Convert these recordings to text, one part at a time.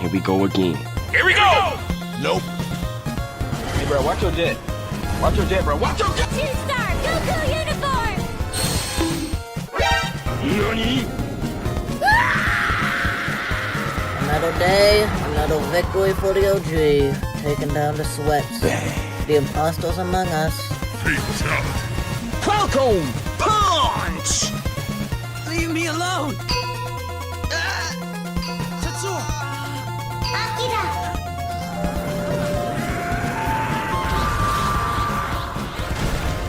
Here we go again. Here we go! Nope. Hey, bro, watch your jet. Watch your jet, bro. Watch your jet! Two-star Goku uniform! Nani? Another day, another victory for the OG. Taking down the sweats. The imposters among us. Fatality. Falcon! Punch! Leave me alone! Tetsuo!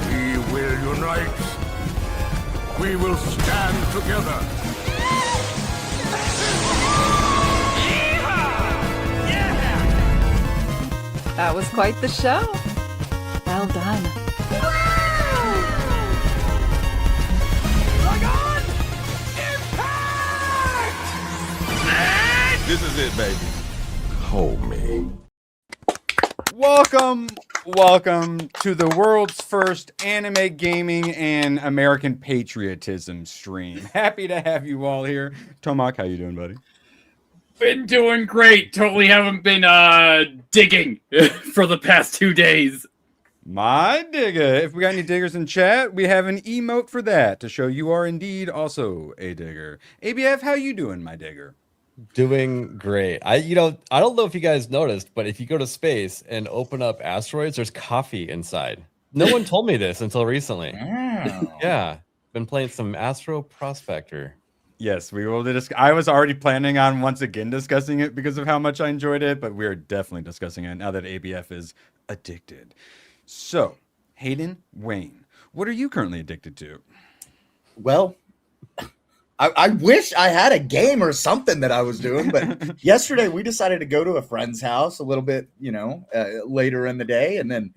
We will unite. We will stand together. That was quite the show. Well done. This is it, baby. Hold me. Welcome to the world's first anime gaming and American patriotism stream. Happy to have you all here. Tomak, how you doing, buddy? Been doing great. Totally haven't been digging for the past 2 days. My digger. If we got any diggers in chat, we have an emote for that to show you are indeed also a digger. ABF, how you doing, my digger? Doing great. I don't know if you guys noticed, but if you go to space and open up asteroids, there's coffee inside. No one told me this until recently. Yeah, been playing some Astro Prospector. Yes, we will I was already planning on once again discussing it because of how much I enjoyed it, but we are definitely discussing it now that ABF is addicted. So, Hayden, Wayne, what are you currently addicted to? Well, I wish I had a game or something that I was doing, but yesterday we decided to go to a friend's house a little bit, later in the day, and then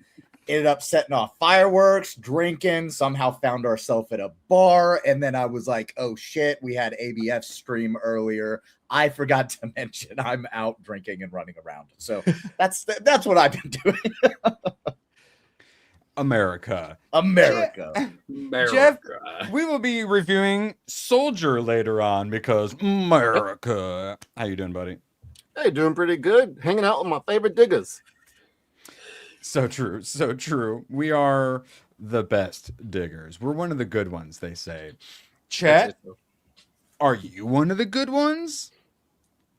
ended up setting off fireworks, drinking, somehow found ourselves at a bar, and then I was like, oh shit, we had ABF stream earlier. I forgot to mention I'm out drinking and running around. So that's what I've been doing. America. Jeff, we will be reviewing Soldier later on because America. How you doing, buddy? Hey, doing pretty good. Hanging out with my favorite diggers. So true, so true. We are the best diggers. We're one of the good ones, they say. Chat, are you one of the good ones?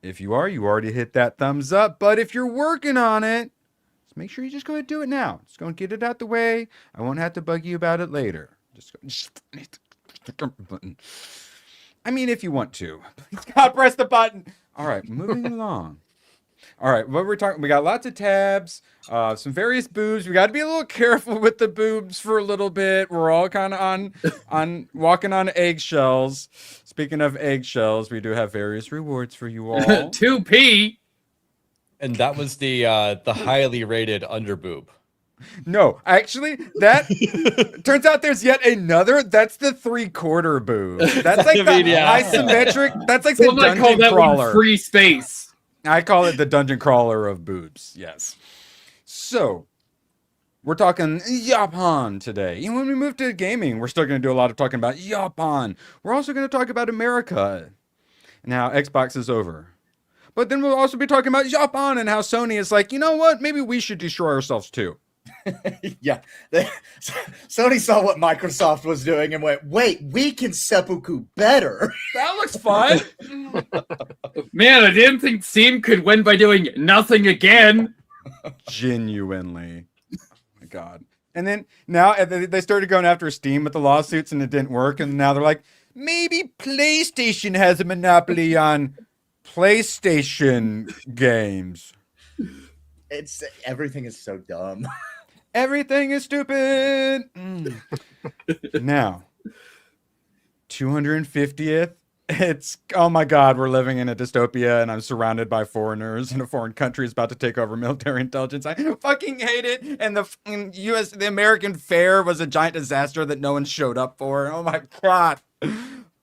If you are, you already hit that thumbs up. But if you're working on it, make sure you just go ahead and do it now. Just go and get it out the way. I won't have to bug you about it later. I mean, if you want to. Please, God, press the button. All right, moving along. All right, what we're talking, we got lots of tabs, some various boobs. We got to be a little careful with the boobs for a little bit. We're all kind of on walking on eggshells. Speaking of eggshells, we do have various rewards for you all. 2P. And that was the highly rated underboob. No, actually, that turns out there's yet another. That's the 3/4 boob. That's like the isometric. That's like the dungeon crawler. Free space. I call it the dungeon crawler of boobs. Yes. So we're talking Japan today. And when we move to gaming, we're still going to do a lot of talking about Japan. We're also going to talk about America. Now, Xbox is over. But then we'll also be talking about Japan and how Sony is like, you know what? Maybe we should destroy ourselves too. Yeah. Sony saw what Microsoft was doing and went, wait, we can seppuku better. That looks fun. Man, I didn't think Steam could win by doing nothing again. Genuinely. Oh my God. And then now they started going after Steam with the lawsuits and it didn't work. And now they're like, maybe PlayStation has a monopoly on PlayStation games. Everything is so dumb. Everything is stupid. Now, 250th. It's, oh my God, we're living in a dystopia and I'm surrounded by foreigners and a foreign country is about to take over military intelligence. I fucking hate it. And the American fair was a giant disaster that no one showed up for. Oh my God.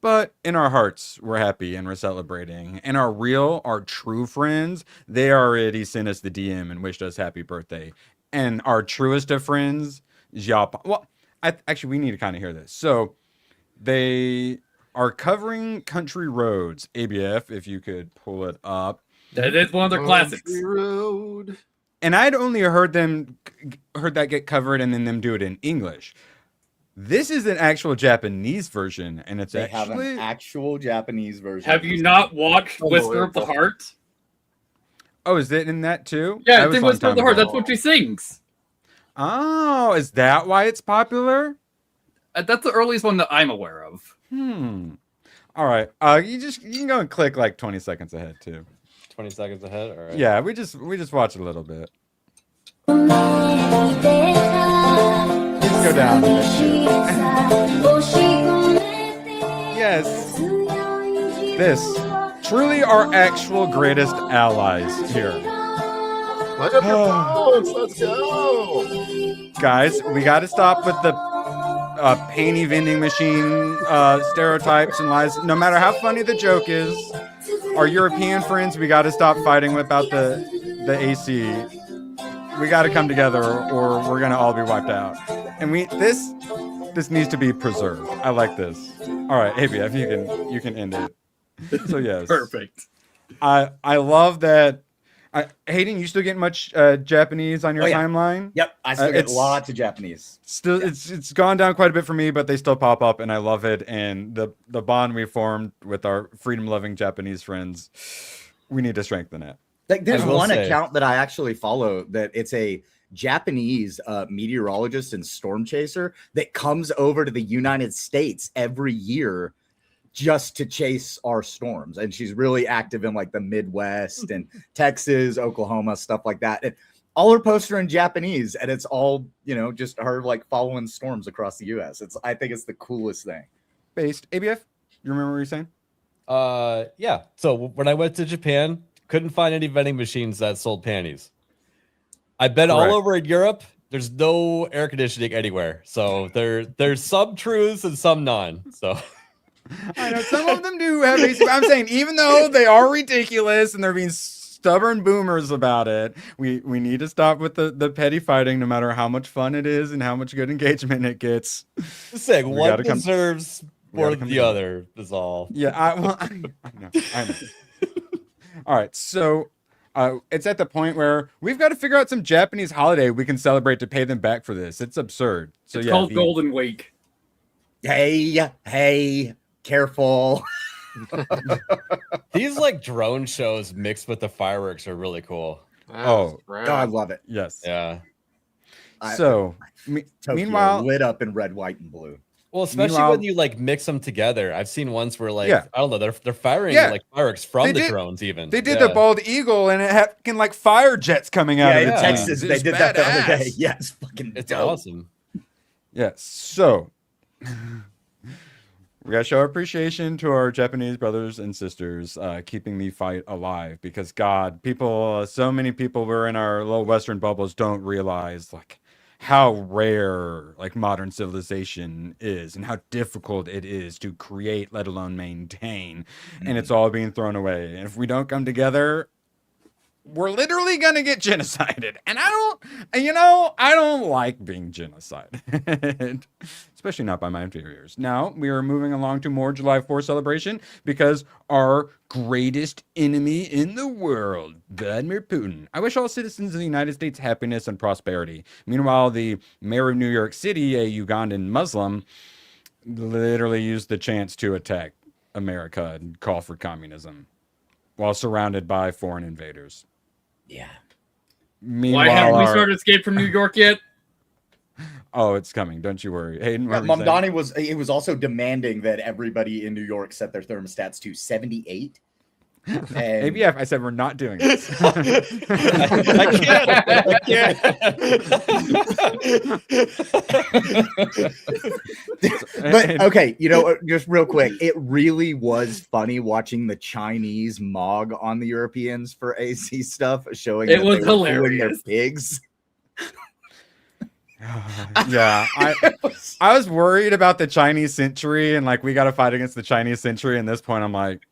But in our hearts, we're happy and we're celebrating. And our true friends, they already sent us the DM and wished us happy birthday. And our truest of friends, Japan. Well, actually, we need to kind of hear this. So they are covering country roads. ABF, if you could pull it up. That is one of their classics. Country road. And I'd only heard that get covered and then them do it in English. This is an actual Japanese version, and it's They have actually an actual Japanese version. Have you not watched Whisper of the Heart? Oh, is it in that too? Yeah, That it's was in a long Whisper of time the Heart. ago. That's what she sings. Oh, is that why it's popular? That's the earliest one that I'm aware of. All right. You can go and click like 20 seconds ahead too. 20 seconds ahead. All right. Yeah, we just watch a little bit. Just go down. Yes. This truly our actual greatest allies here. Light up your phones. Let's go. Guys, we got to stop with the panty vending machine stereotypes and lies. No matter how funny the joke is, our European friends, we got to stop fighting about the AC. We got to come together, or we're gonna all be wiped out. And this needs to be preserved. I like this. All right, ABF, you can end it. So yes, Perfect. I love that. Hayden, you still getting much Japanese on your timeline? Yep, I still get lots of Japanese. Still, it's gone down quite a bit for me, but they still pop up, and I love it. And the bond we formed with our freedom-loving Japanese friends, we need to strengthen it. Like, there's one account that I actually follow that it's a Japanese meteorologist and storm chaser that comes over to the United States every year just to chase our storms. And she's really active in like the Midwest and Texas, Oklahoma, stuff like that. And all her posts are in Japanese, and it's all, just her like following storms across the US. I think it's the coolest thing. Based ABF, you remember what you were saying? Yeah. So when I went to Japan, couldn't find any vending machines that sold panties. I've been all over in Europe. There's no air conditioning anywhere. So there's some truths and some none. So I know some of them do have AC. I'm saying, even though they are ridiculous and they're being stubborn boomers about it, we need to stop with the petty fighting, no matter how much fun it is and how much good engagement it gets. Just saying, one deserves more than the other is all. Yeah, I know. All right, so it's at the point where we've got to figure out some Japanese holiday we can celebrate to pay them back for this. It's absurd. So it's called Golden Week. Hey, careful. These like drone shows mixed with the fireworks are really cool. God, I love it. Yes. Yeah. So, meanwhile, lit up in red, white, and blue. Well, especially when you like mix them together. I've seen ones where like I don't know, they're firing like fireworks from the drones. Even they did the bald eagle, and it had like fire jets coming out of in it. Texas. They did that the other day. Yeah, it's awesome. Yeah. So we gotta show our appreciation to our Japanese brothers and sisters, keeping the fight alive. Because God, so many people were in our little Western bubbles don't realize like how rare like modern civilization is and how difficult it is to create, let alone maintain. And it's all being thrown away. And if we don't come together, we're literally gonna get genocided. And I don't like being genocided. Especially not by my inferiors. Now, we are moving along to more July 4th celebration because our greatest enemy in the world, Vladimir Putin. I wish all citizens of the United States happiness and prosperity. Meanwhile, the mayor of New York City, a Ugandan Muslim, literally used the chance to attack America and call for communism while surrounded by foreign invaders. Yeah. Meanwhile, why haven't we started Escape from New York yet? Oh, it's coming. Don't you worry. Hayden, Mamdani was also demanding that everybody in New York set their thermostats to 78. And ABF, I said we're not doing this. I can't. But okay, just real quick, it really was funny watching the Chinese mog on the Europeans for AC stuff, showing it was hilarious. Their pigs. Yeah, I was worried about the Chinese century and like we got to fight against the Chinese century. And at this point, I'm like,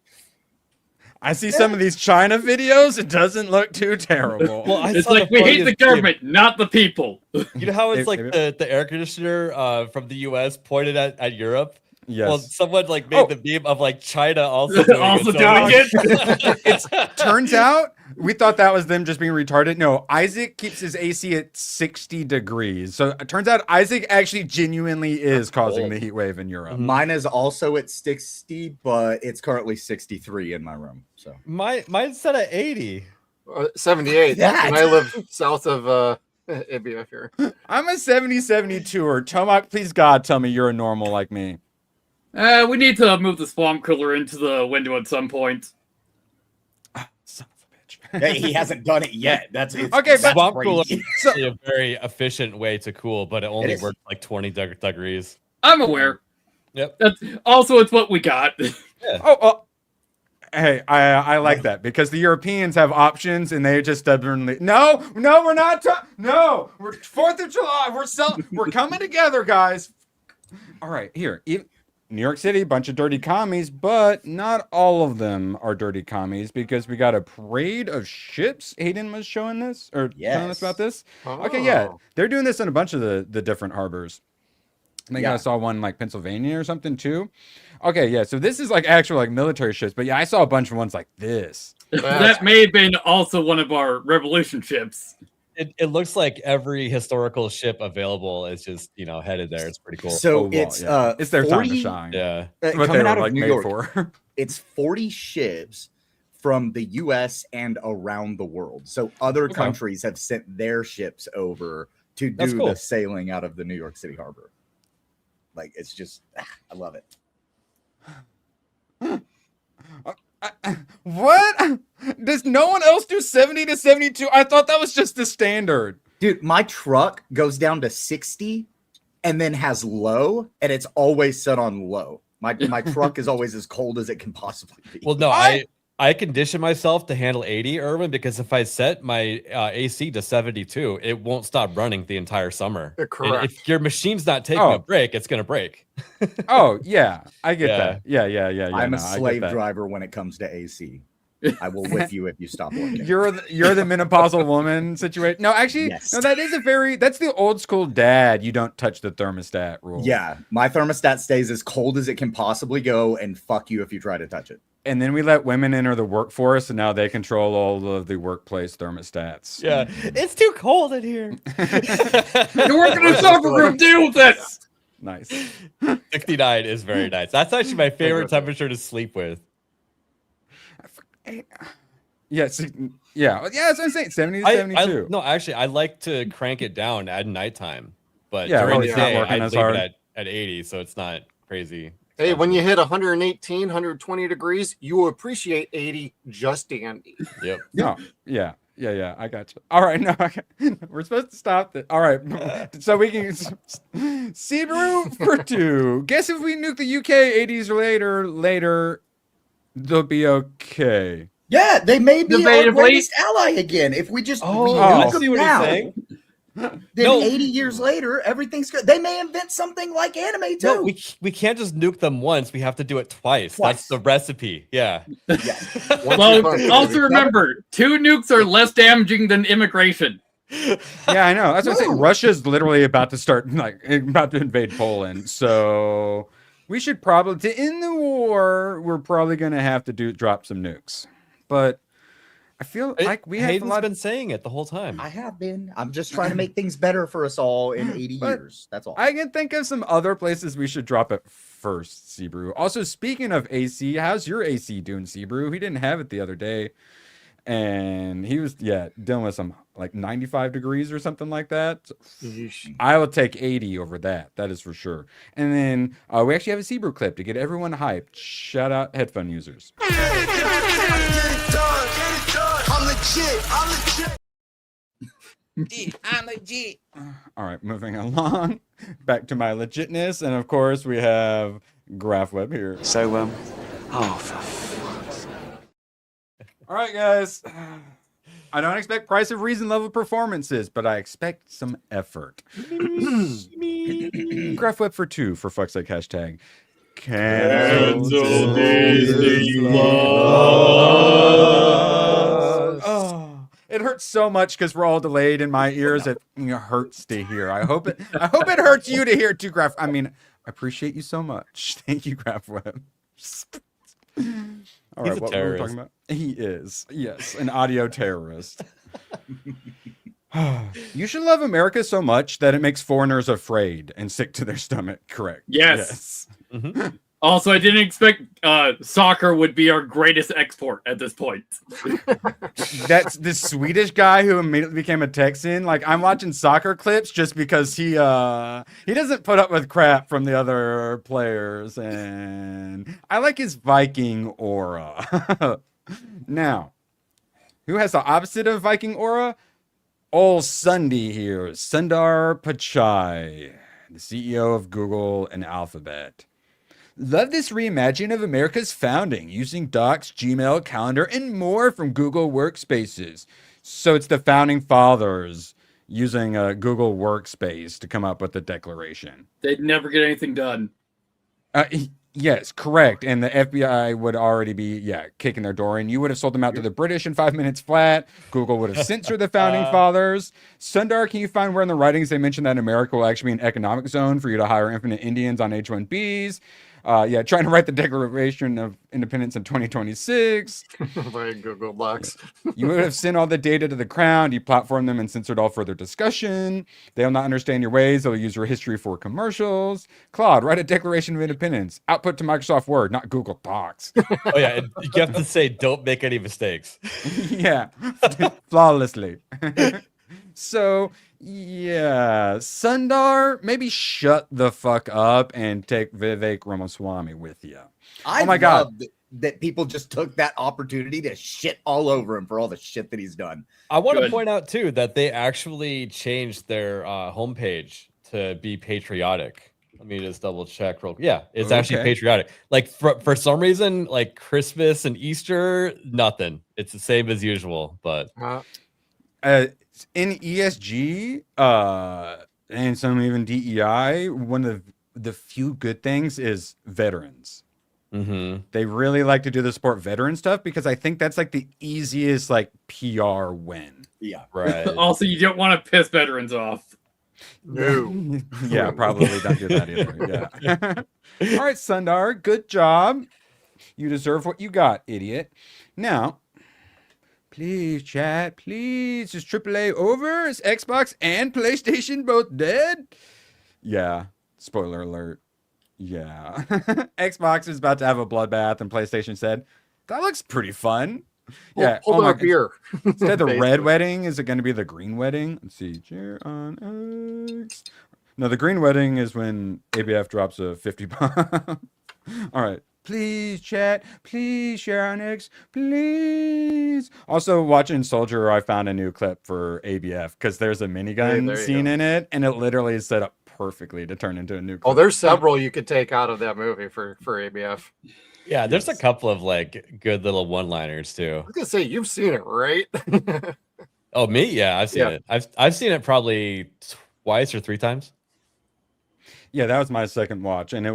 I see some of these China videos. It doesn't look too terrible. Well, it's like we hate the government, not the people. You know how it's like the air conditioner from the U.S. pointed at Europe? Yes. Well, someone like made the meme of like China also doing Also it. doing it. It's turns out we thought that was them just being retarded. No, Isaac keeps his AC at 60 degrees. So it turns out Isaac actually genuinely is causing the heat wave in Europe. Mine is also at 60, but it's currently 63 in my room. So Mine's set at 80. 78. That. And I live south of ABF here. I'm a 70-72er. Tomac, please God, tell me you're a normal like me. We need to move the swamp cooler into the window at some point. Son of a bitch. Hey, he hasn't done it yet. That's Okay, that's but- Swamp crazy. cooler is actually a very efficient way to cool, but it only is. works like 20 degrees. I'm aware. Yep. Also, it's what we got. Oh, hey, I like that because the Europeans have options and they just stubbornly no, we're not. No, we're 4th of July. We're coming together, guys. All right, here, New York City, bunch of dirty commies, but not all of them are dirty commies because we got a parade of ships. Hayden was showing this or telling us about this. Okay, yeah, they're doing this in a bunch of the different harbors. I think I saw one like Pennsylvania or something too. Okay, yeah. So this is like actual like military ships, but yeah, I saw a bunch of ones like this. That may have been also one of our revolution ships. It looks like every historical ship available is just headed there. It's pretty cool. So it's their 40, time to shine. Yeah, What they coming were out of like New made York. for. It's 40 ships from the U.S. and around the world. So other countries have sent their ships over to That's do cool. the sailing out of the New York City harbor. Like it's just, I love it. What? Does no one else do 70 to 72? I thought that was just the standard. Dude, my truck goes down to 60 and then has low, and it's always set on low. My truck is always as cold as it can possibly be. Well, no, I condition myself to handle 80, Irvin, because if I set my AC to 72, it won't stop running the entire summer. Correct. And if your machine's not taking a break, it's gonna break. Oh, yeah. I get Yeah. that. Yeah. I'm a no, I get slave that. driver when it comes to AC. I will whip you if you stop working. You're the menopausal woman situation. No, actually, Yes. no, that's the old school dad. You don't touch the thermostat rule. Yeah, my thermostat stays as cold as it can possibly go, and fuck you if you try to touch it. And then we let women enter the workforce, and now they control all of the workplace thermostats. Yeah, it's too cold in here. You're working in a soccer room. Deal with it. Nice. 69 is very nice. That's actually my favorite temperature to sleep with. Yes. Yeah. That's what I'm saying. 70 to 72. No, actually, I like to crank it down at nighttime, but Yeah, during when the it's not day, working I as leave hard. it at 80, so it's not crazy. Hey, when you hit 118, 120 degrees, you will appreciate 80 just dandy. Yep. No. Yeah. I got you. All right. No, we're supposed to stop this. All right. So we can Subaru for 2. Guess if we nuke the UK 80s or later, they'll be okay. Yeah, they may be our Debatably. greatest ally again if we just I renuke see them what now. he's saying. Then No. 80 years later, everything's good. They may invent something like anime too. No, we can't just nuke them once. We have to do it twice. That's the recipe. Yeah. Well, also remember, 2 nukes are less damaging than immigration. Yeah, I know. That's what I'm saying. Russia's literally about to invade Poland. So we should probably, to end the war, we're probably going to have to drop some nukes. But I feel like we have Hayden's a lot been saying it the whole time. I have been. I'm just trying to make things better for us all in 80 But years. That's all. I can think of some other places we should drop it first, Sebrew. Also, speaking of AC, how's your AC doing, Sebrew? He didn't have it the other day. And he was, dealing with some like 95 degrees or something like that. I will take 80 over that. That is for sure. And then we actually have a Sebrew clip to get everyone hyped. Shout out headphone users. I'm legit. All right, moving along. Back to my legitness. And of course, we have GraphWeb here. So, oh, for fuck's sake. All right, guys. I don't expect price of reason level performances, but I expect some effort. GraphWeb for 2, for fuck's sake, hashtag. Cancel Disney Plus. Oh, it hurts so much because we're all delayed in my ears. It hurts to hear. I hope it hurts you to hear too, I appreciate you so much. Thank you, Grabweb. All He's right, a what were we terrorist. talking about? He is. Yes, an audio terrorist. You should love America so much that it makes foreigners afraid and sick to their stomach. Correct. Yes. Mhm. Also, I didn't expect soccer would be our greatest export at this point. That's the Swedish guy who immediately became a Texan. Like, I'm watching soccer clips just because he doesn't put up with crap from the other players, and I like his Viking aura. Now, who has the opposite of Viking aura? Old Sunday here, Sundar Pichai, the CEO of Google and Alphabet. Love this reimagining of America's founding using Docs, Gmail, Calendar, and more from Google Workspaces. So it's the founding fathers using a Google Workspace to come up with the declaration. They'd never get anything done. Yes, correct. And the FBI would already be, kicking their door in. You would have sold them out to the British in 5 minutes flat. Google would have censored the founding fathers. Sundar, can you find where in the writings they mentioned that America will actually be an economic zone for you to hire infinite Indians on H-1Bs? Trying to write the Declaration of Independence in 2026. By Google Docs. You would have sent all the data to the Crown, deplatformed them, and censored all further discussion. They'll not understand your ways. They'll use your history for commercials. Claude, write a Declaration of Independence. Output to Microsoft Word, not Google Docs. Oh yeah, and you have to say don't make any mistakes. Yeah, flawlessly. So, yeah, Sundar, maybe shut the fuck up and take Vivek Ramaswamy with you. I Oh my God. that people just took that opportunity to shit all over him for all the shit that he's done. I want to Good. point out too that they actually changed their homepage to be patriotic. Let me just double check real quick. Yeah, it's actually Okay. patriotic. Like for some reason, like Christmas and Easter, nothing. It's the same as usual, but In ESG, and some even DEI, one of the few good things is veterans. They really like to do the support veteran stuff because I think that's like the easiest like PR win. Yeah. right. Also, you don't want to piss veterans off. No. Yeah, probably don't do that either. Yeah. All right, Sundar, good job. You deserve what you got, idiot. Now, please, chat, please. Is AAA over? Is Xbox and PlayStation both dead? Yeah. Spoiler alert. Yeah. Xbox is about to have a bloodbath, and PlayStation said, that looks pretty fun. Yeah. Hold on a beer. Instead of the red Basically. wedding, is it going to be the green wedding? Let's see. Cheer on X. No, the green wedding is when ABF drops a 50 bomb. All right. Please, chat. Please share on X. Please. Also, watching Soldier, I found a new clip for ABF because there's a minigun there you scene go. in it, and it literally is set up perfectly to turn into a new clip. Oh, there's several you could take out of that movie for ABF. Yeah, there's a couple of like good little one-liners too. I was gonna say you've seen it, right? Oh, me? Yeah, I've seen Yeah. it. I've seen it probably twice or three times. Yeah, that was my second watch, and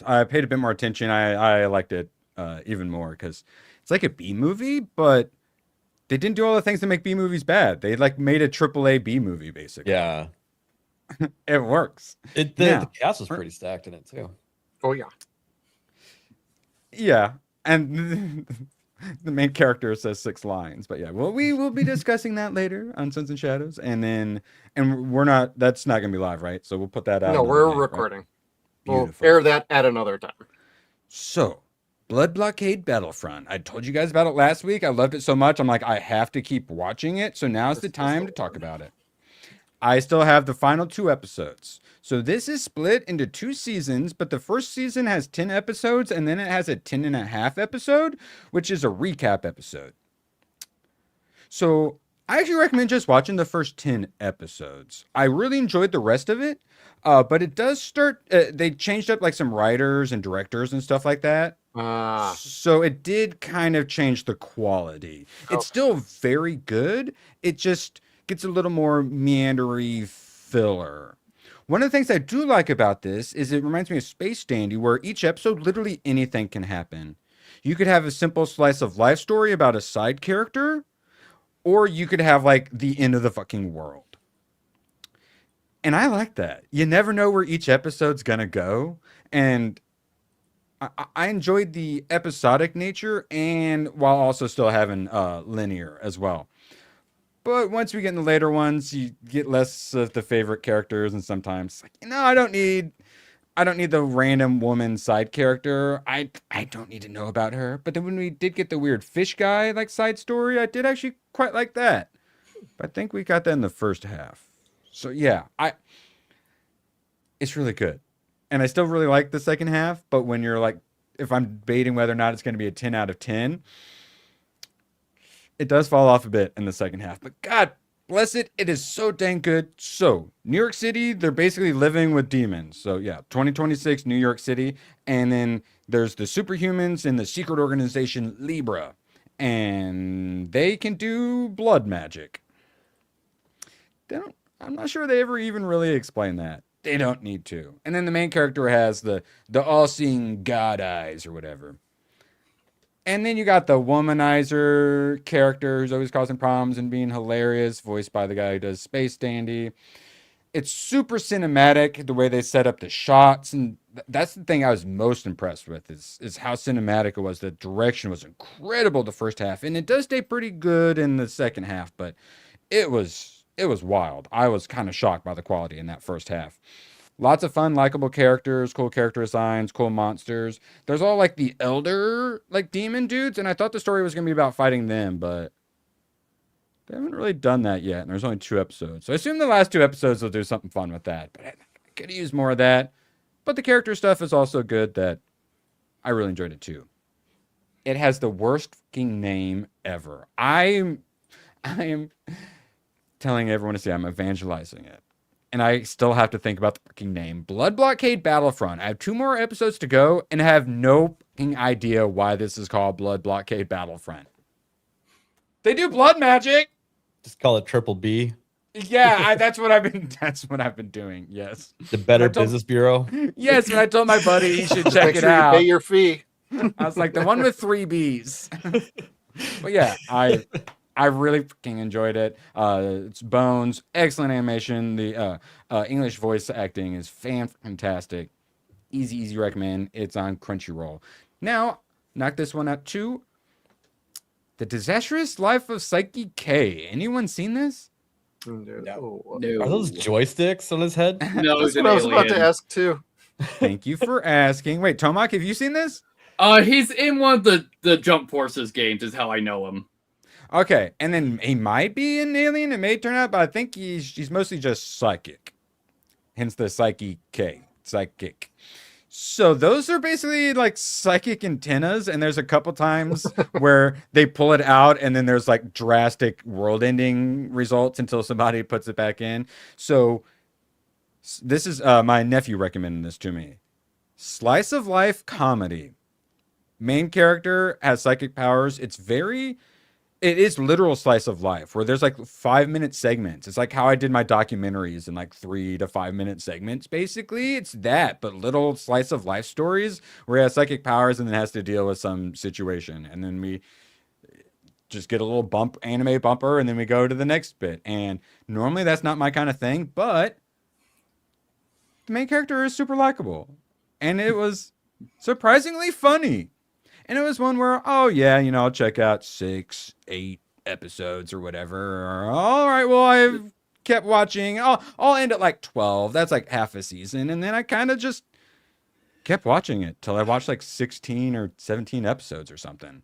I paid a bit more attention. I liked it even more because it's like a B movie, but they didn't do all the things that make B movies bad. They like made a AAA B movie basically. Yeah, It works. the Now, cast was pretty stacked in it too. Oh yeah. yeah, and the main character says 6 lines, but yeah, well, we will be discussing that later on Sons and Shadows, and we're not. That's not gonna be live, right? So we'll put that out. No, another we're day, right? recording. We'll Beautiful. air that at another time. So, Blood Blockade Battlefront. I told you guys about it last week. I loved it so much. I'm like, I have to keep watching it. So now's the time to talk about it. I still have the final 2 episodes. So this is split into 2 seasons, but the first season has 10 episodes, and then it has a 10.5 episode, which is a recap episode. So I actually recommend just watching the first 10 episodes. I really enjoyed the rest of it, but it does start. They changed up like some writers and directors and stuff like that. So it did kind of change the quality. It's still very good. It just gets a little more meandery filler. One of the things I do like about this is it reminds me of Space Dandy, where each episode, literally anything can happen. You could have a simple slice of life story about a side character, or you could have like the end of the fucking world. And I like that. You never know where each episode's gonna go. And I enjoyed the episodic nature and while also still having linear as well. But once we get in the later ones, you get less of the favorite characters, and sometimes like, I don't need the random woman side character. I don't need to know about her. But then when we did get the weird fish guy like side story, I did actually quite like that. But I think we got that in the first half. So yeah, it's really good. And I still really like the second half, but when you're like, if I'm debating whether or not it's going to be a 10 out of 10, it does fall off a bit in the second half. But God bless it, it is so dang good. So, New York City, they're basically living with demons. So yeah, 2026 New York City. And then there's the superhumans and the secret organization Libra. And they can do blood magic. I'm not sure they ever even really explain that. They don't need to. And then the main character has the all-seeing god eyes or whatever. And then you got the womanizer character who's always causing problems and being hilarious, voiced by the guy who does Space Dandy. It's super cinematic, the way they set up the shots. And that's the thing I was most impressed with is how cinematic it was. The direction was incredible the first half. And it does stay pretty good in the second half, but it was wild. I was kind of shocked by the quality in that first half. Lots of fun, likable characters, cool character designs, cool monsters. There's all like the elder, like demon dudes, and I thought the story was going to be about fighting them, but they haven't really done that yet, and there's only 2 episodes. So I assume the last 2 episodes will do something fun with that, but I could use more of that. But the character stuff is also good that I really enjoyed it too. It has the worst fucking name ever. I am telling everyone to say I'm evangelizing it. And I still have to think about the fucking name. Blood Blockade Battlefront. I have 2 more episodes to go, and I have no fucking idea why this is called Blood Blockade Battlefront. They do blood magic. Just call it Triple B. Yeah, that's what I've been doing. Yes. The Better Business Bureau. Yes, when I told my buddy he should check Make it sure out. you pay your fee. I was like, the one with 3 B's. But yeah, I really fucking enjoyed it. It's bones, excellent animation. The English voice acting is fantastic. Easy recommend. It's on Crunchyroll. Now, knock this one out too. The Disastrous Life of Psyche K. Anyone seen this? No. Are those joysticks on his head? No, That's what I was about to ask too. Thank you for asking. Wait, Tomak, have you seen this? He's in one of the Jump Forces games, is how I know him. Okay, and then he might be an alien. It may turn out, but I think he's mostly just psychic. Hence the Psyche K. Psychic. So those are basically like psychic antennas, and there's a couple times where they pull it out, and then there's like drastic world-ending results until somebody puts it back in. So this is my nephew recommended this to me. Slice of life comedy. Main character has psychic powers. It is literal slice of life where there's like 5-minute segments. It's like how I did my documentaries in like 3 to 5 minute segments. Basically, it's that, but little slice of life stories where he has psychic powers and then has to deal with some situation. And then we just get a little anime bumper, and then we go to the next bit. And normally that's not my kind of thing, but the main character is super likable. And it was surprisingly funny. And it was one where, oh yeah, I'll check out 6, 8 episodes or whatever. Or, all right, well, I've kept watching. I'll end at like 12. That's like half a season. And then I kind of just kept watching it till I watched like 16 or 17 episodes or something.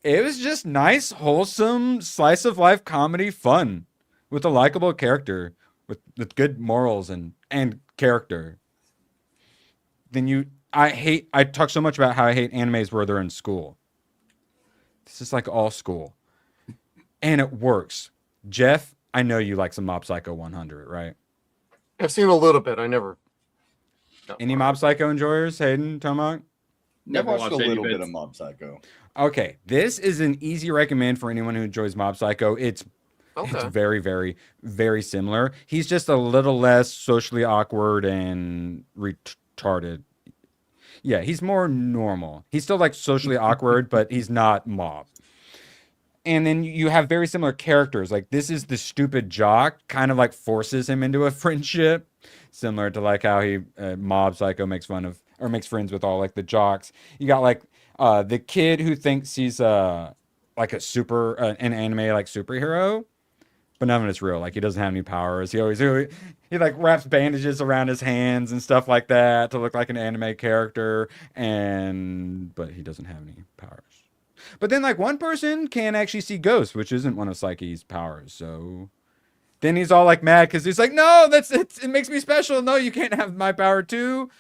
It was just nice, wholesome, slice of life comedy fun with a likable character with good morals and character. Then I talk so much about how I hate animes where they're in school. This is like all school. And it works. Jeff, I know you like some Mob Psycho 100, right? I've seen a little bit. I never. Any Mob Psycho enjoyers? Hayden, Tomak? Never watched a any little bit bits. of Mob Psycho. Okay, this is an easy recommend for anyone who enjoys Mob Psycho. It's very, very, very similar. He's just a little less socially awkward and retarded. Yeah, he's more normal. He's still like socially awkward, but he's not Mob. And then you have very similar characters. Like this is the stupid jock, kind of like forces him into a friendship, similar to like how he Mob Psycho makes fun of or makes friends with all like the jocks. You got like the kid who thinks he's like a super an anime like superhero, but none of it's real. Like he doesn't have any powers. He like wraps bandages around his hands and stuff like that to look like an anime character, but he doesn't have any powers. But then, like, one person can actually see ghosts, which isn't one of Psyche's powers. So then he's all like mad because he's like, "No, it makes me special. No, you can't have my power too."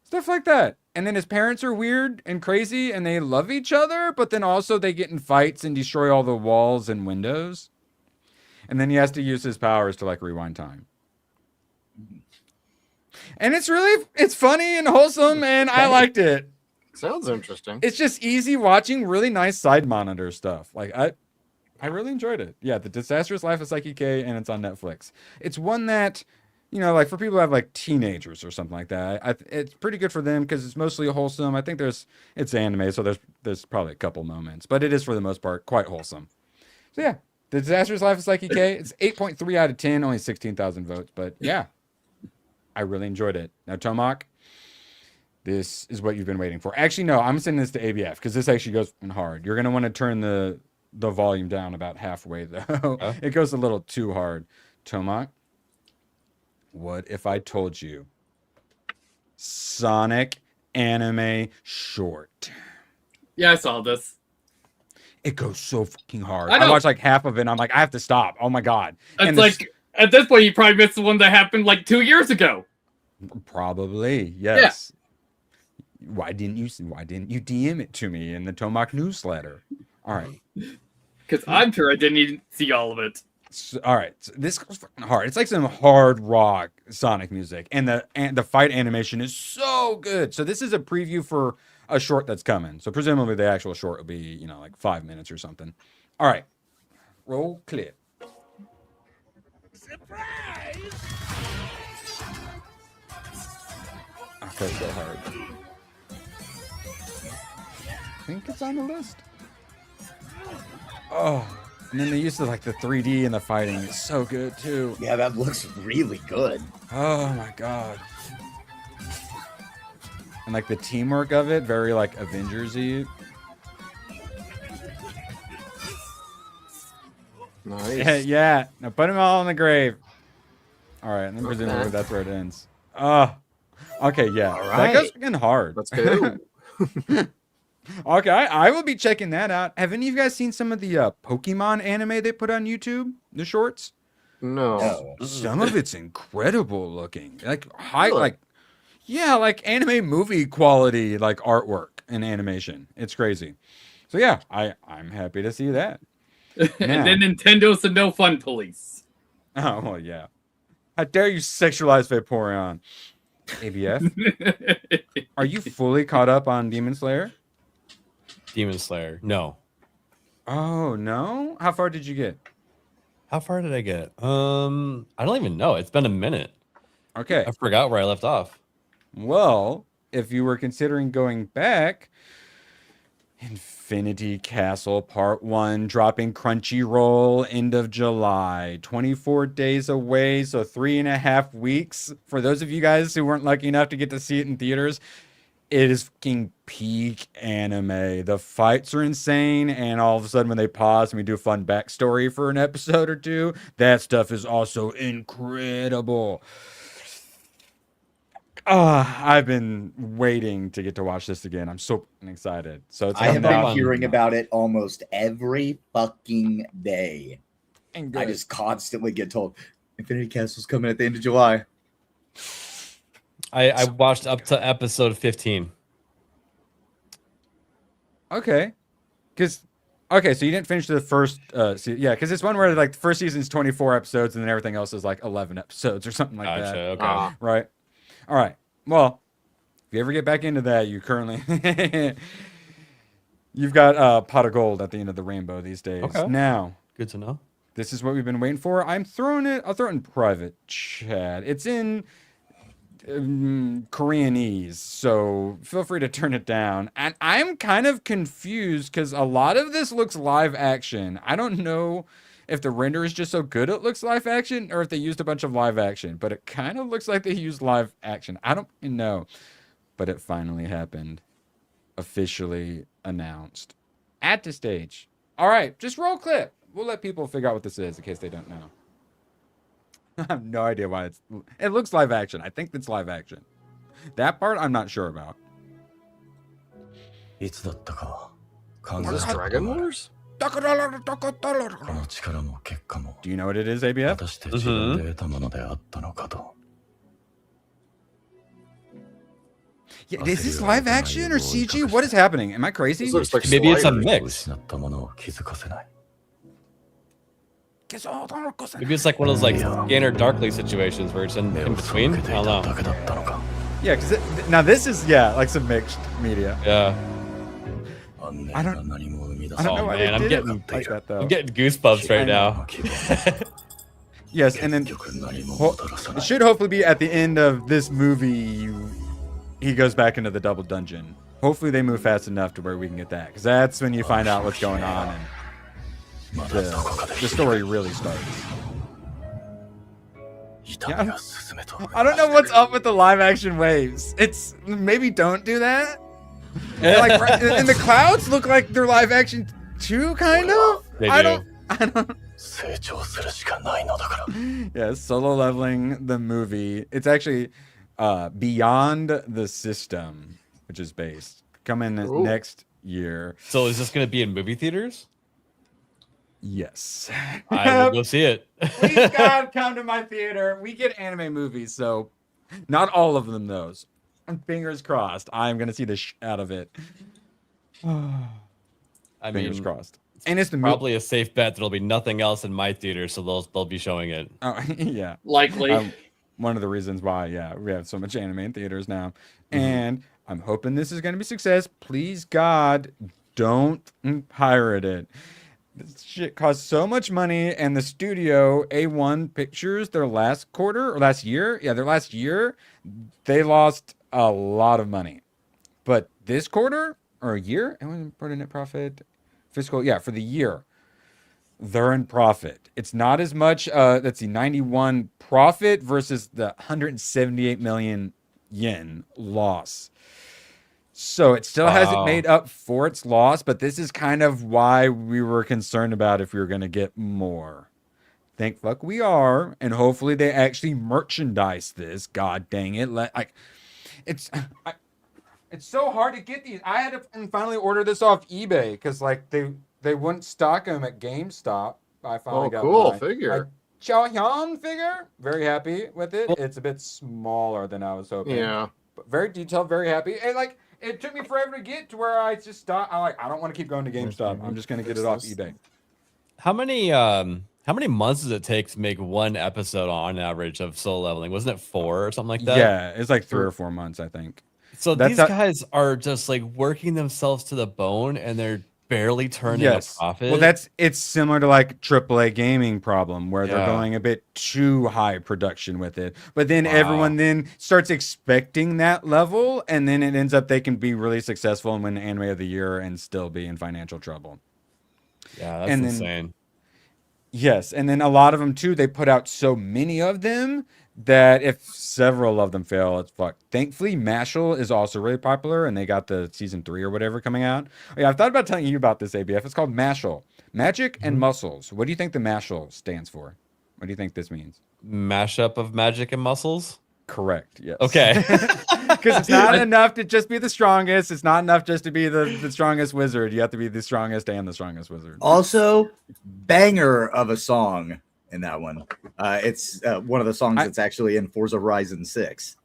Stuff like that. And then his parents are weird and crazy, and they love each other, but then also they get in fights and destroy all the walls and windows. And then he has to use his powers to like rewind time. And it's funny and wholesome, and I liked it. Sounds interesting. It's just easy watching really nice side monitor stuff. Like I really enjoyed it. Yeah, The Disastrous Life of Psyche K, and it's on Netflix. It's one that, like for people who have like teenagers or something like that, it's pretty good for them because it's mostly wholesome. I think it's anime, so there's probably a couple moments, but it is for the most part quite wholesome. So yeah, The Disastrous Life of Psyche K. It's 8.3 out of 10, only 16,000 votes, but yeah, I really enjoyed it. Now, Tomac, this is what you've been waiting for. Actually, no, I'm sending this to ABF because this actually goes hard. You're going to want to turn the volume down about halfway, though. It goes a little too hard. Tomac, what if I told you Sonic anime short? Yeah, I saw this. It goes so fucking hard. I watched like half of it, and I'm like, I have to stop. Oh, my God. It's like, at this point, you probably missed the one that happened like 2 years ago. Probably, yes. Yeah. Why didn't you DM it to me in the Tomac newsletter? All right. Because I'm sure I didn't even see all of it. All right. So this goes fucking hard. It's like some hard rock Sonic music. And the fight animation is so good. So this is a preview for a short that's coming. So presumably the actual short will be, like 5 minutes or something. All right. Roll clip. Surprise! Okay, so hard. I think it's on the list. Oh, and then they used to like the 3D and the fighting. It's so good too. Yeah, that looks really good. Oh my God. And like the teamwork of it, very like Avengers-y. Nice. Yeah. Now put them all in the grave. All right, and then presumably that's where it ends. Okay, yeah. All right. That goes fucking hard. Let's go. Okay, I will be checking that out. Have any of you guys seen some of the Pokemon anime they put on YouTube? The shorts? No. Some of it's incredible looking. Like Really? like anime movie quality, like artwork and animation. It's crazy. So yeah, I'm happy to see that. And then Nintendo's the no fun police. Oh well, yeah. How dare you sexualize Vaporeon? ABF. Are you fully caught up on Demon Slayer? Demon Slayer. No. Oh no! How far did you get? How far did I get? I don't even know. It's been a minute. Okay. I forgot where I left off. Well, if you were considering going back, Infinity Castle Part 1 dropping Crunchyroll end of July. 24 days away, so 3.5 weeks. For those of you guys who weren't lucky enough to get to see it in theaters, it is fucking peak anime. The fights are insane, and all of a sudden when they pause and we do a fun backstory for an episode or two, that stuff is also incredible. I've been waiting to get to watch this again. I'm so excited. So it's I have out been hearing about it almost every fucking day. and I good. just constantly get told Infinity Castle's coming at the end of July. I watched up to episode 15. Okay. Okay, so you didn't finish the first yeah, because it's one where like the first season's 24 episodes and then everything else is like 11 episodes or something like Gotcha. that. Okay. Right. All right. Well, if you ever get back into that, you currently you've got pot of gold at the end of the rainbow these days. Okay. Now, Good to know. this is what we've been waiting for. I'll throw it in private chat. It's in Koreanese, so feel free to turn it down. And I'm kind of confused because a lot of this looks live action. I don't know if the render is just so good it looks live action or if they used a bunch of live action, but it kind of looks like they used live action. I don't know, but it finally happened. Officially announced at the stage. All right, just roll clip. We'll let people figure out what this is in case they don't know. I have no idea why it looks live action. I think it's live action. That part I'm not sure about. What is this, Dragon Wars? Do you know what it is, ABF? Yeah, is this live action or CG? What is happening? Am I crazy? This looks like Maybe it's a sliders. mix. Maybe it's like one of those like Scanner Darkly situations where it's in between. I don't know. Yeah, because now this is like some mixed media. Yeah. I don't know Oh why man, they I'm did it getting like that though. I'm getting goosebumps right now. Yes, and then it should hopefully be at the end of this movie. He goes back into the double dungeon. Hopefully they move fast enough to where we can get that, because that's when you find out what's going on and the story really starts. Yeah, I don't know what's up with the live action waves. It's maybe don't do that. Like and the clouds look like they're live action too, kind of. I don't. Yeah, Solo Leveling the movie. It's actually Beyond the System, which is based coming next year. So is this going to be in movie theaters? Yes. I will go see it. Please God, come to my theater. We get anime movies, so not all of them. Those. Fingers crossed. I'm gonna see the out of it. I Fingers mean, crossed. And it's the probably a safe bet. There'll be nothing else in my theater, so they'll be showing it. Oh yeah, Likely. One of the reasons why we have so much anime in theaters now, and I'm hoping this is gonna be a success. Please God, don't pirate it. This shit costs so much money, and the studio A1 Pictures, their last year, they lost a lot of money. But this quarter or a year, it was part of net profit, fiscal, for the year, they're in profit. It's not as much. Let's see, 91 profit versus the 178 million yen loss. So it still hasn't made up for its loss, but this is kind of why we were concerned about if we were going to get more. Thank fuck we are, and hopefully they actually merchandise this. God dang it! It's so hard to get these. I had to finally order this off eBay because they wouldn't stock them at GameStop. I finally got cool mine. figure. Chaohyun figure. Very happy with it. It's a bit smaller than I was hoping. Yeah, but very detailed. Very happy. And it took me forever to get to where I just stopped. I don't want to keep going to GameStop. I'm just gonna get it off eBay. How many months does it take to make one episode on average of Solo Leveling? Wasn't it 4 or something like that? Yeah, it's like 3 or 4 months, I think. So these guys are just like working themselves to the bone, and they're barely turning a profit. Well, it's similar to like AAA gaming problem where they're going a bit too high production with it, but then everyone then starts expecting that level, and then it ends up they can be really successful and win Anime of the Year and still be in financial trouble. Yeah, that's insane. Yes, and then a lot of them too, they put out so many of them that if several of them fail, it's fucked. Thankfully, Mashal is also really popular, and they got the season 3 or whatever coming out. Oh, yeah, I've thought about telling you about this, ABF. It's called Mashal. Magic and Muscles. What do you think the Mashal stands for? What do you think this means? Mashup of magic and muscles? Correct, yes. Okay. Because it's not enough to just be the strongest. It's not enough just to be the strongest wizard. You have to be the strongest and the strongest wizard. Also, banger of a song in that one. It's one of the songs that's actually in Forza Horizon 6.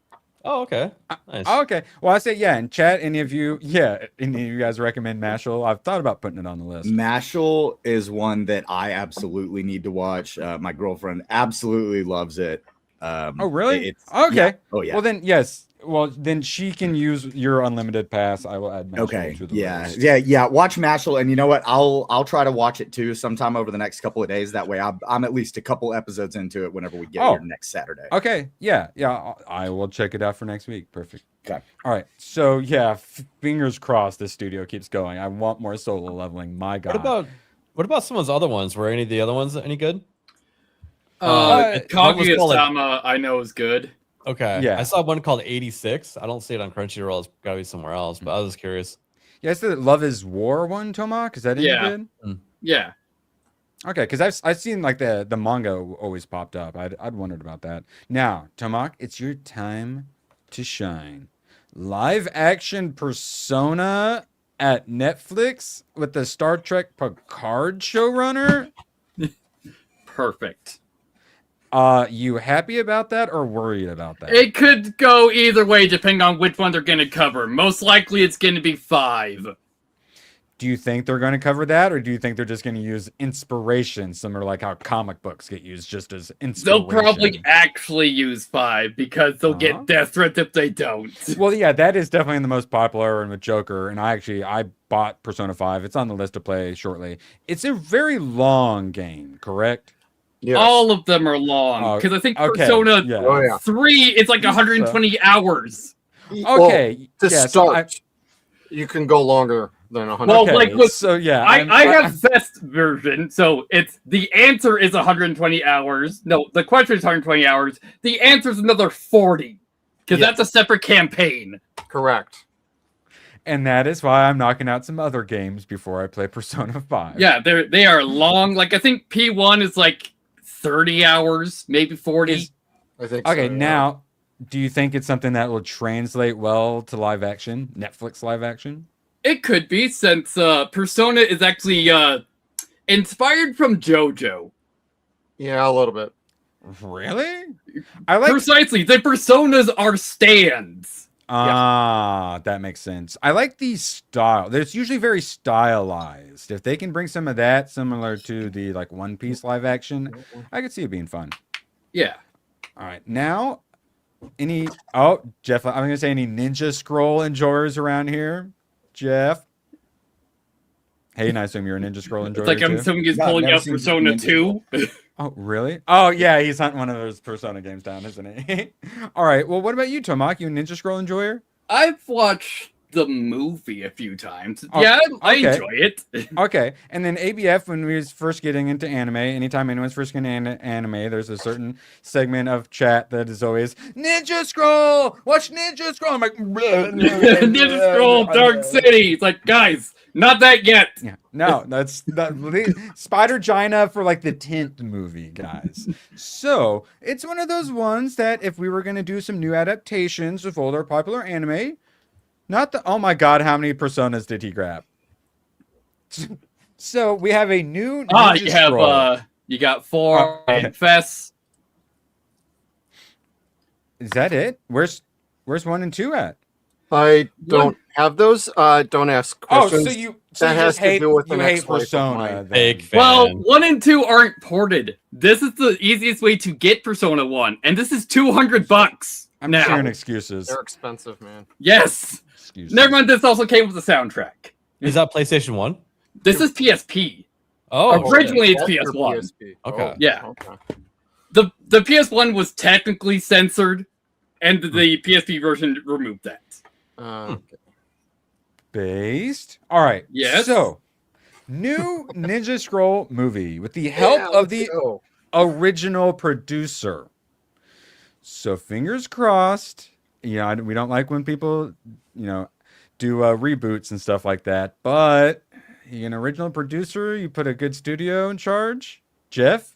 Oh, okay. Nice. Okay. Well, I say in chat. Any of you guys recommend Mashal? I've thought about putting it on the list. Mashal is one that I absolutely need to watch. My girlfriend absolutely loves it. Oh, really? Okay. Yeah. Oh, yeah. Well, then, yes. Well, then she can use your unlimited pass. I will add Mashal Okay. to the Yeah. list. Yeah. Watch Mashal, and you know what? I'll try to watch it too sometime over the next couple of days. That way, I'm at least a couple episodes into it whenever we get here next Saturday. Okay. Yeah. I will check it out for next week. Perfect. Okay. All right. So yeah, fingers crossed this studio keeps going. I want more solo leveling. My God. What about some of those other ones? Were any of the other ones any good? One was called, like, Kaguya-sama, I know is good. Okay. Yeah. I saw one called 86. I don't see it on Crunchyroll. It's gotta be somewhere else, but I was curious. Yeah, it's the Love is War one, Tomak. Is that any good? Yeah. Okay, because I've seen like the manga always popped up. I'd wondered about that. Now, Tomak, it's your time to shine. Live action Persona at Netflix with the Star Trek Picard showrunner. Perfect. You happy about that or worried about that? It could go either way depending on which one they're going to cover. Most likely it's going to be 5. Do you think they're going to cover that, or do you think they're just going to use inspiration, similar like how comic books get used just as inspiration? They'll probably actually use 5 because they'll get death threats if they don't. Well, yeah, that is definitely the most popular and with Joker. And I bought Persona 5. It's on the list to play shortly. It's a very long game, correct? Yes. All of them are long because I think Persona 3 is like 120 hours. Okay, Well, to start, you can go longer than 100. Well, like with, so yeah, I have Fest version, so it's the answer is 120 hours. No, the question is 120 hours. The answer is another 40 because that's a separate campaign. Correct. And that is why I'm knocking out some other games before I play Persona 5. Yeah, they are long. Like I think P1 is like 30 hours, maybe 40. I think. Okay, so, yeah. now, do you think it's something that will translate well to live action, Netflix live action? It could be, since Persona is actually inspired from JoJo. Yeah, a little bit. Really? I like precisely. The personas are stands. That makes sense. I like the style. It's usually very stylized. If they can bring some of that, similar to the like One Piece live action, I could see it being fun. Yeah. All right, now Jeff, I'm gonna say any Ninja Scroll enjoyers around here. Jeff. Hey, and I assume you're a Ninja Scroll enjoyer. It's like I'm assuming he's pulling out Persona 2. Oh, really? Oh, yeah, he's hunting one of those Persona games down, isn't he? All right, well, what about you, Tomak? You a Ninja Scroll enjoyer? I've watched the movie a few times. Oh, yeah, I okay. enjoy it. Okay, and then ABF, when we was first getting into anime, anytime anyone's first getting into anime, there's a certain segment of chat that is always, Ninja Scroll! Watch Ninja Scroll! I'm like, Ninja Scroll, Dark City! It's like, guys, not that yet! Yeah, no, that's Spider Gina for like the 10th movie, guys. So, it's one of those ones that if we were going to do some new adaptations of older popular anime, not the, oh my god, how many personas did he grab? So we have a new Ninja you have Scroll. You got 4 and Fess. Is that it? Where's 1 and 2 at? I don't have those. Don't ask questions. Oh, so you has to do with the next hate Persona. then. Big fan. Well, 1 and 2 aren't ported. This is the easiest way to get Persona 1, and this is $200 I'm now. sharing excuses. They're expensive, man. Yes. Excuses. Never mind. This also came with the soundtrack. Is that PlayStation 1? This is PSP. Oh, Originally, it's That's your PS1. PSP. Okay. Oh, Yeah. Okay. The PS1 was technically censored, and the PSP version removed that. Okay. Based. All right. Yes. So, new Ninja Scroll movie with the help Yeah, of let's the go. original producer. So fingers crossed. Yeah, we don't like when people, do reboots and stuff like that. But you an original producer, you put a good studio in charge. Jeff,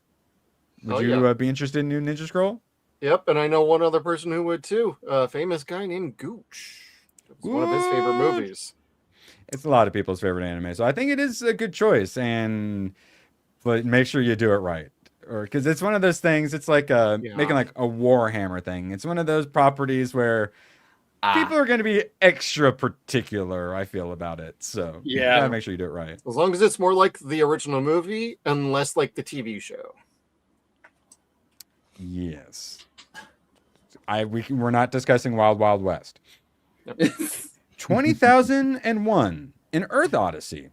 would you be interested in new Ninja Scroll? Yep, and I know one other person who would too. A famous guy named Gooch. It's one of his favorite movies. It's a lot of people's favorite anime, so I think it is a good choice. But make sure you do it right, or because it's one of those things. It's like making like a Warhammer thing. It's one of those properties where people are going to be extra particular. I feel about it, so you gotta make sure you do it right. As long as it's more like the original movie and less like the TV show. Yes. We're not discussing Wild Wild West. 20,001, an Earth Odyssey.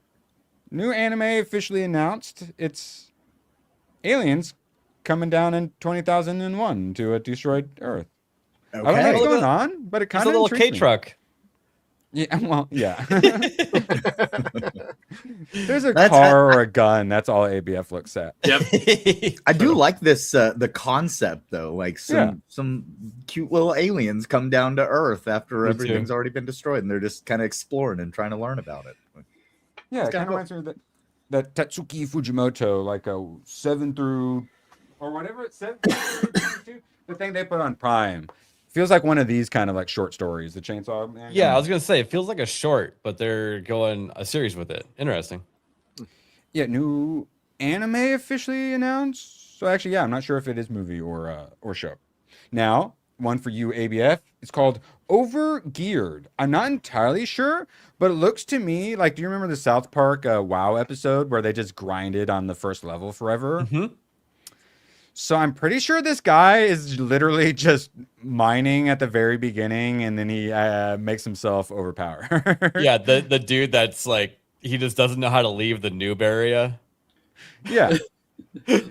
New anime officially announced. It's aliens coming down in 20,001 to a destroyed Earth. I don't know what's going on, but it It's kind a of little K truck. Yeah, well, yeah. There's a car or a gun. That's all ABF looks at. Yep. I do like this the concept though. Like some cute little aliens come down to Earth after Me everything's too. already been destroyed, and they're just kind of exploring and trying to learn about it. Yeah, it kind of reminds me of that Tatsuki Fujimoto, like a 7 through or whatever it's 7 through 22, the thing they put on Prime. Feels like one of these kind of like short stories, the Chainsaw Man. Yeah, I was gonna say it feels like a short, but they're going a series with it. Interesting. Yeah, new anime officially announced. So actually, yeah, I'm not sure if it is movie or show. Now, one for you, ABF. It's called Overgeared. I'm not entirely sure, but it looks to me like, do you remember the South Park WoW episode where they just grinded on the first level forever? Mm-hmm. So I'm pretty sure this guy is literally just mining at the very beginning, and then he makes himself overpowered. Yeah, the dude that's like he just doesn't know how to leave the noob area. Yeah.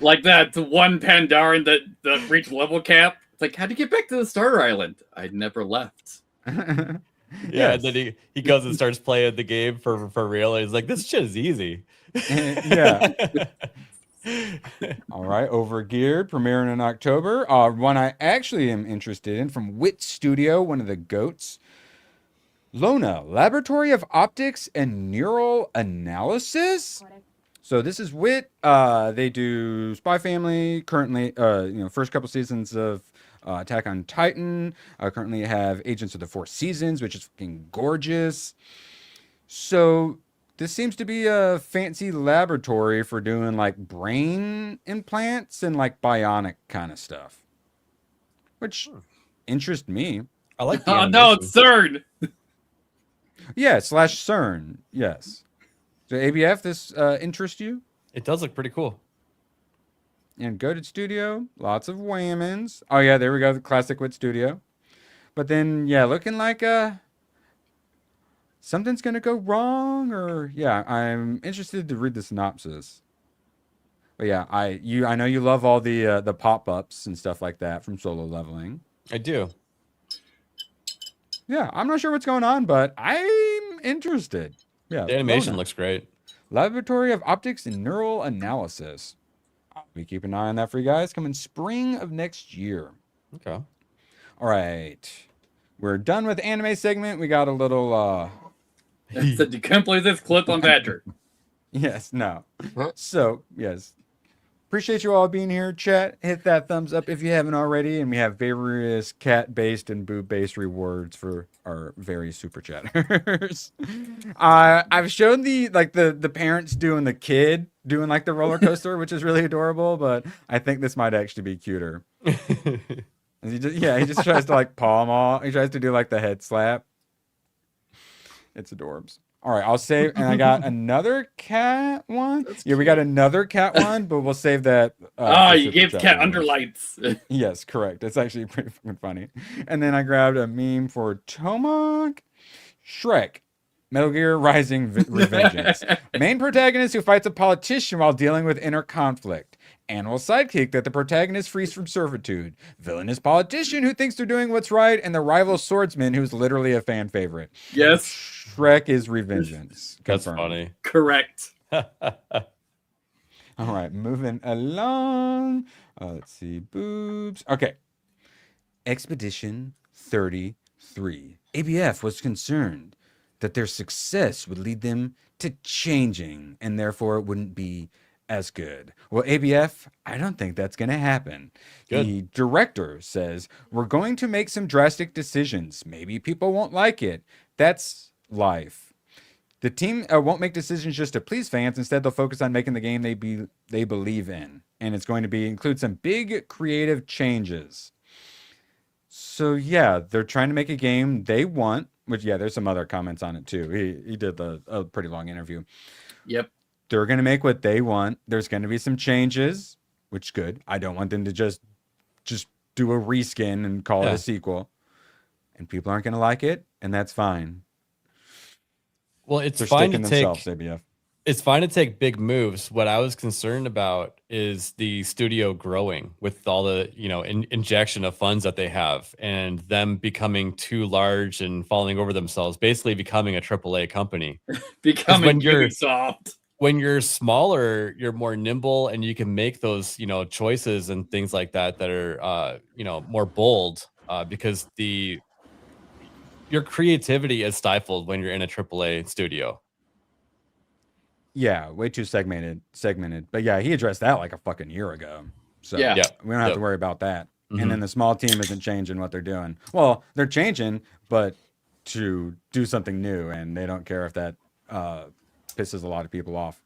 Like that one Pandaren that reached level cap. It's like, how'd you get back to the Starter Island? I never left. Yeah, Yes. and then he goes and starts playing the game for real. And he's like, this shit is easy. Yeah. All right, Overgeared, premiering in October. One I actually am interested in from Wit Studio, one of the goats. Lona, Laboratory of Optics and Neural Analysis. So this is Wit. They do Spy Family. Currently, first couple seasons of Attack on Titan. Currently have Agents of the Four Seasons, which is fucking gorgeous. So this seems to be a fancy laboratory for doing like brain implants and like bionic kind of stuff, which interests me. I like the Oh no, animation. it's CERN. Yeah, slash CERN. Yes. So ABF, this interests you? It does look pretty cool. And Goated Studio, lots of whammons. Oh yeah, there we go, the classic Wit Studio. But then yeah, looking like something's gonna go wrong, or yeah, I'm interested to read the synopsis. But yeah, I know you love all the pop-ups and stuff like that from Solo Leveling. I do. Yeah, I'm not sure what's going on, but I'm interested. Yeah, The animation Lona. looks great. Laboratory of Optics and Neural Analysis. We keep an eye on that for you guys. Coming spring of next year. Okay. All right, we're done with anime segment. We got a little Said you can't play this clip on Badger. yes, no. So yes, appreciate you all being here. Chat, hit that thumbs up if you haven't already, and we have various cat-based and boob-based rewards for our very super chatters. I've shown the parents doing the kid doing like the roller coaster, which is really adorable, but I think this might actually be cuter. He just tries to like paw them all. He tries to do like the head slap. It's adorbs. All right, I'll save, and I got another cat one. Yeah, we got another cat one, but we'll save that. Oh, for you super gave chat cat later. underlights. Yes, correct. It's actually pretty fucking funny. And then I grabbed a meme for Tomok. Shrek. Metal Gear Rising Revengeance. Main protagonist who fights a politician while dealing with inner conflict. Animal sidekick that the protagonist frees from servitude. Villainous politician who thinks they're doing what's right. And the rival swordsman who's literally a fan favorite. Yes, Shrek is Revengeance. That's Confirmed. funny. correct. All right, moving along. Let's see, boobs. Okay. Expedition 33. ABF was concerned that their success would lead them to changing, and therefore it wouldn't be as good. Well, ABF, I don't think that's going to happen. Good. The director says, we're going to make some drastic decisions. Maybe people won't like it. That's life. The team won't make decisions just to please fans. Instead, they'll focus on making the game they believe in. And it's going to include some big creative changes. So yeah, they're trying to make a game they want, which yeah, there's some other comments on it too. He did a pretty long interview. Yep. They're going to make what they want. There's going to be some changes, which is good. I don't want them to just do a reskin and call it Yeah. a sequel. And people aren't going to like it, and that's fine. Well, it's They're fine to sticking take. themselves, ABF. It's fine to take big moves. What I was concerned about is the studio growing with all the, injection of funds that they have and them becoming too large and falling over themselves, basically becoming a AAA company. Becoming Ubisoft. When you're smaller, you're more nimble and you can make those, choices and things like that are, more bold because your creativity is stifled when you're in a AAA studio. Yeah, way too segmented. But yeah, he addressed that like a fucking year ago. So Yeah. we don't have to worry about that. And then the small team isn't changing what they're doing. Well, they're changing, but to do something new, and they don't care if that pisses a lot of people off.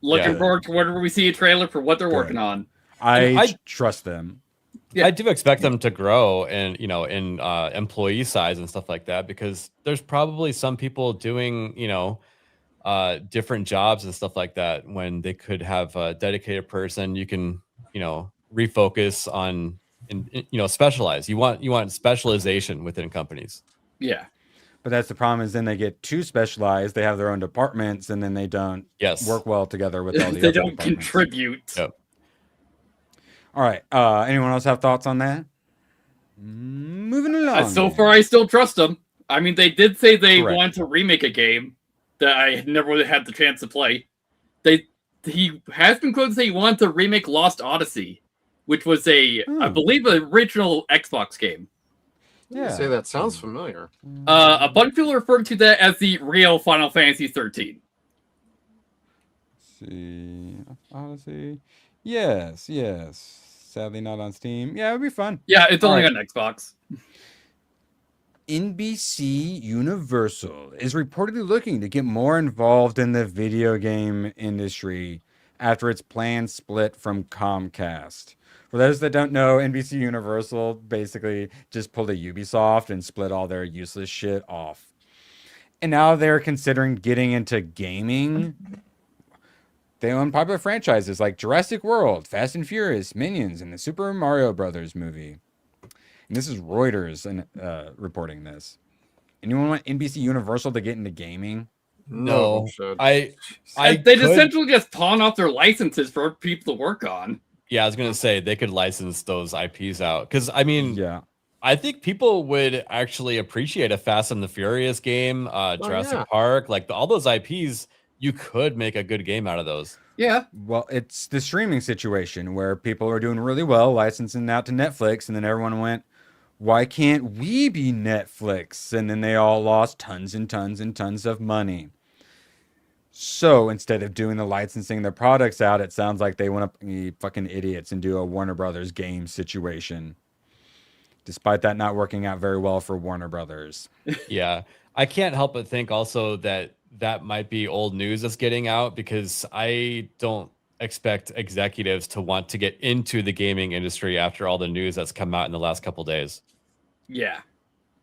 Looking forward to whenever we see a trailer for what they're working on. I trust them. Yeah. I do expect them to grow and in employee size and stuff like that, because there's probably some people doing different jobs and stuff like that when they could have a dedicated person. You can refocus on and specialize. You want specialization within companies. Yeah. But that's the problem, is then they get too specialized. They have their own departments, and then they don't work well together with all the they other don't departments. contribute. Yep. All right. Anyone else have thoughts on that? Moving along. So far, I still trust them. I mean, they did say they Correct. wanted to remake a game that I had never really had the chance to play. He has been quoted to say he wanted to remake Lost Odyssey, which was I believe, an original Xbox game. Yeah. Say that sounds familiar. A bunch of people refer to that as the real Final Fantasy 13. Let's see. Odyssey. Yes. Sadly not on Steam. Yeah, it would be fun. Yeah, it's only on Xbox. NBC Universal is reportedly looking to get more involved in the video game industry after its planned split from Comcast. For those that don't know, NBC Universal basically just pulled a Ubisoft and split all their useless shit off. And now they're considering getting into gaming. They own popular franchises like Jurassic World, Fast and Furious, Minions, and the Super Mario Brothers movie. And this is Reuters reporting this. Anyone want NBC Universal to get into gaming? No. They essentially just pawn off their licenses for people to work on. Yeah, I was gonna say they could license those IPs out, because I mean, I think people would actually appreciate a Fast and the Furious game, Jurassic Park, like all those IPs. You could make a good game out of those. Yeah. Well, it's the streaming situation where people are doing really well licensing out to Netflix, and then everyone went, why can't we be Netflix? And then they all lost tons and tons and tons of money. So instead of doing the licensing their products out, it sounds like they want to be fucking idiots and do a Warner Brothers game situation. Despite that not working out very well for Warner Brothers. Yeah. I can't help but think also that might be old news that's getting out, because I don't expect executives to want to get into the gaming industry after all the news that's come out in the last couple days. Yeah.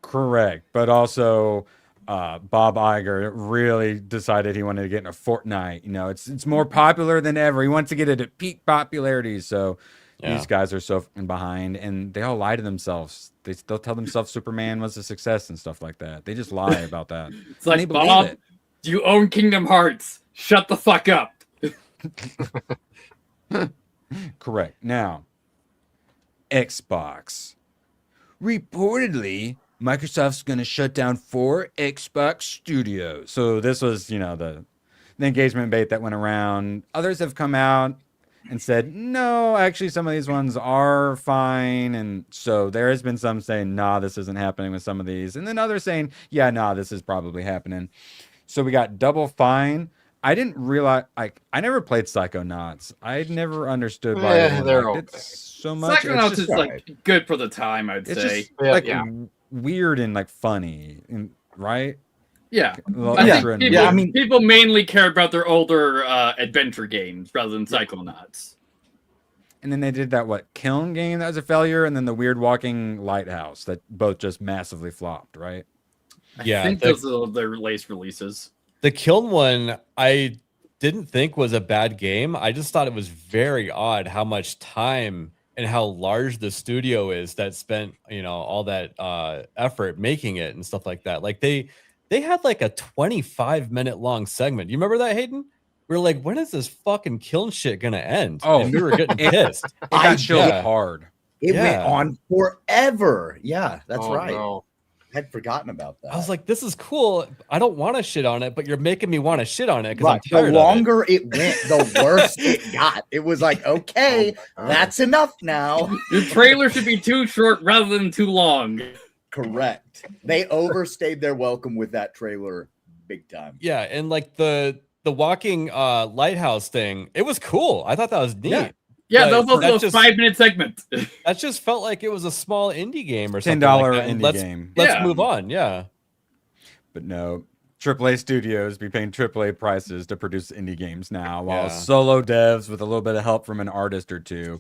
Correct. But also Bob Iger really decided he wanted to get into Fortnite. It's more popular than ever. He wants to get it at peak popularity. So these guys are so fucking behind, and they all lie to themselves. They still tell themselves Superman was a success and stuff like that. They just lie about that. It's like, Bob, you own Kingdom Hearts. Shut the fuck up. Correct. Now, Xbox. Reportedly, Microsoft's going to shut down 4 Xbox studios. So this was, the engagement bait that went around. Others have come out and said, no, actually, some of these ones are fine. And so there has been some saying, nah, this isn't happening with some of these. And then others saying, yeah, nah, this is probably happening. So we got Double Fine. I didn't realize, I never played Psychonauts. I never understood why they're liked it so much. Psychonauts is good for the time, I'd say. Just weird and funny, right? Yeah. I think people mainly care about their older adventure games rather than Psychonauts. And then they did that Kiln game that was a failure, and then the Weird Walking Lighthouse that both just massively flopped, right? I think those are their latest releases. The Kiln one, I didn't think was a bad game. I just thought it was very odd how much time and how large the studio is that spent, you know, all that effort making it and stuff like that. Like they had like a 25-minute long segment. You remember that, Hayden? We were like, when is this fucking kiln shit gonna end? Oh, and we were getting pissed. It got showed hard. It went on forever. Yeah, that's Oh, right. no. I'd forgotten about that. I was like, this is cool. I don't want to shit on it, but you're making me want to shit on it because Right. I'm tired The of it. longer it went, the worse it got. It was like, okay, that's enough now. The trailer should be too short rather than too long. Correct. They overstayed their welcome with that trailer big time. Yeah, and like the walking lighthouse thing, it was cool. I thought that was neat. Yeah, But that was also a just- 5-minute segment. That just felt like it was a small indie game or something. $10 like that. And indie game. Let's move on. Yeah. But no, AAA studios be paying AAA prices to produce indie games now, while Yeah. solo devs with a little bit of help from an artist or two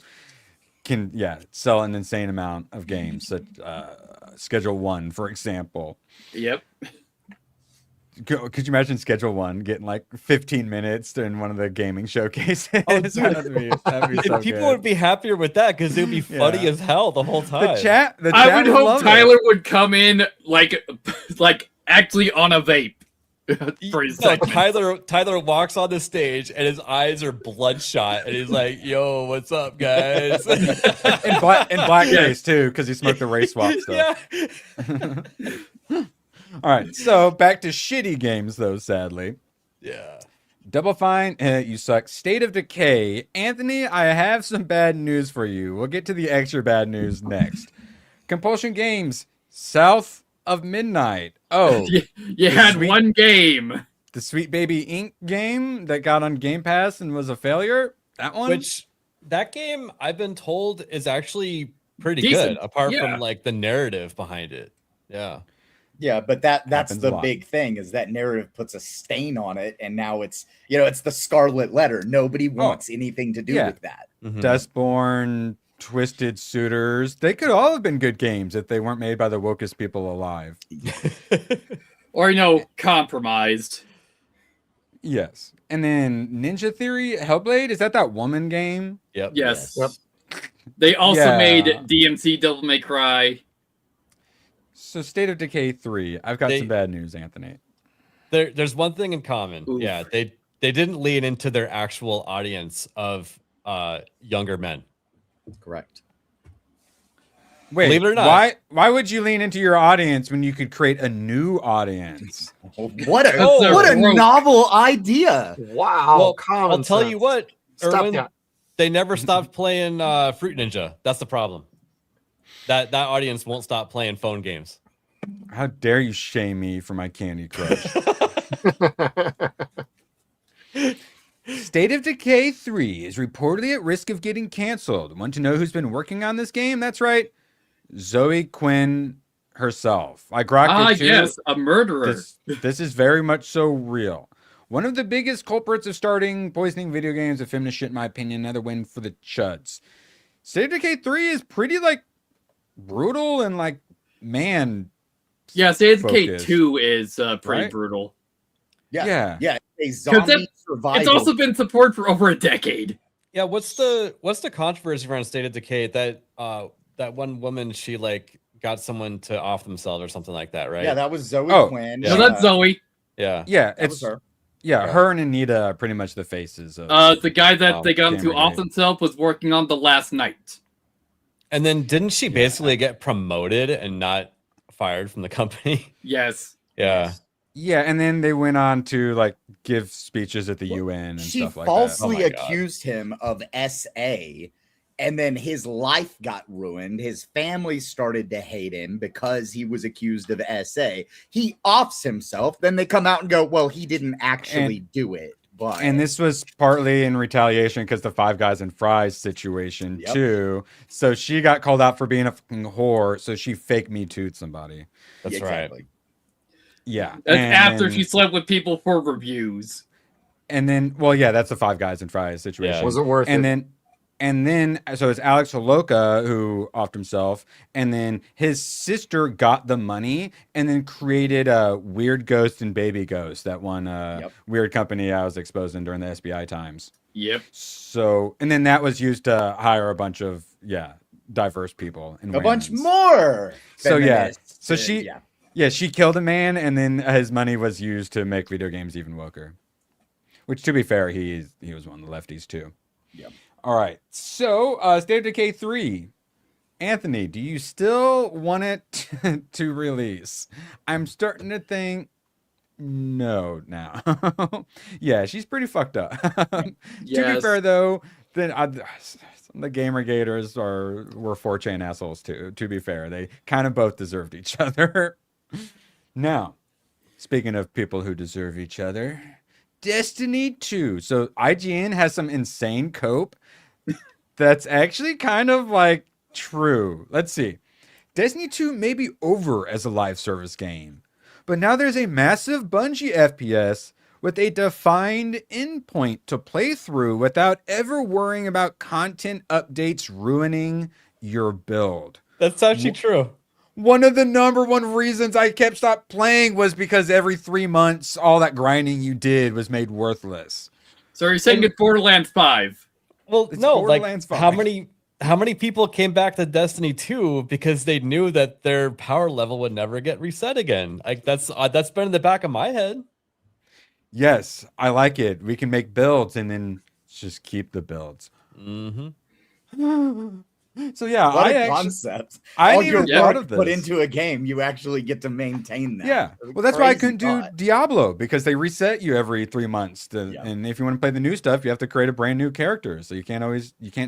can sell an insane amount of games. Such, Schedule 1, for example. Yep. Could you imagine Schedule 1 getting like 15 minutes in one of the gaming showcases? Oh, that'd be so People good. would be happier with that because it would be funny Yeah. as hell the whole time. The chat I would hope love it. Tyler would come in like actually on a vape for his No, segment. Tyler walks on the stage and his eyes are bloodshot and he's like, "Yo, what's up, guys?" in blackface too, because he smoked the race swap stuff. Yeah. All right, so back to shitty games though. Sadly, Yeah. Double Fine, you suck. State of Decay, Anthony. I have some bad news for you. We'll get to the extra bad news next. Compulsion Games, South of Midnight. Oh, You had one game. the Sweet Baby Inc. game that got on Game Pass and was a failure. That one, Which that game I've been told is actually pretty Decent, good, apart yeah. from like the narrative behind it. Yeah. Yeah, but that's Happens a the lot. big thing is that narrative puts a stain on it, and now it's it's the scarlet letter. Nobody wants anything to do yeah. with that. Mhm. Dustborn, Twisted Suitors. They could all have been good games if they weren't made by the wokest people alive. Or, compromised. Yes. And then Ninja Theory, Hellblade, is that woman game? Yep. Yes. Yep. They also Yeah. made DMC Devil May Cry. So State of Decay 3. I've got They- some bad news, Anthony. There's one thing in common. Oof. Yeah, they didn't lean into their actual audience of younger men. Correct. Wait, Believe it or not. why would you lean into your audience when you could create a new audience? What a Oh, what a gross. novel idea! Wow. Well, common I'll tell sense. you what, Stop Erwin, that. they never stopped playing Fruit Ninja. That's the problem. That audience won't stop playing phone games. How dare you shame me for my Candy Crush? State of Decay 3 is reportedly at risk of getting canceled. Want to know who's been working on this game? That's right, Zoe Quinn herself. I grokked it too. Yes, a murderer. This is very much so real. One of the biggest culprits of starting poisoning video games, a feminist shit in my opinion, another win for the chuds. State of Decay 3 is pretty brutal and man. Yeah, State of Decay focused. 2 is pretty Right? brutal. Yeah, Yeah. It's a zombie survival. It's also been support for over a decade. Yeah, what's the controversy around State of Decay? That that one woman, she got someone to off themselves or something like that, right? Yeah, that was Zoe Quinn. Yeah. No, that's Zoe. Yeah. Yeah, That was her. Yeah, Yeah. her and Anita are pretty much the faces of. The guy that they got to Gamergate. off himself was working on The Last Night. And then didn't she basically get promoted and not fired from the company? Yes. Yeah. Yeah, and then they went on to give speeches at the UN and She stuff like falsely Oh my God. accused him of SA, and then his life got ruined. His family started to hate him because he was accused of SA. He offs himself. Then they come out and go, well, he didn't actually do it. But that. And this was partly in retaliation because the Five Guys and Fries situation Yep. too. So she got called out for being a fucking whore. So she fake Me Too'd somebody. That's Yeah, right. exactly. Yeah. That's and after then- she slept with people for reviews. And then, well, yeah, that's the Five Guys and Fries situation. Yeah. Was it worth and it? then so it's Alex Holoka who offed himself, and then his sister got the money and then created a Weird Ghost and Baby Ghost, that one weird company I was exposing during the SBI times. Yep. So, and then that was used to hire a bunch of diverse people and A bunch women's. more. So feminists. so she killed a man, and then his money was used to make video games even woker. Which, to be fair, he was one of the lefties too. Yep. All right. So, State of Decay 3. Anthony, do you still want it to release? I'm starting to think no now. Yeah, she's pretty fucked up. To be fair, though, then the gamer gators were 4chan assholes too. To be fair, they kind of both deserved each other. Now, speaking of people who deserve each other, Destiny 2. So IGN has some insane cope that's actually kind of like true. Let's see. Destiny 2 may be over as a live service game, but now there's a massive Bungie FPS with a defined endpoint to play through without ever worrying about content updates ruining your build. That's actually true. One of the number one reasons I kept stopped playing was because every 3 months, all that grinding you did was made worthless. So you're saying it's Borderlands 5? Well, It's no, Borderlands like 5. how many people came back to Destiny 2 because they knew that their power level would never get reset again? Like that's been in the back of my head. Yes, I like it. We can make builds and then just keep the builds. Mm-hmm. So yeah, What I a actually, concept. I All didn't your even thought work of this. put into a game, you actually get to maintain that. Yeah, It's a well, that's why I crazy couldn't do thought. Diablo, because they reset you every 3 months. Yeah. And if you want to play the new stuff, you have to create a brand new character. So you can't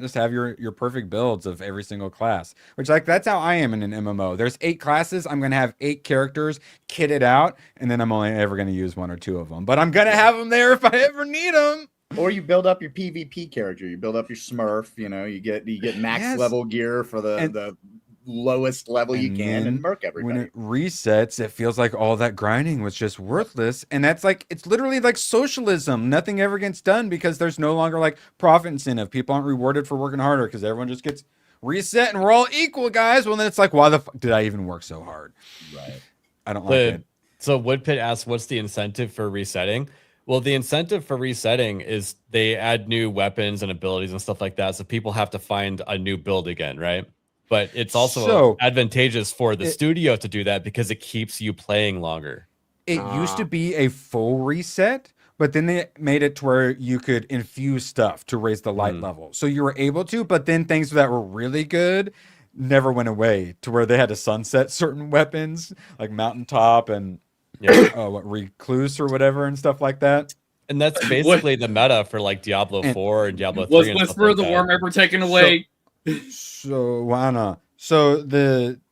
just have your perfect builds of every single class. Which, like, that's how I am in an MMO. There's 8 classes. I'm gonna have 8 characters kitted out, and then I'm only ever gonna use 1 or 2 of them. But I'm gonna have them there if I ever need them. Or you build up your PvP character. You build up your Smurf. You know, you get max Yes. level gear for the lowest level you And can, then and murk everybody. When it resets, it feels like all that grinding was just worthless. And that's like, it's literally like socialism. Nothing ever gets done because there's no longer like profit incentive. People aren't rewarded for working harder because everyone just gets reset and we're all equal, guys. Well, then it's like, why the fuck did I even work so hard? Right. I don't like it. So Woodpit asks, what's the incentive for resetting? Well, the incentive for resetting is they add new weapons and abilities and stuff like that. So people have to find a new build again, right? But it's also advantageous for the studio to do that because it keeps you playing longer. It used to be a full reset, but then they made it to where you could infuse stuff to raise the light level. So you were able to, but then things that were really good never went away, to where they had to sunset certain weapons like Mountaintop and Recluse or whatever and stuff like that. And that's basically the meta for like Diablo 4 and Diablo 3. Was and Whisper of the Worm ever taken away? So why not? So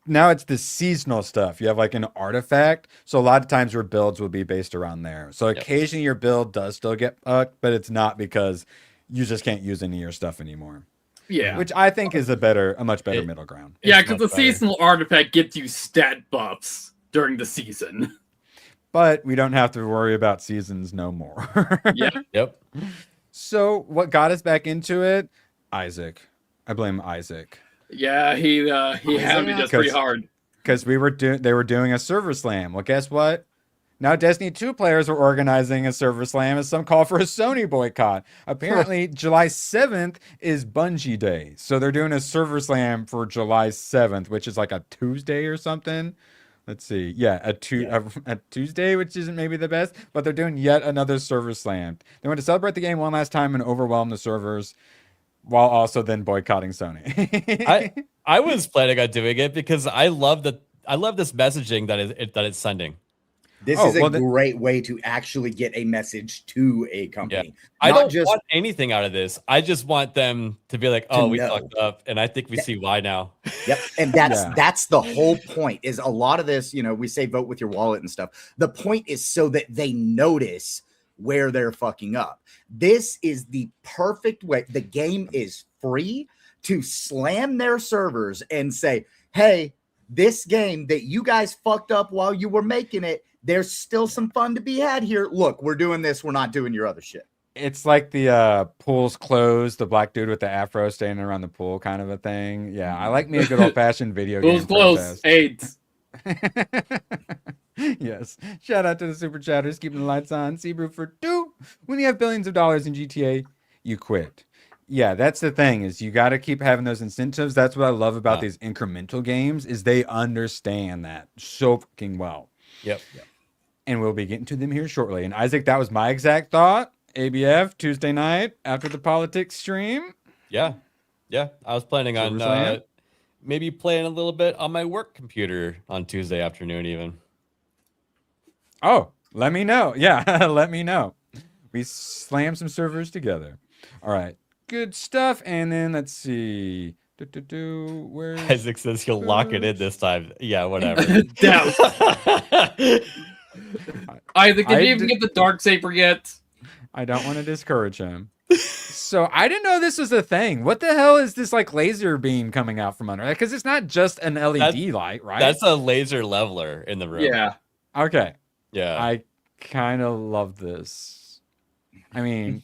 now it's the seasonal stuff. You have like an artifact. So a lot of times your builds will be based around there. So occasionally your build does still get fucked, but it's not because you just can't use any of your stuff anymore. Yeah. Which I think is a much better middle ground. Yeah, because the seasonal artifact gives you stat buffs during the season. But we don't have to worry about seasons no more. Yep. So what got us back into it? Isaac. I blame Isaac. Yeah, he had me just pretty hard. Because they were doing a server slam. Well, guess what? Now Destiny 2 players are organizing a server slam as some call for a Sony boycott. Apparently, July 7th is Bungie Day. So they're doing a server slam for July 7th, which is like a Tuesday or something. Let's see. Yeah, a Tuesday, which isn't maybe the best, but they're doing yet another server slam. They want to celebrate the game one last time and overwhelm the servers, while also then boycotting Sony. I was planning on doing it because I love this messaging that it's sending. This is a great way to actually get a message to a company. Yeah. I don't want anything out of this. I just want them to be like, oh, we fucked up. And I think we see why now. Yep. And that's the whole point, is a lot of this, we say vote with your wallet and stuff. The point is so that they notice where they're fucking up. This is the perfect way. The game is free to slam their servers and say, hey, this game that you guys fucked up while you were making it, there's still some fun to be had here. Look, we're doing this. We're not doing your other shit. It's like the pool's closed, the black dude with the afro standing around the pool kind of a thing. Yeah, I like me a good old-fashioned video game. Pool's closed. AIDS. Yes. Shout out to the super chatters keeping the lights on. Seabrew for 2. When you have billions of dollars in GTA, you quit. Yeah, that's the thing is you got to keep having those incentives. That's what I love about Yeah. these incremental games is they understand that so fucking well. Yep. And we'll be getting to them here shortly. And Isaac, that was my exact thought. ABF Tuesday night after the politics stream. Yeah. I was planning So on we're saying? maybe playing a little bit on my work computer on Tuesday afternoon, even. Oh, let me know. Yeah, let me know. We slam some servers together. All right. Good stuff. And then let's see. Where's Isaac says he'll lock it in this time. Yeah, whatever. Doubt. Isaac, did I you even get the dark saber yet? I don't want to discourage him. So I didn't know this was a thing. What the hell is this like laser beam coming out from under that? Because it's not just an LED light, right? That's a laser leveler in the room. Yeah. Okay. Yeah. I kind of love this. I mean,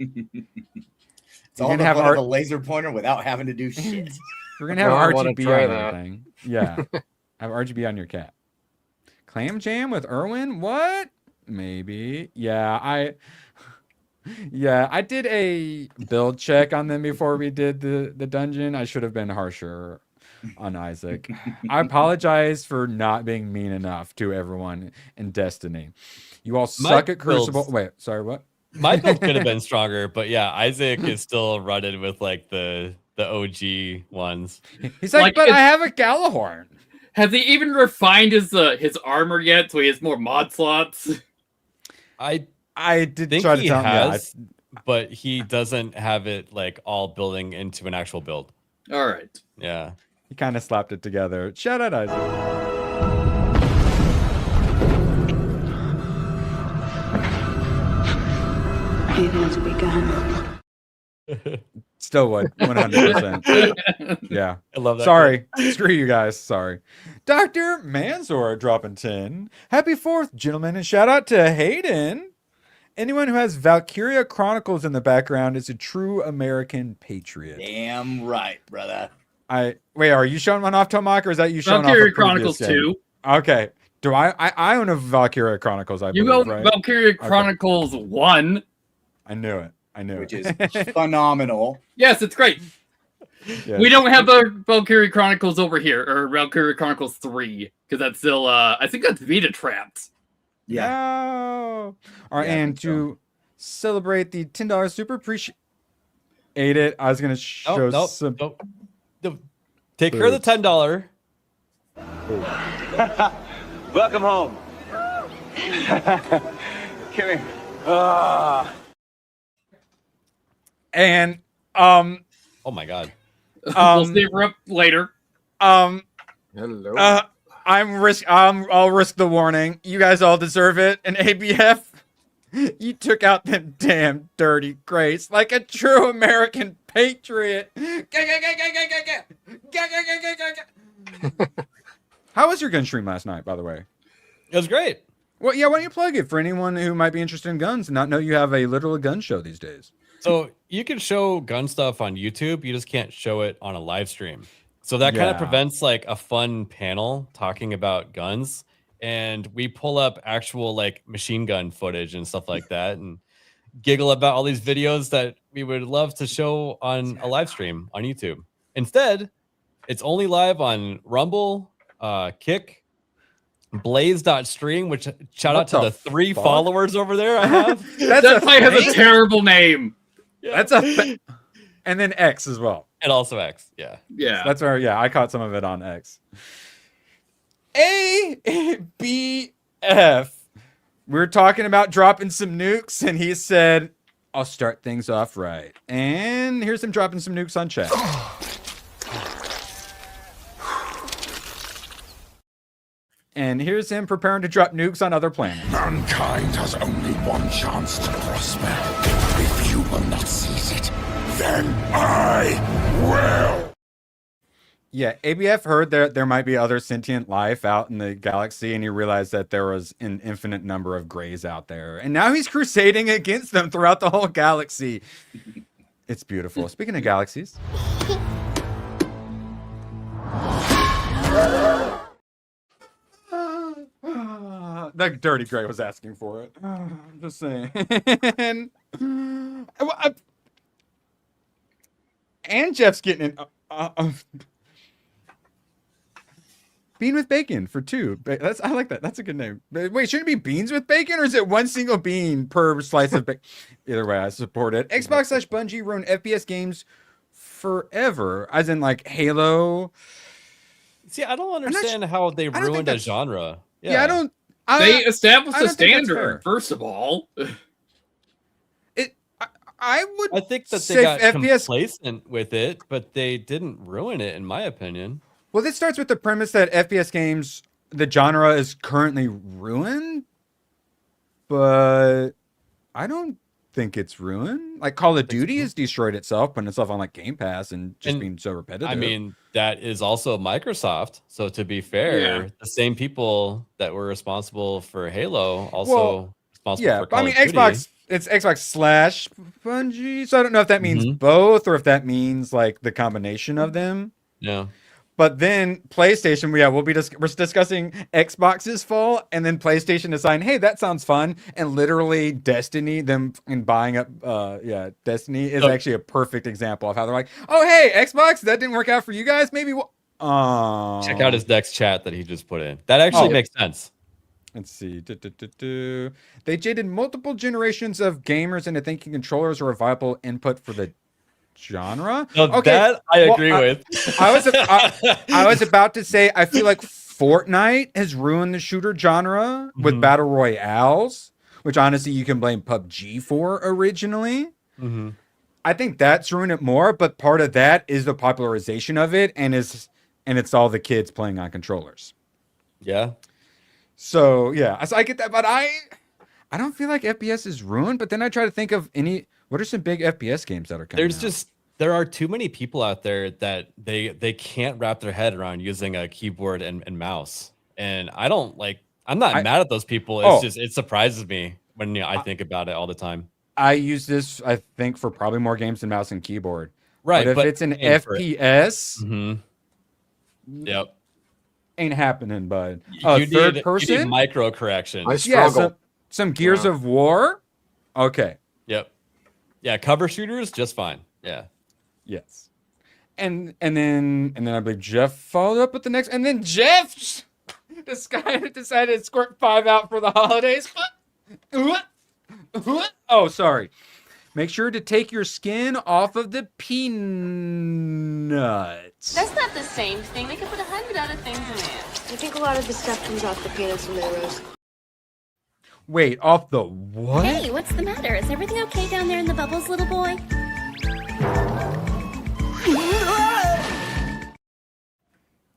It's all the fun of a laser pointer without having to do shit. We're gonna have I wanna RGB try on that. everything. Yeah, have RGB on your cat. Clam jam with Irwin? What? Maybe. Yeah, I did a build check on them before we did the dungeon. I should have been harsher on Isaac. I apologize for not being mean enough to everyone in Destiny. You all suck at Crucible. Wait, sorry, what? My build could have been stronger, but yeah, Isaac is still running with like the OG ones. He's like, but I have a Galahorn. Has he even refined his armor yet so he has more mod slots? I did think try to he tell him. has, but he doesn't have it like all building into an actual build. All right. Yeah. He kind of slapped it together. Shout out Isaac. It has begun. Still would 100%. Yeah, I love that. Sorry, screw you guys. Sorry, Dr. Manzor dropping 10. Happy 4th, gentlemen, and shout out to Hayden. Anyone who has Valkyria Chronicles in the background is a true American patriot. Damn right, brother. Wait. Are you showing one off, Tomak, or is that you showing Valkyria off? Chronicles 2. Okay. Do I own a Valkyria Chronicles? I You believe, own right? Valkyria Chronicles 1. I knew it. Which is phenomenal. Yes, it's great. Yeah. We don't have the Valkyria Chronicles over here, or Valkyria Chronicles 3, because that's still, I think that's Vita trapped. Yeah. No. All right, and to celebrate the $10 super appreciate it, I was gonna show some. Nope. Take her the $10. Welcome home. Come here. And oh my god. We'll save her up later. Hello. I'll risk the warning. You guys all deserve it. And ABF, you took out them damn dirty grays like a true American patriot. How was your gun stream last night, by the way? It was great. Well, yeah, why don't you plug it for anyone who might be interested in guns and not know you have a literal gun show these days? So you can show gun stuff on YouTube, you just can't show it on a live stream. So that kind of prevents like a fun panel talking about guns. And we pull up actual like machine gun footage and stuff like that and giggle about all these videos that we would love to show on a live stream on YouTube. Instead, it's only live on Rumble, Kick, Blaze.stream, which shout out to the 3 followers over there I have. That site has a terrible name. Yeah. That's and then X as well. And also X, yeah. Yeah. That's where, I caught some of it on X. ABF. We were talking about dropping some nukes, and he said, I'll start things off right. And here's him dropping some nukes on chat. And here's him preparing to drop nukes on other planets. Mankind has only one chance to prosper. If you will not seize it, then I will. Yeah, ABF heard there might be other sentient life out in the galaxy, and he realized that there was an infinite number of grays out there. And now he's crusading against them throughout the whole galaxy. It's beautiful. Speaking of galaxies. That dirty gray was asking for it. I'm just saying. And Jeff's getting an bean with bacon for 2. I like that. That's a good name. Wait, shouldn't it be beans with bacon, or is it one single bean per slice of bacon? Either way, I support it. Xbox/Bungie ruin FPS games forever, as in like Halo. See, I don't understand how they ruined a genre. Yeah, I don't. They established I a don't think that's standard, fair. first of all. I think that say they got FPS complacent with it, but they didn't ruin it, in my opinion. Well, this starts with the premise that FPS games, the genre is currently ruined, but I don't think it's ruined. Like Call of Duty has destroyed itself, putting itself on like Game Pass and just being so repetitive. I mean, that is also Microsoft. So to be fair, the same people that were responsible for Halo also responsible for Call of Duty. Xbox. It's Xbox/Bungie, so I don't know if that means both or if that means like the combination of them. Yeah. But then PlayStation, we're discussing Xbox's fall, and then PlayStation deciding, hey, that sounds fun, and literally Destiny, them in buying up, Destiny is actually a perfect example of how they're like, oh, hey, Xbox, that didn't work out for you guys, maybe. Check out his next chat that he just put in. That actually makes sense. Let's see. They jaded multiple generations of gamers into thinking controllers are a viable input for the genre. That I agree with. I was about to say, I feel like Fortnite has ruined the shooter genre with battle royales, which honestly you can blame PUBG for originally. I think that's ruined it more, but part of that is the popularization of it, and it's all the kids playing on controllers. Yeah. So yeah, so I get that, but I don't feel like FPS is ruined. But then I try to think of what are some big FPS games that are coming out? There are too many people out there that they can't wrap their head around using a keyboard and mouse. And I'm not mad at those people. It's it surprises me when I think about it all the time. I use this, I think, for probably more games than mouse and keyboard. Right. But if it's an FPS, yep. Ain't happening, bud. You Third person? You need micro correction. I struggle. Yeah, some Gears of War. Okay. Yep. Yeah, cover shooters, just fine. Yeah. Yes. And then I believe Jeff followed up with the next, and then Jeff decided to squirt 5 out for the holidays. Oh, sorry. Make sure to take your skin off of the peanuts. That's not the same thing. They could put 100 other things in there. I think a lot of the stuff comes off the peanuts when they roast. Wait, off the what? Hey, what's the matter? Is everything okay down there in the bubbles, little boy?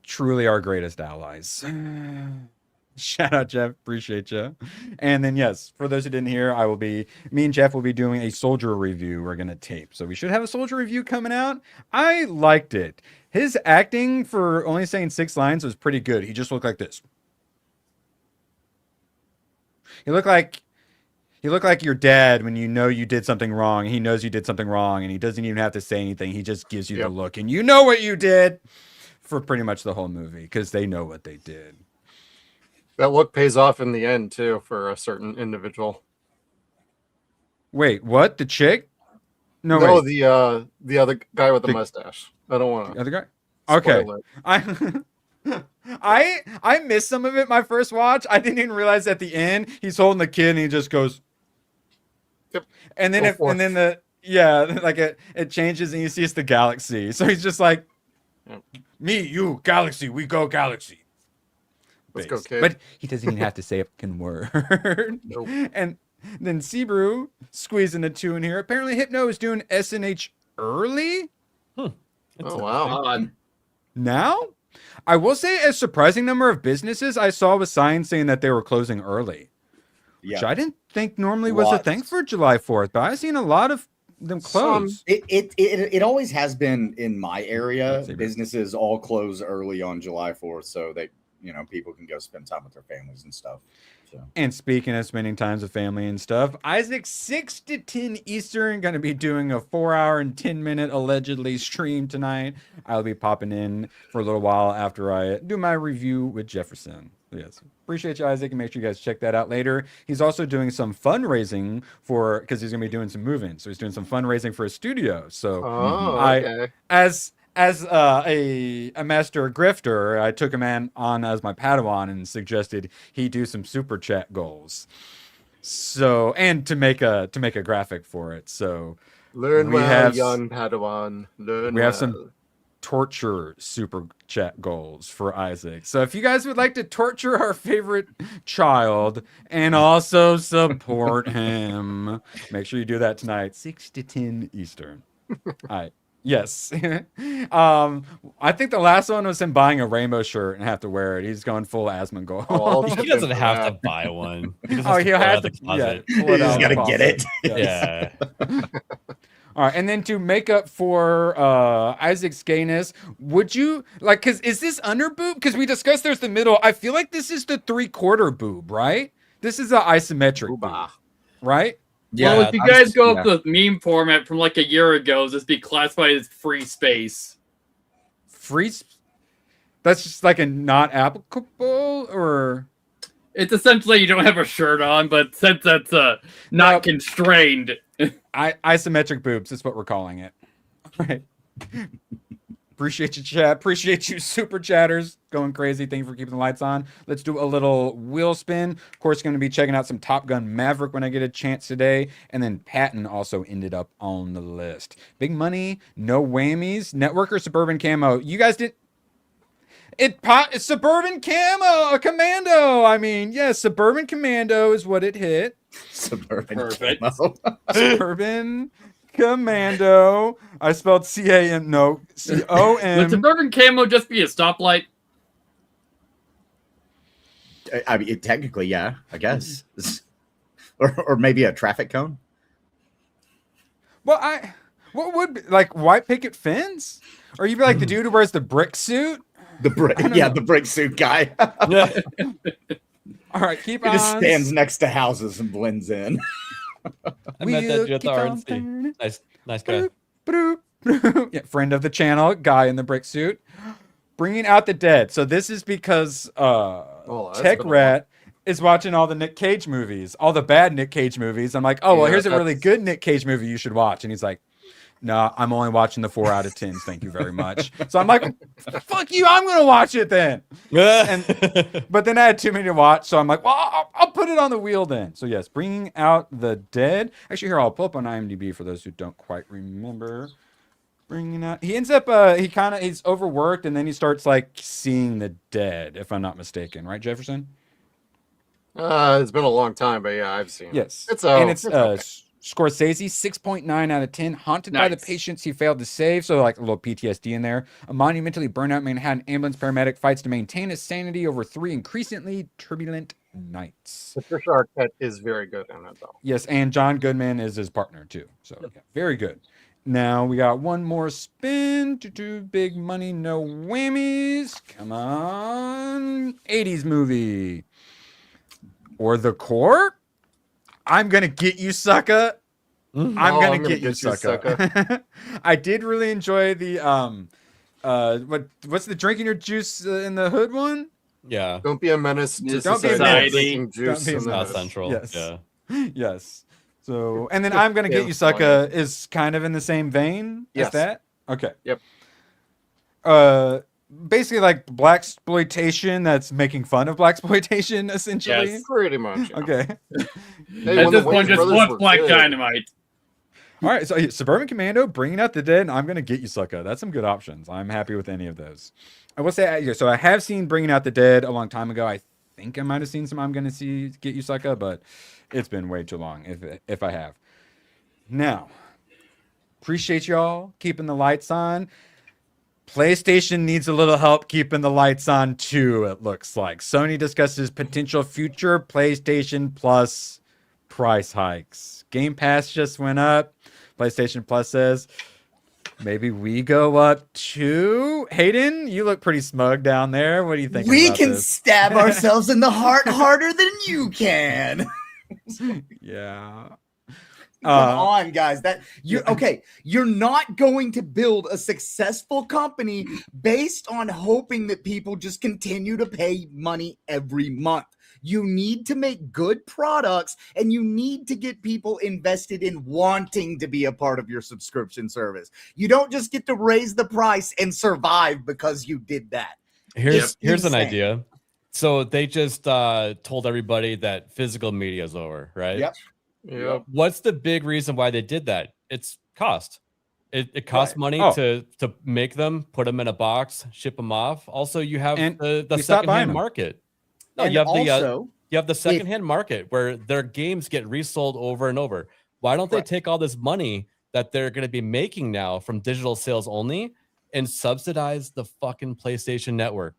Truly our greatest allies. Shout out, Jeff. Appreciate you. And then, yes, for those who didn't hear, me and Jeff will be doing a Soldier review we're going to tape. So we should have a Soldier review coming out. I liked it. His acting for only saying 6 lines was pretty good. He just looked like this. He looked like your dad when you know you did something wrong. He knows you did something wrong, and he doesn't even have to say anything. He just gives you the look, and you know what you did for pretty much the whole movie because they know what they did. That look pays off in the end too for a certain individual. Wait, what? The chick? No, the other guy with the mustache. I don't want to. Other guy? Okay. I missed some of it my first watch. I didn't even realize at the end he's holding the kid and he just goes. Yep. And then it changes and you see it's the galaxy. So he's just like, me, you, galaxy, we go galaxy. Let's go, kid. But he doesn't even have to say a fucking word. Nope. And then Sebrew squeezing a 2 in here. Apparently Hypno is doing SNH early. Oh wow. Now? I will say a surprising number of businesses I saw with signs saying that they were closing early. Yeah. Which I didn't think normally was a thing for July 4th, but I've seen a lot of them close. It always has been in my area. Businesses all close early on July 4th so that people can go spend time with their families and stuff. So. And speaking of spending times with family and stuff, Isaac 6 to 10 Eastern going to be doing a 4-hour and 10-minute allegedly stream tonight. I'll be popping in for a little while after I do my review with Jefferson. Yes. Appreciate you, Isaac, and make sure you guys check that out later. He's also doing some fundraising because he's going to be doing some moving. So he's doing some fundraising for a studio. So Okay. as a master grifter, I took him on as my Padawan and suggested he do some super chat goals. So, and to make a graphic for it. So Learn we well, have young Padawan. Learn we have well. some torture super chat goals for Isaac. So if you guys would like to torture our favorite child and also support him, make sure you do that tonight, 6 to 10 Eastern. All right. Yes. I think the last one was him buying a rainbow shirt and have to wear it. He's going full Asmongold. Oh, He doesn't have to buy one. He just Oh, has to he'll pull it have out of to. the closet. Yeah, pull it You just out gotta of the get it. closet. Yes. Yeah. All right, and then to make up for Isaac's gayness, would you like? Because is this under boob? Because we discussed there's the middle. I feel like this is the 3/4 boob, right? This is an isometric boob, right? Yeah, Well, if you guys go yeah. up the meme format from like a year ago, this be classified as free space. That's just like a not applicable, or It's essentially you don't have a shirt on, but since that's not constrained. Isometric boobs is what we're calling it. All right. Appreciate you, chat. Appreciate you, super chatters, going crazy. Thank you for keeping the lights on. Let's do a little wheel spin. Of course, going to be checking out some Top Gun Maverick when I get a chance today. And then Patton also ended up on the list. Big money, no whammies. Network or Suburban Camo? You guys did. It's Suburban Camo, a Commando. I mean, yes, Suburban Commando is what it hit. Suburban Perfect. camo. Suburban Commando. I spelled C-A-M. No, Would C-O-M. Suburban Camo just be a stoplight? I mean, technically, yeah, I guess. Or maybe a traffic cone. Well, what would be, like white picket fence? Or you'd be like the dude who wears the brick suit? The brick, the brick suit guy. All right, keep He on. just stands next to houses and blends in. I met that dude at the RNC. Nice guy. Yeah, friend of the channel, guy in the brick suit. Bringing out the dead. So this is because that's Tech been a Rat is watching all the Nick Cage movies, all the bad Nick Cage movies. I'm like, oh, well, Yeah, here's a really that's- good Nick Cage movie you should watch. And he's like, no, I'm only watching the 4 out of 10s. Thank you very much. So I'm like, fuck you. I'm going to watch it then. But then I had too many to watch. So I'm like, well, I'll put it on the wheel then. So yes, Bringing Out the Dead. Actually, here, I'll pull up on IMDb for those who don't quite remember. Bringing Out. He ends up, he's overworked and then he starts like seeing the dead, if I'm not mistaken. Right, Jefferson? It's been a long time, but yeah, I've seen it. Yes. It's okay. okay. Scorsese, 6.9 out of 10. Haunted by the Nice. patients he failed to save. So, like a little PTSD in there. A monumentally burnout Manhattan ambulance paramedic fights to maintain his sanity over 3 increasingly turbulent nights. Patricia Arquette is very good in it, though. Yes, and John Goodman is his partner, too. So, yeah, very good. Now we got one more spin to do big money, no whammies. Come on. 80s movie. Or The Court? I'm gonna get you, sucker. I'm gonna get you, sucker. I did really enjoy the what's the drinking your juice in the hood one? Yeah. Don't be a menace to Don't be a society. menace. Drinking juice Don't be a in the Not menace. hood. central. Yes. Yeah. Yes. So, and then I'm gonna get you, sucker is kind of in the same vein as Yes. that. Okay. Yep. Basically like black exploitation that's making fun of black exploitation, essentially. Yes. Pretty much. Yeah. Okay. Hey, At when this the point, Wayans just brothers watch were Black good- Dynamite. All right, so Suburban Commando, Bringing Out the Dead, and I'm gonna get you, sucker. That's some good options. I'm happy with any of those. I will say, so I have seen Bringing Out the Dead a long time ago. I think I might have seen some I'm gonna see Get You, Sucker, but it's been way too long if I have. Now, appreciate y'all keeping the lights on. PlayStation needs a little help keeping the lights on too, it looks like. Sony discusses potential future PlayStation Plus price hikes. Game Pass just went up. PlayStation Plus says maybe we go up too. Hayden, you look pretty smug down there. What do you think? We about can this? stab ourselves in the heart harder than you can. Yeah. Come on, guys. You're not going to build a successful company based on hoping that people just continue to pay money every month. You need to make good products, and you need to get people invested in wanting to be a part of your subscription service. You don't just get to raise the price and survive because you did that. Here's an idea. So they just told everybody that physical media is over, right? Yep. What's the big reason why they did that? It's cost. It costs money to make them, put them in a box, ship them off. Also, you have the secondhand market. No, you have the secondhand market where their games get resold over and over. Why don't they take all this money that they're going to be making now from digital sales only and subsidize the fucking PlayStation Network?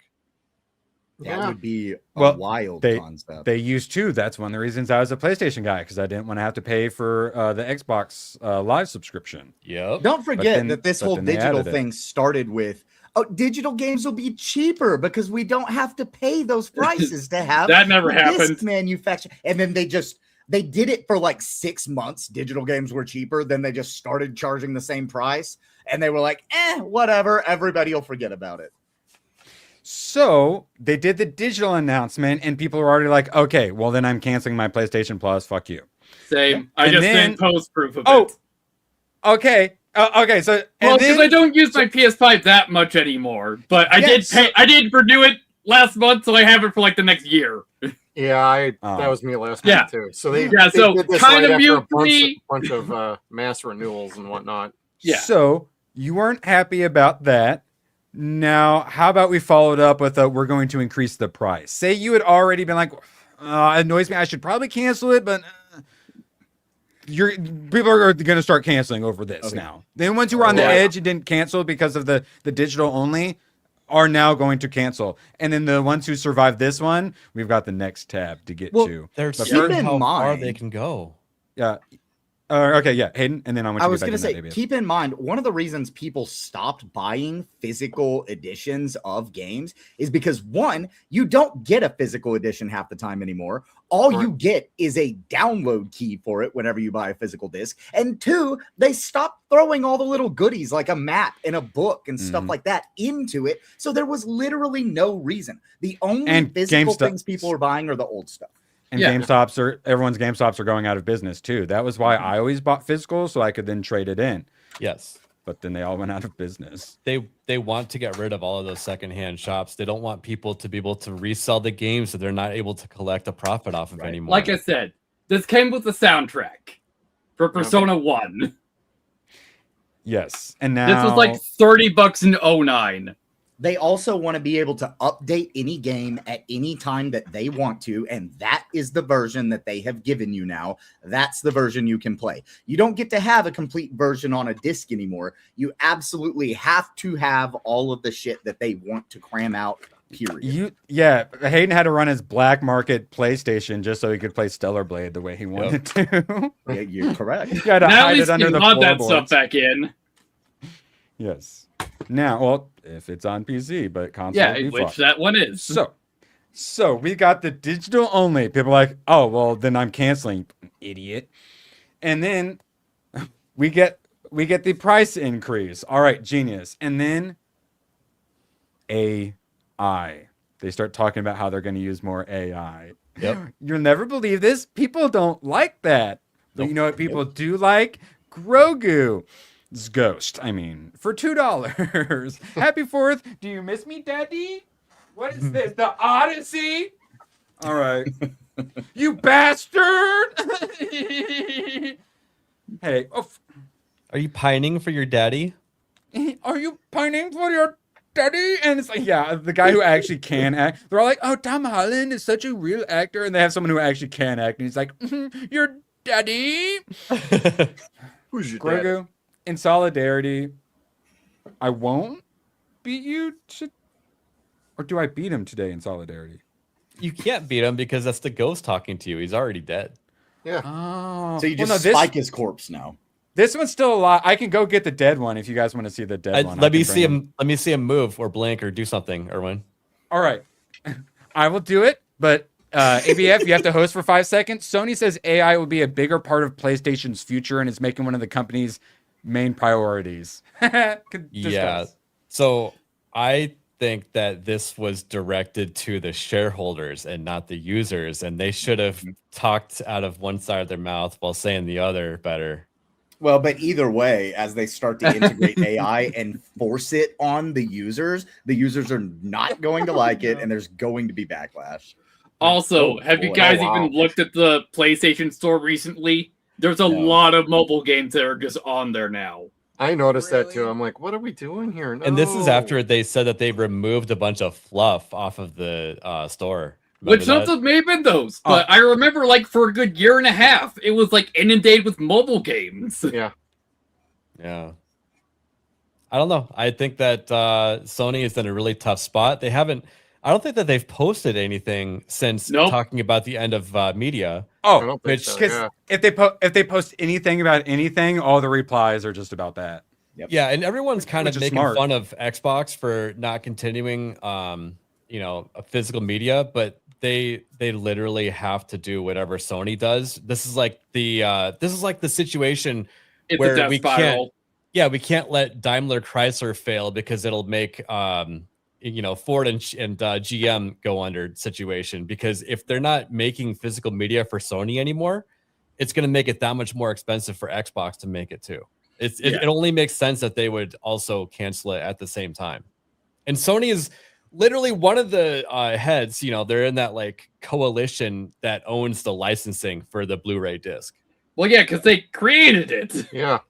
That would be a wild concept. They used to. That's one of the reasons I was a PlayStation guy, because I didn't want to have to pay for the Xbox Live subscription. Yep. Don't forget that this whole digital thing started with, digital games will be cheaper because we don't have to pay those prices to have that never happened. Manufacture. And then they did it for like 6 months. Digital games were cheaper. Then they just started charging the same price. And they were like, whatever. Everybody will forget about it. So they did the digital announcement, and people were already like, okay, well, then I'm canceling my PlayStation Plus. Fuck you. Same. I just sent post proof of it. Okay. Okay. So, because I don't use my PS5 that much anymore, but I did renew it last month, so I have it for like the next year. Yeah, that was me last month too. So they did this kind of after a bunch of mass renewals and whatnot. Yeah. So you weren't happy about that. Now, how about we follow it up with we're going to increase the price? Say you had already been like, it annoys me, I should probably cancel it, but people are going to start canceling over this now. The ones who were on the edge and didn't cancel because of the digital only are now going to cancel. And then the ones who survived this one, we've got the next tab to get to. They're certain how far they can go. Yeah. Okay, yeah, Hayden, and then I was going to say, keep in mind, one of the reasons people stopped buying physical editions of games is because, one, you don't get a physical edition half the time anymore. All you get is a download key for it whenever you buy a physical disc. And two, they stopped throwing all the little goodies like a map and a book and stuff like that into it. So there was literally no reason. The only physical things people were buying are the old stuff. And everyone's GameStops are going out of business too. That was why I always bought physical, so I could then trade it in. Yes. But then they all went out of business. They want to get rid of all of those secondhand shops. They don't want people to be able to resell the games so they're not able to collect a profit off of anymore. Like I said, this came with the soundtrack for Persona 1. Yes. And now this was like $30 in 2009. They also want to be able to update any game at any time that they want to, and that is the version that they have given you now. That's the version you can play. You don't get to have a complete version on a disc anymore. You absolutely have to have all of the shit that they want to cram out, period. Hayden had to run his black market PlayStation just so he could play Stellar Blade the way he wanted to. Yeah, you're correct. You had to hide it under the that stuff back in. Yes. Now, well, if it's on PC, but console, which that one is. So we got the digital only. People are like, oh, well, then I'm canceling, idiot. And then we get the price increase. All right, genius. And then AI. They start talking about how they're going to use more AI. Yep. You'll never believe this. People don't like that. But you know what people do like? Grogu. Ghost, for $2. Happy 4th. Do you miss me, Daddy? What is this? The Odyssey? All right. You bastard! Hey. Are you pining for your daddy? Are you pining for your daddy? And it's like, yeah, the guy who actually can act. They're all like, oh, Tom Holland is such a real actor. And they have someone who actually can act. And he's like, your daddy? Who's your Grogu? daddy? In solidarity, I won't beat you or do I beat him today in solidarity? You can't beat him because that's the ghost talking to you. He's already dead. Yeah. Oh. So you just spike his corpse now. This one's still alive. I can go get the dead one if you guys want to see the dead one. Let me see him move or blink or do something, Erwin. All right. I will do it, but ABF, you have to host for 5 seconds. Sony says AI will be a bigger part of PlayStation's future and is making one of the company's main priorities. Yeah. So I think that this was directed to the shareholders and not the users, and they should have talked out of one side of their mouth while saying the other better. Well, but either way, as they start to integrate AI and force it on the users are not going to like it, and there's going to be backlash. Also, have you guys wow. even looked at the PlayStation Store recently? There's a lot of mobile games that are just on there now. I noticed that too. I'm like, what are we doing here? And this is No. after they said that they removed a bunch of fluff off of the store. Which Remember some may have been those, but I remember like for a good year and a half, it was like inundated with mobile games. Yeah. Yeah. I don't know. I think that Sony is in a really tough spot. I don't think that they've posted anything since talking about the end of media. Oh, because if they post anything about anything, all the replies are just about that. Yeah, and everyone's kind of making smart. fun of Xbox for not continuing, a physical media, but they literally have to do whatever Sony does. This is like the situation where we can't let Daimler Chrysler fail because it'll make Ford and GM go under situation, because if they're not making physical media for Sony anymore, it's going to make it that much more expensive for Xbox to make it too. It only makes sense that they would also cancel it at the same time. And Sony is literally one of the heads, they're in that like coalition that owns the licensing for the Blu-ray disc. Well, yeah, because they created it. Yeah.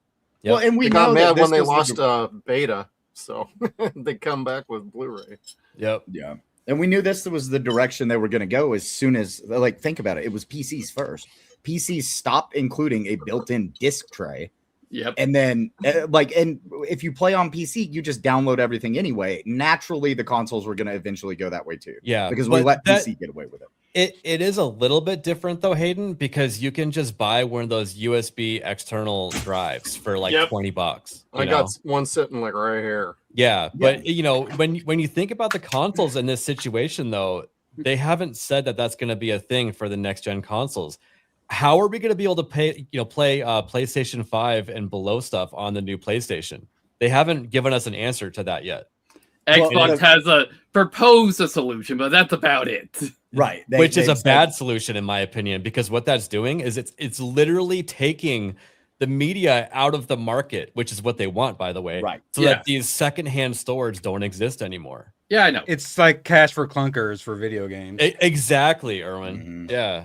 Well, and we got know mad that when they was lost beta, so they come back with Blu-ray. Yep. Yeah. And we knew this was the direction they were going to go as soon as, like, think about it. It was PCs first. PCs stopped including a built-in disc tray. Yep. And then, and if you play on PC, you just download everything anyway. Naturally, the consoles were going to eventually go that way too. Yeah. Because we let PC get away with it. It is a little bit different though, Hayden, because you can just buy one of those USB external drives for like $20. I got one sitting like right here. Yeah, but when you think about the consoles in this situation though, they haven't said that that's going to be a thing for the next gen consoles. How are we going to be able to play PlayStation 5 and below stuff on the new PlayStation? They haven't given us an answer to that yet. Xbox has proposed a solution, but that's about it. Right. Which is a bad solution in my opinion, because what that's doing is it's literally taking the media out of the market, which is what they want, by the way. Right. So that these secondhand stores don't exist anymore. Yeah, I know. It's like cash for clunkers for video games. Exactly, Erwin. Mm-hmm. Yeah.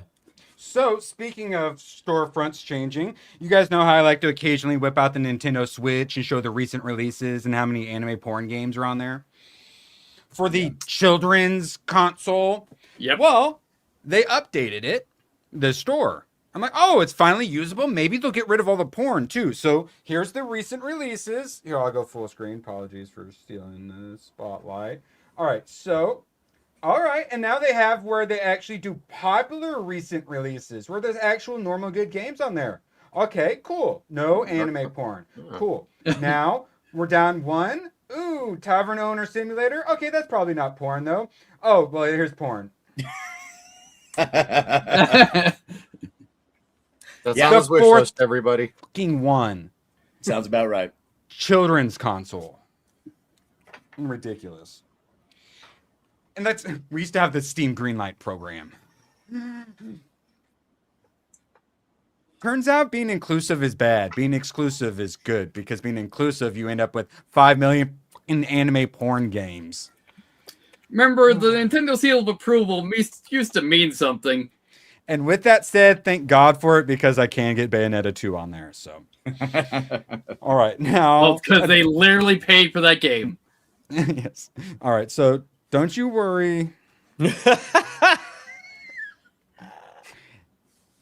So, speaking of storefronts changing, you guys know how I like to occasionally whip out the Nintendo Switch and show the recent releases and how many anime porn games are on there. For the children's console, well, they updated it, the store. I'm like, oh, it's finally usable. Maybe they'll get rid of all the porn, too. So, here's the recent releases. Here, I'll go full screen. Apologies for stealing the spotlight. All right, so... All right, and now they have where they actually do popular recent releases, where there's actual normal good games on there. Okay, cool. No anime porn. Cool. Now, we're down one. Ooh, Tavern Owner Simulator. Okay, that's probably not porn, though. Oh, well, here's porn. That's on his wish list, everybody. Fucking one. Sounds about right. Children's console. Ridiculous. And we used to have the Steam Greenlight program. Turns out being inclusive is bad. Being exclusive is good, because being inclusive, you end up with 5 million in anime porn games. Remember, the Nintendo seal of approval used to mean something. And with that said, thank God for it, because I can get Bayonetta 2 on there. So, all right, now because they literally paid for that game. Yes. All right, so. Don't you worry.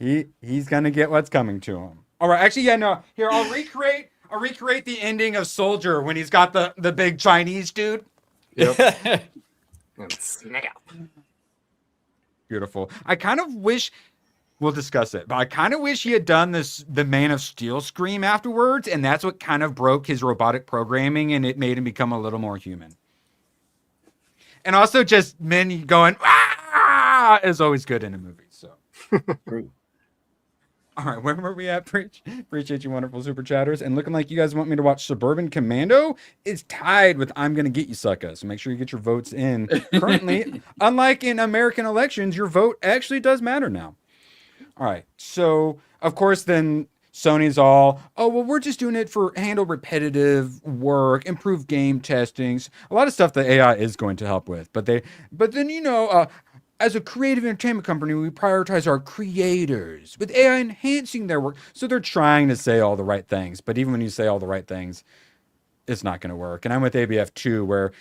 He's gonna get what's coming to him. All right, actually, yeah, no. Here, I'll recreate the ending of Soldier when he's got the big Chinese dude. Yep. Snap. Beautiful. I kind of wish we'll discuss it, but I kind of wish he had done the Man of Steel scream afterwards, and that's what kind of broke his robotic programming, and it made him become a little more human. And also just men going, ah! is always good in a movie. So. True. All right, where were we at, Preach? Appreciate you, wonderful super chatters. And looking like you guys want me to watch Suburban Commando is tied with I'm Gonna Get You, Sucker. So make sure you get your votes in. Currently, unlike in American elections, your vote actually does matter now. All right, so of course, then Sony's all, oh, well, we're just doing it for handle repetitive work, improve game testings, a lot of stuff that AI is going to help with. But then, as a creative entertainment company, we prioritize our creators with AI enhancing their work. So they're trying to say all the right things. But even when you say all the right things, it's not going to work. And I'm with ABF too, where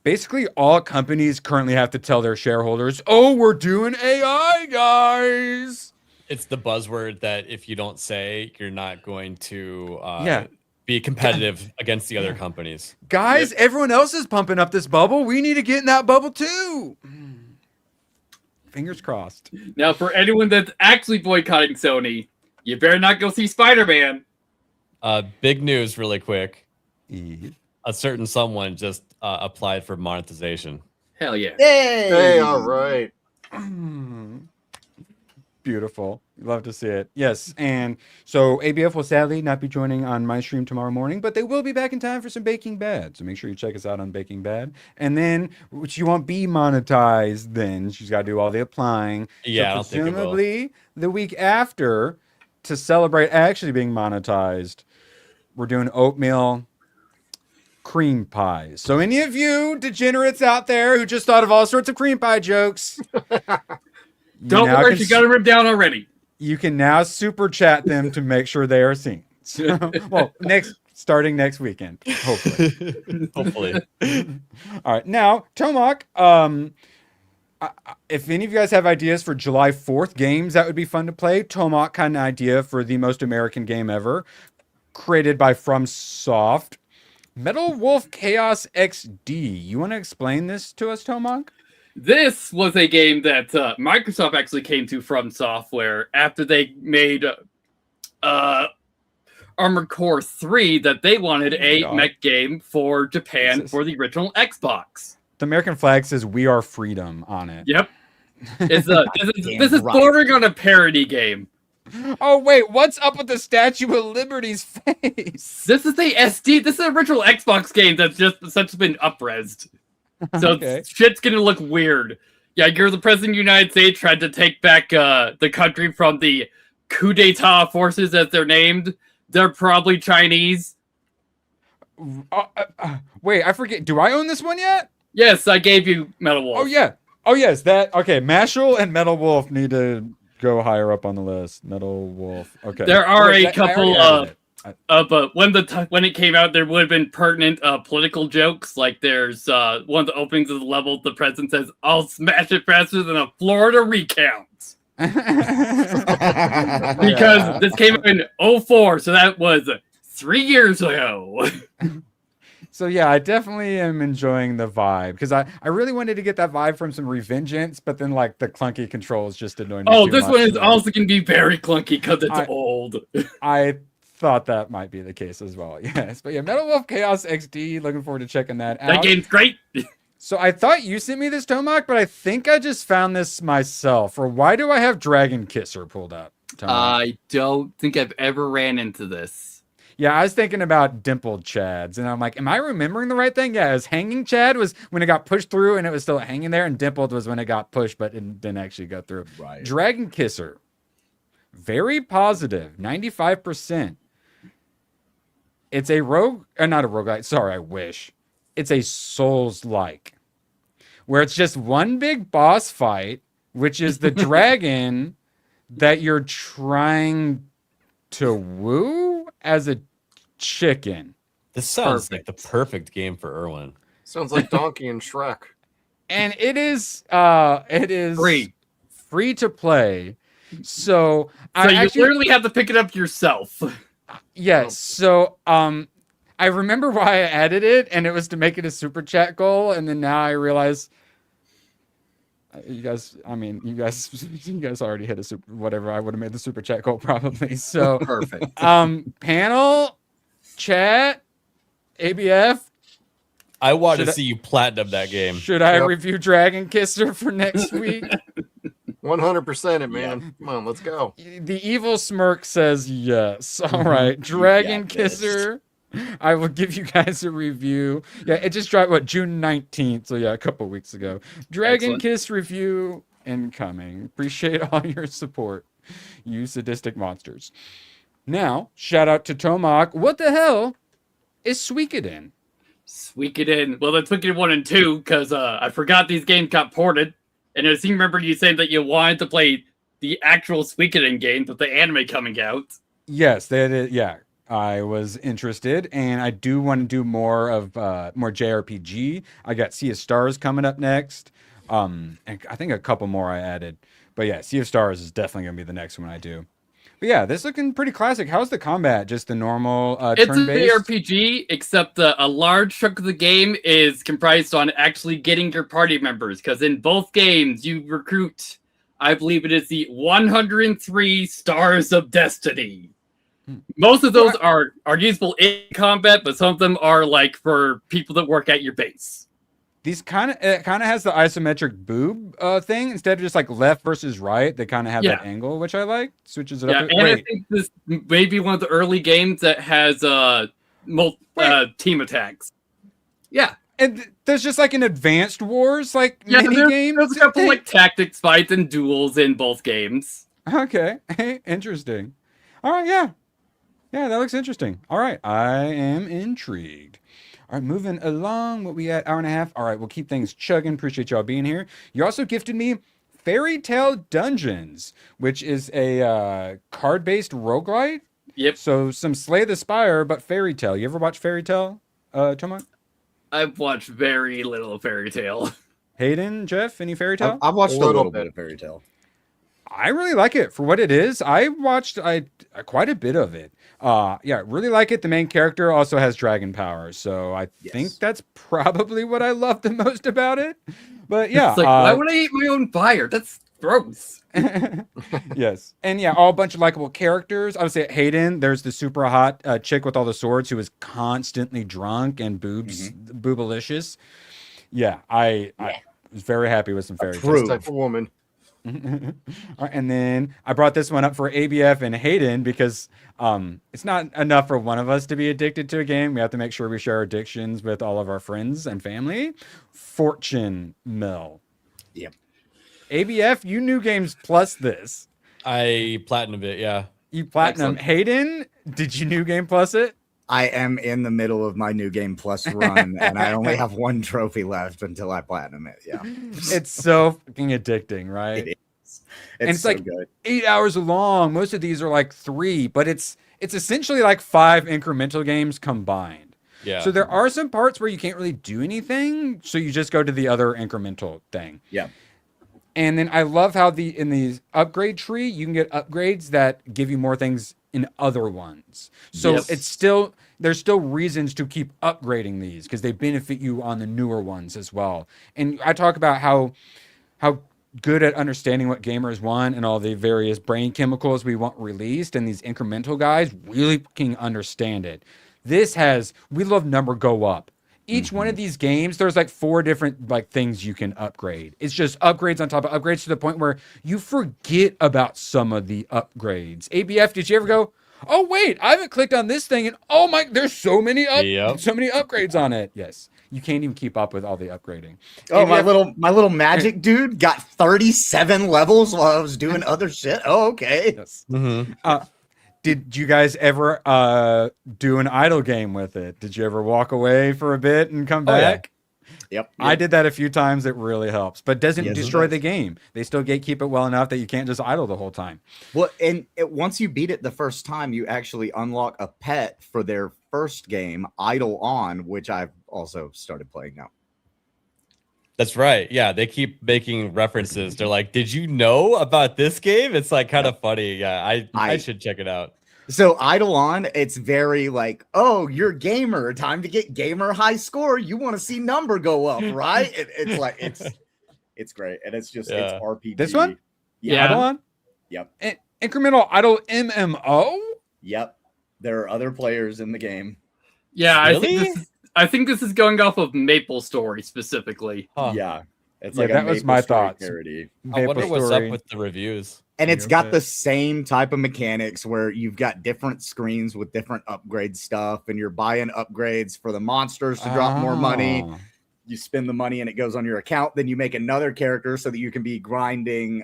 basically all companies currently have to tell their shareholders, oh, we're doing AI, guys. It's the buzzword that if you don't say, you're not going to be competitive against the other companies. Guys, everyone else is pumping up this bubble. We need to get in that bubble too. Fingers crossed. Now, for anyone that's actually boycotting Sony, you better not go see Spider-Man. Big news really quick. A certain someone just applied for monetization. Hell yeah. Hey, all right. Beautiful. Love to see it. Yes. And so ABF will sadly not be joining on my stream tomorrow morning, but they will be back in time for some Baking Bad. So make sure you check us out on Baking Bad. And then she won't be monetized then. She's got to do all the applying. Yeah, so I don't think it will. presumably the week after, to celebrate actually being monetized, we're doing oatmeal cream pies. So any of you degenerates out there who just thought of all sorts of cream pie jokes, don't worry, you got them ripped down already. You can now super chat them to make sure they are seen. So, well, starting next weekend, hopefully. Hopefully. All right, now Tomac. If any of you guys have ideas for July 4th games that would be fun to play, Tomac had an idea for the most American game ever, created by FromSoft, Metal Wolf Chaos XD. You want to explain this to us, Tomac? This was a game that Microsoft actually came to from Software after they made Armored Core 3, that they wanted a mech game for Japan for the original Xbox. The American flag says "We Are Freedom" on it. Yep. This is bordering on a parody game. Oh wait, what's up with the Statue of Liberty's face? This is a SD. This is an original Xbox game that's just essentially been up-resed. So shit's gonna look weird. Yeah, you're the president of the United States trying to take back the country from the coup d'etat forces, as they're named. They're probably Chinese. Wait, I forget. Do I own this one yet? Yes, I gave you Metal Wolf. Oh yeah. Oh yes. Okay. Mashal and Metal Wolf need to go higher up on the list. Metal Wolf. Okay. There are a couple but when it came out, there would have been pertinent political jokes. Like there's one of the openings of the level, the president says, "I'll smash it faster than a Florida recount." Because this came out in 2004, so that was 3 years ago. So yeah, I definitely am enjoying the vibe because I really wanted to get that vibe from some Revengeance, but then like the clunky controls just annoyed me. Oh, this one is also going to be very clunky because it's old. I thought that might be the case as well. Yes, but yeah, Metal Wolf Chaos XD. Looking forward to checking that out. That game's great. So I thought you sent me this, Tomac, but I think I just found this myself. Or why do I have Dragon Kisser pulled up? Tomac? I don't think I've ever ran into this. Yeah, I was thinking about dimpled Chads, and I'm like, am I remembering the right thing? Yeah, it was hanging Chad was when it got pushed through and it was still hanging there, and dimpled was when it got pushed but it didn't actually go through. Right. Dragon Kisser, very positive, 95%. It's a rogue, not a roguelike. Sorry, I wish. It's a Souls-like, where it's just one big boss fight, which is the dragon that you're trying to woo as a chicken. This sounds like the perfect game for Erwin. Sounds like Donkey and Shrek. And it is free to play. So you literally have to pick it up yourself. Yes. So I remember why I added it, and it was to make it a super chat goal, and then now I realize you guys already hit a super whatever. I would have made the super chat goal probably. So perfect. Panel, chat, ABF. I want to see you platinum that game. Should I review Dragon Kisser for next week? 100% it, man. Come on, let's go. The evil smirk says yes. All right, Dragon Kisser. I will give you guys a review. Yeah, it just dropped June 19th. So yeah, a couple weeks ago. Dragon Kiss review incoming. Appreciate all your support, you sadistic monsters. Now, shout out to Tomac. What the hell is Suikoden? Suikoden. Well, that's Suikoden 1 and 2 because I forgot these games got ported. And I seem remember you saying that you wanted to play the actual Suikoden games with the anime coming out. Yes, that is, yeah. I was interested, and I do want to do more of more JRPG. I got Sea of Stars coming up next. And I think a couple more I added. But yeah, Sea of Stars is definitely going to be the next one I do. But yeah, this looking pretty classic. How's the combat? Just the normal It's turn-based? a JRPG, except a large chunk of the game is comprised on actually getting your party members. Because in both games, you recruit, I believe it is the 103 Stars of Destiny. Most of those are useful in combat, but some of them are like for people that work at your base. These it kind of has the isometric boob thing instead of just like left versus right. They kind of have that angle, which I like. Switches it up. And I think this may be one of the early games that has team attacks. Yeah. And there's just like an Advanced Wars mini game. There's a couple like tactics fights and duels in both games. Okay, interesting. All right, yeah, that looks interesting. All right, I am intrigued. All right, moving along. What we at? Hour and a half. All right, we'll keep things chugging. Appreciate y'all being here. You also gifted me Fairy Tale Dungeons, which is a card-based roguelite. Yep. So some Slay the Spire, but Fairy Tale. You ever watch Fairy Tale, Tomac? I've watched very little Fairy Tale. Hayden, Jeff, any Fairy Tale? I've watched a little bit of Fairy Tale. I really like it for what it is. I watched quite a bit of it. Yeah, really like it. The main character also has dragon powers, so I think that's probably what I love the most about it. But yeah, it's like, why would I eat my own fire? That's gross. Yes, and yeah, all a bunch of likable characters. I would say Hayden. There's the super hot chick with all the swords who is constantly drunk and boobalicious. Yeah, I was very happy with some Fairy Tale type of woman. All right, and then I brought this one up for ABF and Hayden because it's not enough for one of us to be addicted to a game. We have to make sure we share our addictions with all of our friends and family. Fortune Mill. Yep. ABF, you New Games Plus this. I platinum it, yeah. You platinum. Hayden, did you New Game Plus it? I am in the middle of my New Game Plus run, and I only have one trophy left until I platinum it. Yeah, it's so fucking addicting, right? It is. It's so like good. 8 hours long. Most of these are like 3, but it's essentially like 5 incremental games combined. Yeah. So there are some parts where you can't really do anything, so you just go to the other incremental thing. Yeah. And then I love how in the upgrade tree, you can get upgrades that give you more things in other ones. So there's still reasons to keep upgrading these because they benefit you on the newer ones as well. And I talk about how good at understanding what gamers want and all the various brain chemicals we want released, and these incremental guys really can understand it. We love number go up. Each one of these games, there's like 4 different things you can upgrade. It's just upgrades on top of upgrades to the point where you forget about some of the upgrades. ABF, did you ever go, oh wait, I haven't clicked on this thing, and oh my, there's so many upgrades on it. Yes, you can't even keep up with all the upgrading. Oh, ABF, my little magic dude got 37 levels while I was doing other shit. Oh, okay. Yes. Did you guys ever do an idle game with it? Did you ever walk away for a bit and come back? Yep. I did that a few times. It really helps, but doesn't destroy the game. They still gatekeep it well enough that you can't just idle the whole time. Well, and once you beat it the first time, you actually unlock a pet for their first game, Idle On, which I've also started playing now. That's right. Yeah, they keep making references. They're like, "Did you know about this game?" It's like kind of funny. Yeah, I should check it out. So Idle On, it's very like, oh, you're gamer. Time to get gamer high score. You want to see number go up, right? It's like it's great, and it's just it's RPG. This one, yeah. Idle On, yep. Incremental Idle MMO. Yep. There are other players in the game. Yeah, Really? I think this is going off of Maple Story specifically. Yeah. It's Yeah, like that a was Maple my Story thoughts. parody. I wonder what's Story. up with the reviews. And it's Yeah, got okay. the same type of mechanics where you've got different screens with different upgrade stuff, and you're buying upgrades for the monsters to drop more money. Oh. You spend the money and it goes on your account. Then you make another character so that you can be grinding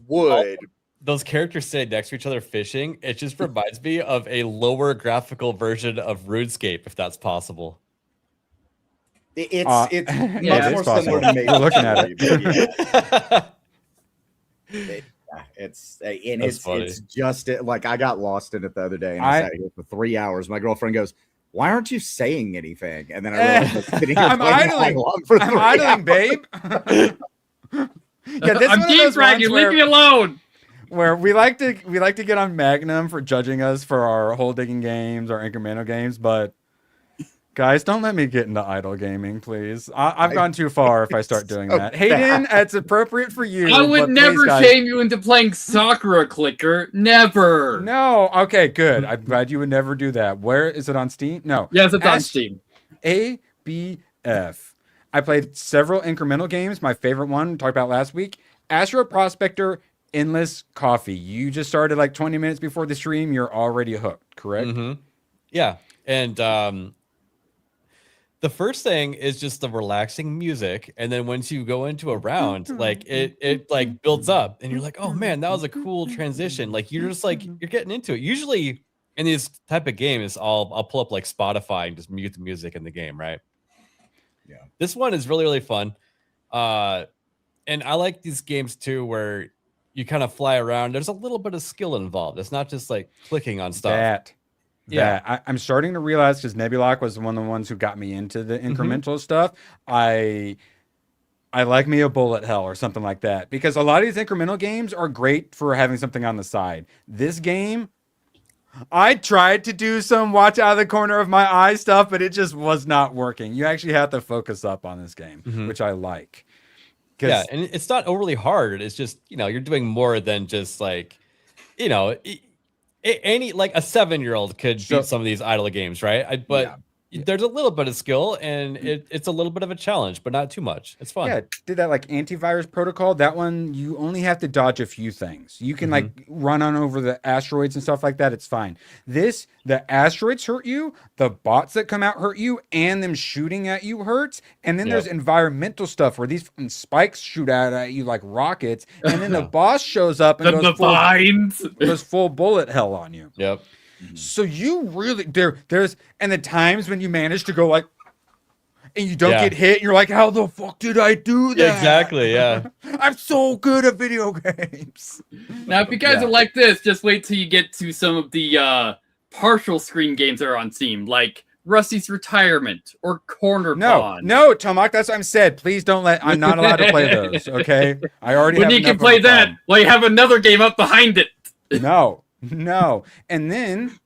wood. Those characters sitting next to each other fishing, it just reminds me of a lower graphical version of RuneScape, if that's possible. It's yeah, much more similar to Maple You're looking at Story, it. but it's funny. it's just like I got lost in it the other day and I sat here for 3 hours. My girlfriend goes, "Why aren't you saying anything?" And then I realized I was sitting here I'm playing idling. dialogue for 3 I'm idling, hours. babe. Yeah, this I'm one of game those dragging. ones Leave where- me alone. Where we like to get on Magnum for judging us for our hole digging games, our incremental games, but guys, don't let me get into idle gaming, please. I've gone too far if I start doing that. Hayden, it's appropriate for you. I would but never please, guys, shame you into playing soccer, clicker. Never. No. Okay, good. I'm glad you would never do that. Where is it on Steam? No. Yes, it's on Steam. ABF. I played several incremental games. My favorite one, we talked about last week, Astro Prospector Endless Coffee. You just started like 20 minutes before the stream. You're already hooked, correct? Mm-hmm. Yeah. And the first thing is just the relaxing music. And then once you go into a round, like it like builds up and you're like, oh man, that was a cool transition. Like you're just like, you're getting into it. Usually in these type of games, I'll pull up like Spotify and just mute the music in the game, right? Yeah. This one is really, really fun. And I like these games too, where you kind of fly around. There's a little bit of skill involved. It's not just like clicking on stuff. I'm starting to realize, because Nebulock was one of the ones who got me into the incremental stuff. I like me a bullet hell or something like that, because a lot of these incremental games are great for having something on the side. This game, I tried to do some watch out of the corner of my eye stuff, but it just was not working. You actually have to focus up on this game, which I like. Yeah, and it's not overly hard. It's just, you're doing more than just like, any like a 7-year-old could beat some of these idle games, right? But there's a little bit of skill, and it's a little bit of a challenge, but not too much. It's fun. Yeah, did that like antivirus protocol. That one, you only have to dodge a few things. You can like run on over the asteroids and stuff like that. It's fine. This, the asteroids hurt you, the bots that come out hurt you, and them shooting at you hurts. And then there's environmental stuff where these spikes shoot out at you like rockets, and then the boss shows up and goes full bullet hell on you. Yep. So you really there's and the times when you manage to go like, and you don't get hit, and you're like, how the fuck did I do that? Exactly, yeah. I'm so good at video games. Now, if you guys are like this, just wait till you get to some of the partial screen games that are on Steam, like Rusty's Retirement or Corner Pawn. No, Tomac, that's what I'm said. Please don't I'm not allowed to play those, okay? I already when have you can enough play of a that, problem. well, you have another game up behind it. No. And then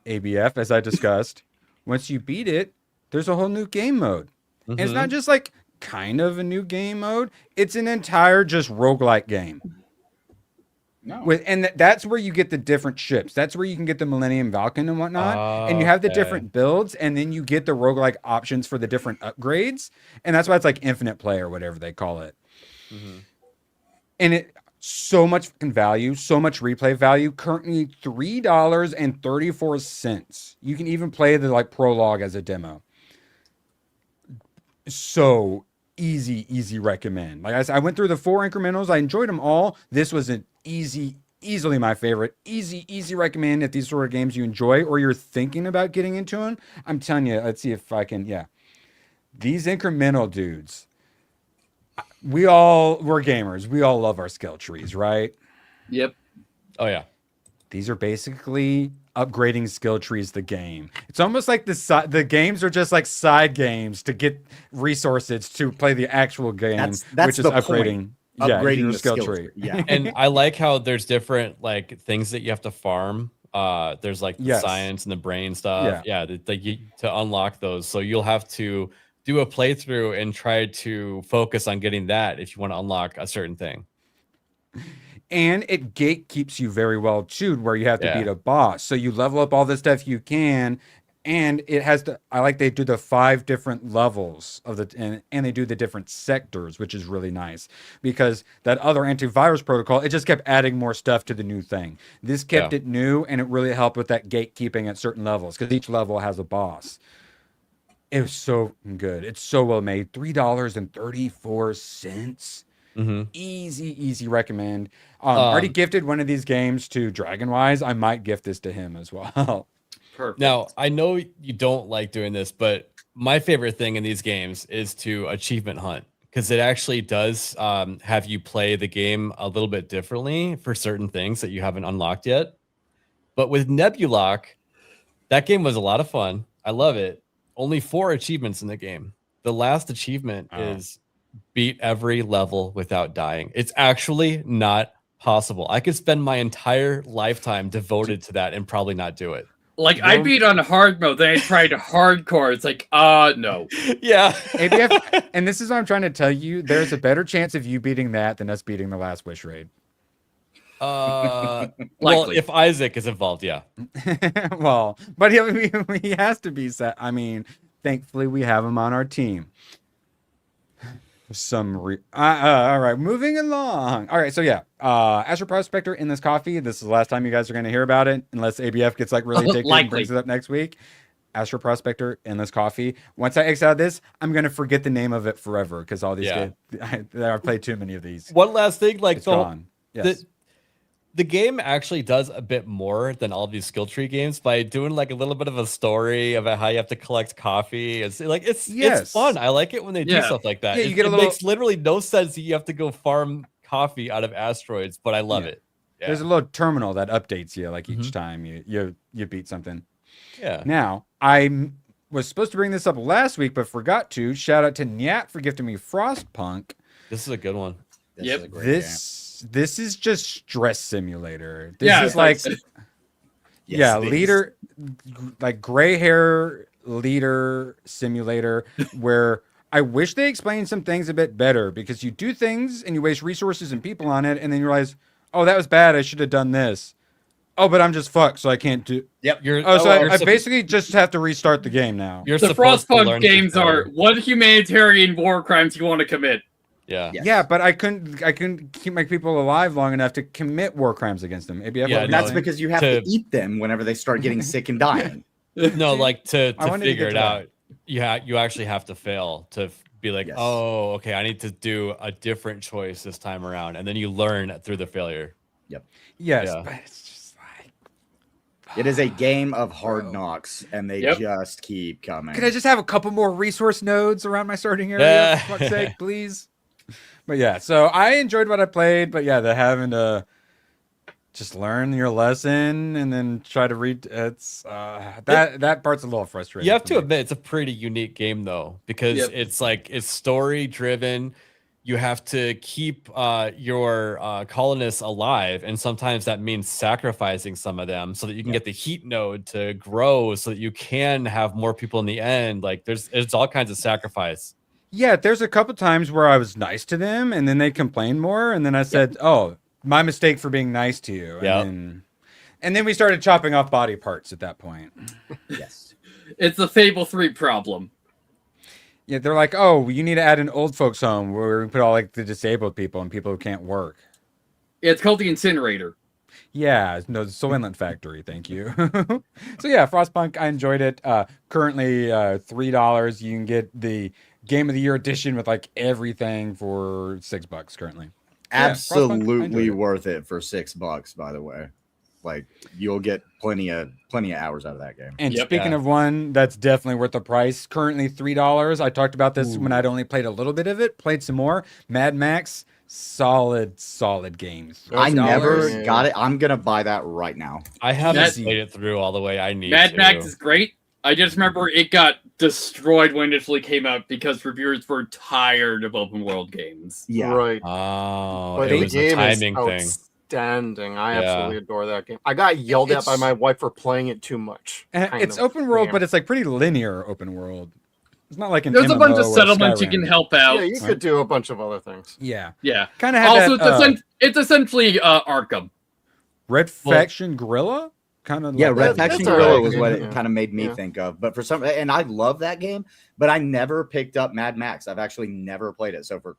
ABF, as I discussed, once you beat it, there's a whole new game mode. And it's not just like kind of a new game mode. It's an entire just roguelike game. And that's where you get the different ships. That's where you can get the Millennium Falcon and whatnot. And you have the different builds, and then you get the roguelike options for the different upgrades. And that's why it's like infinite play or whatever they call it. And it so much fucking value, so much replay value. Currently $3.34. You can even play the like prologue as a demo. So easy recommend. Like I said, I went through the 4 incrementals. I enjoyed them all. This was an easily my favorite. Easy recommend if these sort of games you enjoy or you're thinking about getting into them. I'm telling you, let's see if I can. Yeah, these incremental dudes. We're gamers. We all love our skill trees, right? Yep. Oh yeah. These are basically upgrading skill trees the game. It's almost like the games are just like side games to get resources to play the actual game, that's which is the upgrading. Point. Upgrading your the skill skill tree. Yeah. And I like how there's different like things that you have to farm. There's like the science and the brain stuff. Yeah, to unlock those. So you'll have to do a playthrough and try to focus on getting that if you want to unlock a certain thing. And it gate keeps you very well too, where you have to beat a boss. So you level up all the stuff you can, And it has to, I like they do the 5 different levels of the, and they do the different sectors, which is really nice because that other antivirus protocol, it just kept adding more stuff to the new thing. This kept it new, and it really helped with that gatekeeping at certain levels because each level has a boss. It was so good. It's so well made. $3.34. Easy recommend. Already gifted one of these games to DragonWise. I might gift this to him as well. Perfect. Now, I know you don't like doing this, but my favorite thing in these games is to achievement hunt because it actually does have you play the game a little bit differently for certain things that you haven't unlocked yet. But with Nebulock, that game was a lot of fun. I love it. Only 4 achievements in the game. The last achievement is beat every level without dying. It's actually not possible. I could spend my entire lifetime devoted to that and probably not do it. Like, I beat on hard mode, then I tried hardcore. It's like, no. Yeah. ABF, and this is what I'm trying to tell you. There's a better chance of you beating that than us beating the last Wish Raid. Well, if Isaac is involved, yeah. Well, but he has to be set. I mean, thankfully we have him on our team. All right, moving along. All right, so yeah, Astro Prospector in this coffee. This is the last time you guys are going to hear about it, unless ABF gets like really addicted and brings it up next week. Astro Prospector in this coffee. Once I exit out of this, I'm going to forget the name of it forever because all these I've played too many of these. One last thing, like it's gone. Yes. The game actually does a bit more than all these skill tree games by doing like a little bit of a story about how you have to collect coffee. It's like it's fun. I like it when they do stuff like that. Yeah, you get it makes literally no sense that you have to go farm coffee out of asteroids, but I love it. Yeah. There's a little terminal that updates you like each time you beat something. Yeah. Now I was supposed to bring this up last week, but forgot to. Shout out to Nyat for gifting me Frostpunk. This is a good one. This is a great game. This is just stress simulator. This is like leader, like gray hair leader simulator where I wish they explained some things a bit better because you do things and you waste resources and people on it and then you realize, oh, that was bad. I should have done this. Oh, but I'm just fucked, so I can't do. Yep. I basically just have to restart the game now. The Frostpunk games are what humanitarian war crimes you want to commit. Yeah. Yes. Yeah, but I couldn't keep my people alive long enough to commit war crimes against them. That's because you have to eat them whenever they start getting sick and dying. No, like to figure it out, you actually have to fail to be like, oh, okay, I need to do a different choice this time around, and then you learn through the failure. Yep. Yes, but it's just like it is a game of hard knocks, and they just keep coming. Could I just have a couple more resource nodes around my starting area, for fuck's sake, please? But yeah, so I enjoyed what I played, but yeah, the having to just learn your lesson and then try to read it's that part's a little frustrating. You have to admit it's a pretty unique game though, because it's like it's story driven. You have to keep your colonists alive, and sometimes that means sacrificing some of them so that you can get the heat node to grow, so that you can have more people in the end. Like it's all kinds of sacrifice. Yeah, there's a couple times where I was nice to them, and then they complained more, and then I said, "Oh, my mistake for being nice to you." And then we started chopping off body parts at that point. Yes, it's the Fable 3 problem. Yeah, they're like, "Oh, you need to add an old folks home where we put all like the disabled people and people who can't work." It's called the incinerator. Yeah, no, the Soylent Factory. Thank you. So yeah, Frostpunk, I enjoyed it. Currently, $3. You can get the Game of the Year edition with like everything for $6 currently. Absolutely worth it for $6, by the way. Like you'll get plenty of hours out of that game. And speaking of one that's definitely worth the price, currently $3. I talked about this when I'd only played a little bit of it, played some more. Mad Max, solid games. I never got it. I'm gonna buy that right now. I haven't played it through all the way. I need Mad Max is great. I just remember it got destroyed when it initially came out because reviewers were tired of open world games. Yeah. Right. Oh, but it the was game a timing is thing. Outstanding. I absolutely adore that game. I got yelled at by my wife for playing it too much. It's open world, but it's like pretty linear open world. It's not like there's MMO a bunch of or settlements you Skyrim. can help out. Yeah, you could do a bunch of other things. Yeah. Kind of also, it's essentially Arkham. Red Faction Guerrilla? kind of Yeah, like Red that. Faction that's all Guerrilla right. was what it Yeah. kind of made me Yeah. think of. But for some, and I love that game, but I never picked up Mad Max. I've actually never played it. So for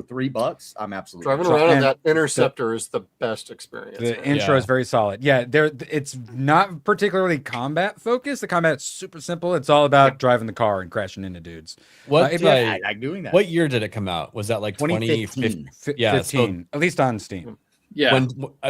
$3, I'm absolutely Driving So- around on and that Interceptor is the best experience. The man. intro Yeah. is very solid. Yeah, it's not particularly combat focused. The combat's super simple. It's all about driving the car and crashing into dudes. What ABF, I like doing that. what year did it come out? Was that like 2015? 2015? Yeah, so 15, at least on Steam. Yeah.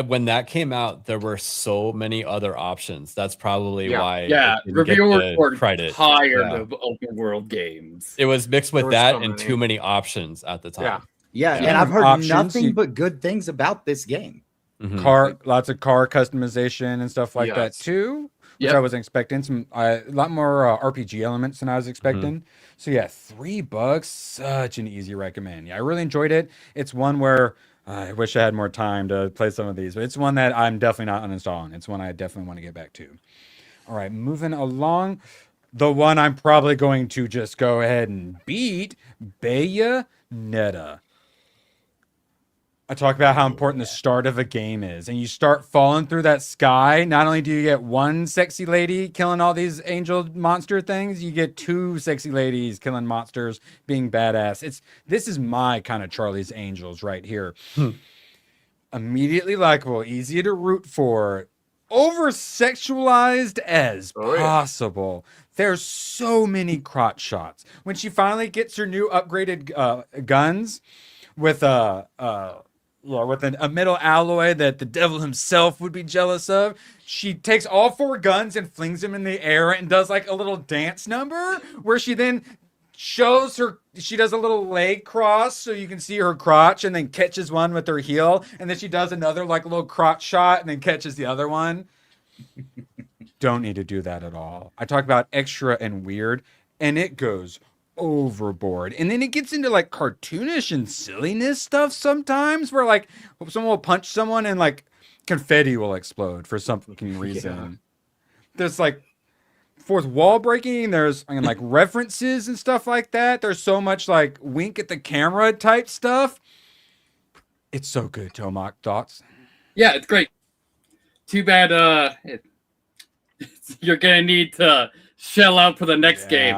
when that came out, there were so many other options. That's probably Yeah. why. Yeah. it didn't get Reviewers the were credit. tired Yeah. of open world games. It was mixed There with were that so and many. too many options at the time. Yeah. Yeah, Yeah. and I've heard Options, nothing you- but good things about this game. Mhm. Lots of car customization and stuff like that Yes. too, which Yep. I wasn't expecting. A lot more RPG elements than I was expecting. So yeah, $3, such an easy recommend. Yeah, I really enjoyed it. It's one where I wish I had more time to play some of these, but it's one that I'm definitely not uninstalling. It's one I definitely want to get back to. All right, moving along. The one I'm probably going to just go ahead and beat, Bayonetta. I talk about how important the start of a game is, and you start falling through that sky. Not only do you get one sexy lady killing all these angel monster things, you get two sexy ladies killing monsters, being badass. This is my kind of Charlie's Angels right here. Immediately likable, easy to root for, over sexualized as possible. There's so many crotch shots. When she finally gets her new upgraded guns with with a metal alloy that the devil himself would be jealous of, she takes all 4 guns and flings them in the air and does like a little dance number where she then shows she does a little leg cross so you can see her crotch, and then catches one with her heel, and then she does another like little crotch shot and then catches the other one. Don't need to do that at all. I talk about extra and weird, and it goes overboard. And then it gets into like cartoonish and silliness stuff sometimes, where like someone will punch someone and like confetti will explode for some fucking reason. There's like fourth wall breaking. There's like references and stuff like that. There's so much like wink at the camera type stuff. It's so good. Tomac, thoughts? Yeah, it's great. Too bad you're gonna need to shell out for the next game.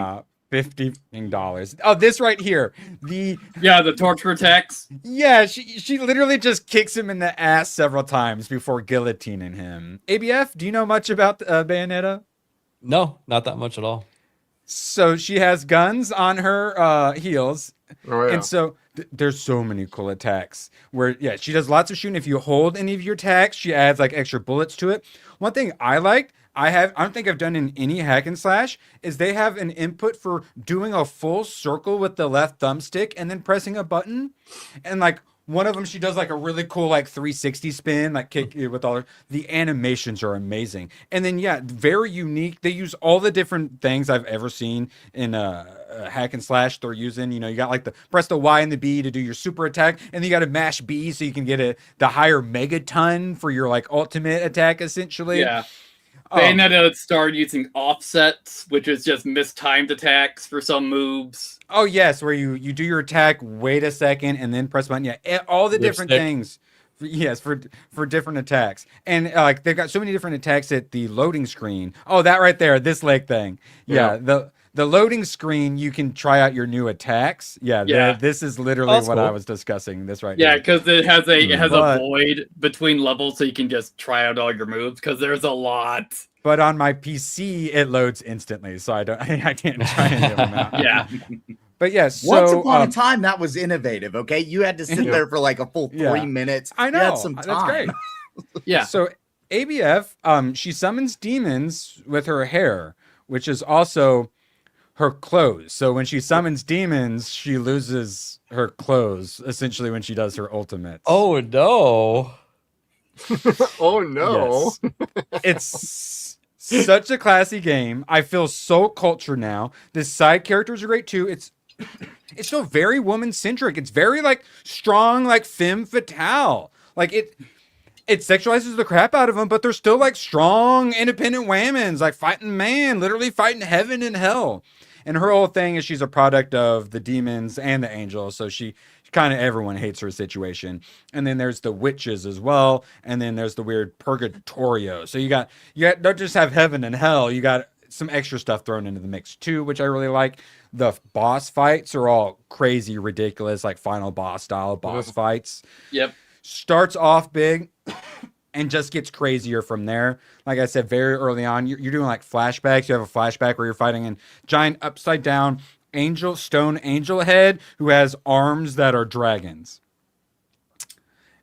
$50. Oh, this right here. The torture attacks. Yeah, she literally just kicks him in the ass several times before guillotining him. ABF, do you know much about Bayonetta? No, not that much at all. So she has guns on her heels. Oh, yeah. And so there's so many cool attacks where, she does lots of shooting. If you hold any of your attacks, she adds like extra bullets to it. One thing I liked, I don't think I've done in any hack and slash, is they have an input for doing a full circle with the left thumbstick and then pressing a button. And like one of them, she does like a really cool like 360 spin, like kick with all the animations are amazing. And then very unique. They use all the different things I've ever seen in a hack and slash they're using. You got like press the Y and the B to do your super attack, and then you got to mash B so you can get the higher megaton for your like ultimate attack essentially. Yeah. Bayonetta started using offsets, which is just mistimed attacks for some moves. Oh yes, where you do your attack, wait a second, and then press button. Yeah, all the different things. Yes, for different attacks, and like they've got so many different attacks at the loading screen. Oh, that right there, this leg thing. Yeah. The loading screen, you can try out your new attacks. This is literally what I was discussing. This right Yeah, here. because it has a void between levels, so you can just try out all your moves. Because there's a lot. But on my PC, it loads instantly, so I can't try any of them out. Yeah. But yes, once upon a time that was innovative. Okay, you had to sit there for like a full 3 minutes. I know. You had some time. That's great. Yeah. So ABF, she summons demons with her hair, which is also her clothes. So when she summons demons, she loses her clothes essentially when she does her ultimate. Oh no. Oh no. Yes. It's such a classy game. I feel so cultured now. The side characters are great too. It's still very woman centric. It's very like strong, like femme fatale. Like it sexualizes the crap out of them, but they're still like strong, independent women's like fighting man, literally fighting heaven and hell. And her whole thing is she's a product of the demons and the angels. So she kind of everyone hates her situation. And then there's the witches as well, and then there's the weird purgatorio. So you don't just have heaven and hell, you got some extra stuff thrown into the mix too, which I really like. The boss fights are all crazy, ridiculous, like final boss style boss fights. Yep. Starts off big and just gets crazier from there. Like I said, very early on, you're doing like flashbacks. You have a flashback where you're fighting a giant upside down stone angel head who has arms that are dragons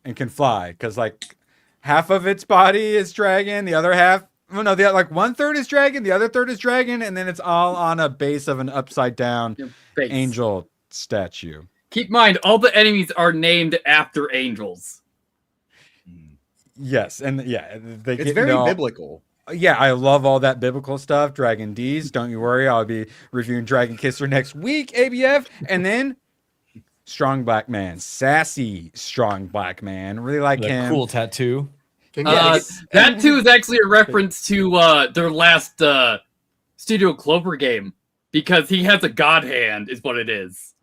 and can fly, because like half of its body is dragon, the other half, well, no, like 1/3 is dragon, the other third is dragon, and then it's all on a base of an upside down angel statue. Keep in mind, all the enemies are named after angels. Yes, and yeah, it's very biblical. Yeah, I love all that biblical stuff. Dragon D's, don't you worry. I'll be reviewing Dragon Kisser next week, ABF. And then Strong Black Man. Sassy Strong Black Man. Really like him. Cool tattoo. That too is actually a reference to their last Studio Clover game, because he has a god hand, is what it is.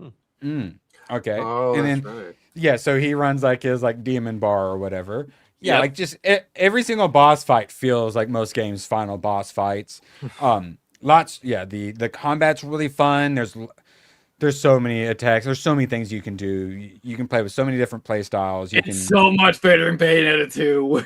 Okay. Oh, and that's then, right. yeah, so he runs like his like demon bar or whatever. Yeah, like just every single boss fight feels like most games' final boss fights. The combat's really fun. There's so many attacks. There's so many things you can do. You can play with so many different play styles. It's so much better in Bayonetta 2.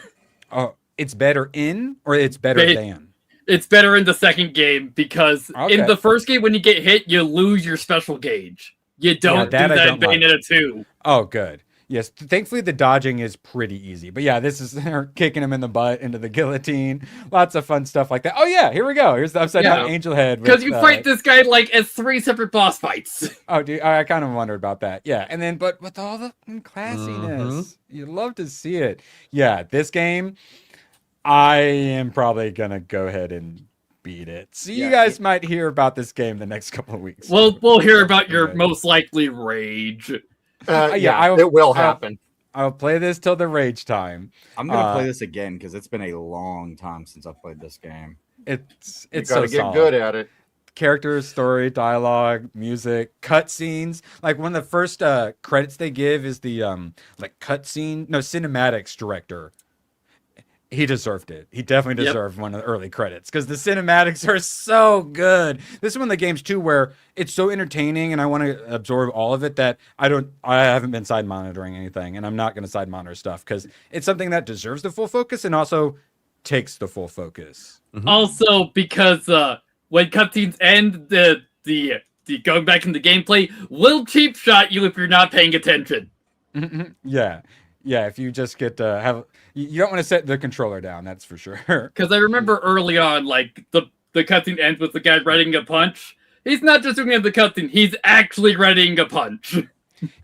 Oh, it's better in, or it's better than? It's better in the second game, because in the first game, when you get hit, you lose your special gauge. You don't do that in Bayonetta 2. Oh, good. Yes, thankfully the dodging is pretty easy. But yeah, this is kicking him in the butt into the guillotine. Lots of fun stuff like that. Oh yeah, here we go. Here's the upside down angel head. Because you fight this guy like as 3 separate boss fights. Oh, dude, I kind of wondered about that. Yeah, and then but with all the classiness, you love to see it. Yeah, this game, I am probably gonna go ahead and beat it. So you guys might hear about this game the next couple of weeks. We'll hear about your most likely rage. It will happen. I'll play this till the rage time. I'm gonna play this again because it's been a long time since I've played this game. It's you gotta get good at it. Characters, story, dialogue, music, cutscenes. Like one of the first credits they give is the cinematics director. He deserved it. He definitely deserved one of the early credits, because the cinematics are so good. This is one of the games too where it's so entertaining and I want to absorb all of it that I haven't been side monitoring anything, and I'm not going to side monitor stuff because it's something that deserves the full focus and also takes the full focus. Also, because when cutscenes end, the going back into gameplay will cheap shot you if you're not paying attention. Yeah, if you just get to have, you don't want to set the controller down, that's for sure. Because I remember early on, like the cutscene ends with the guy readying a punch. He's not just doing the cutscene; he's actually readying a punch.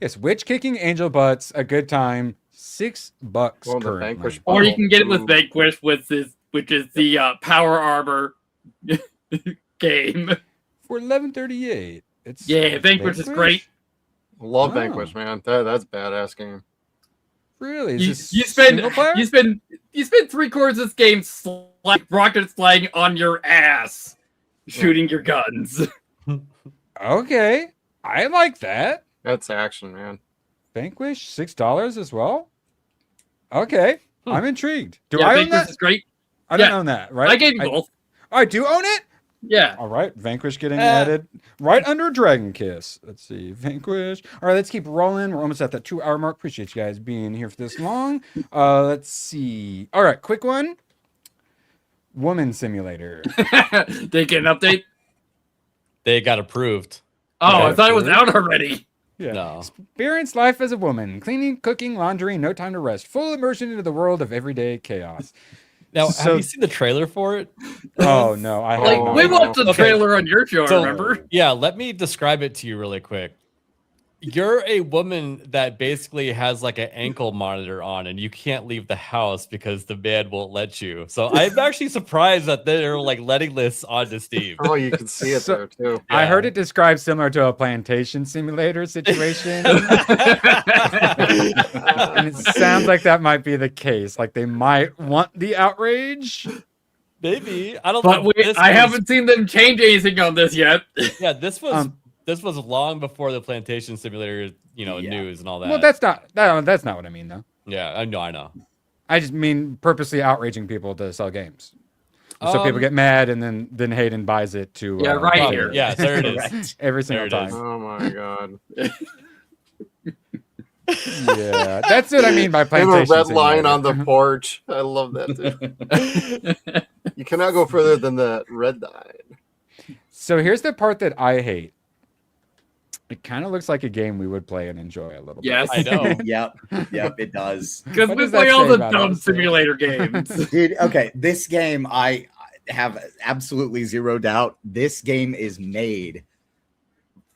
Yes, witch kicking angel butts, a good time. $6 currently. Or you can get it with Vanquish, which is the power armor game for $11.38. It's Vanquish is great. Love Vanquish, man. That's a badass game. Really? You spend 3/4 of this game rocket flying on your ass, shooting your guns. Okay, I like that. That's action, man. Vanquish, $6 as well. Okay, I'm intrigued. Do I own Vanquish that? Is great. I don't own that, right? I gave you both. I do own it. Yeah. All right, Vanquish getting added right under Dragon Kiss. Let's see, Vanquish. All right, let's keep rolling. We're almost at that 2-hour mark. Appreciate you guys being here for this long. Let's see. All right, quick one. Woman Simulator. They get an update. They got approved. Oh, I thought it was out already. Yeah. No. Experience life as a woman. Cleaning, cooking, laundry, no time to rest. Full immersion into the world of everyday chaos. Now, have you seen the trailer for it? Oh, no. I haven't. We watched the trailer on your show, remember? Yeah, let me describe it to you really quick. You're a woman that basically has like an ankle monitor on, and you can't leave the house because the man won't let you. So I'm actually surprised that they're like letting this on to Steam. Oh, you can see it there too. Yeah. I heard it described similar to a plantation simulator situation. And it sounds like that might be the case. Like they might want the outrage. Maybe. I don't but know. I haven't seen them change anything on this yet. Yeah, this was this was long before the Plantation Simulator, Yeah. news and all that. Well, that's not what I mean though. Yeah, I know. I just mean purposely outraging people to sell games. So people get mad, and then Hayden buys it to. Yeah, right Probably. here. Yeah, there it is. Correct. Every single There it time. is. Oh my god. Yeah, that's what I mean by And plantation. the red line simulator. on the porch. I love that too. You cannot go further than that red line. So here's the part that I hate. It kind of looks like a game we would play and enjoy a little Yes. I know. Yep, it does. Because What we does that play all say the about dumb us? simulator games. Dude, okay, this game, I have absolutely zero doubt. This game is made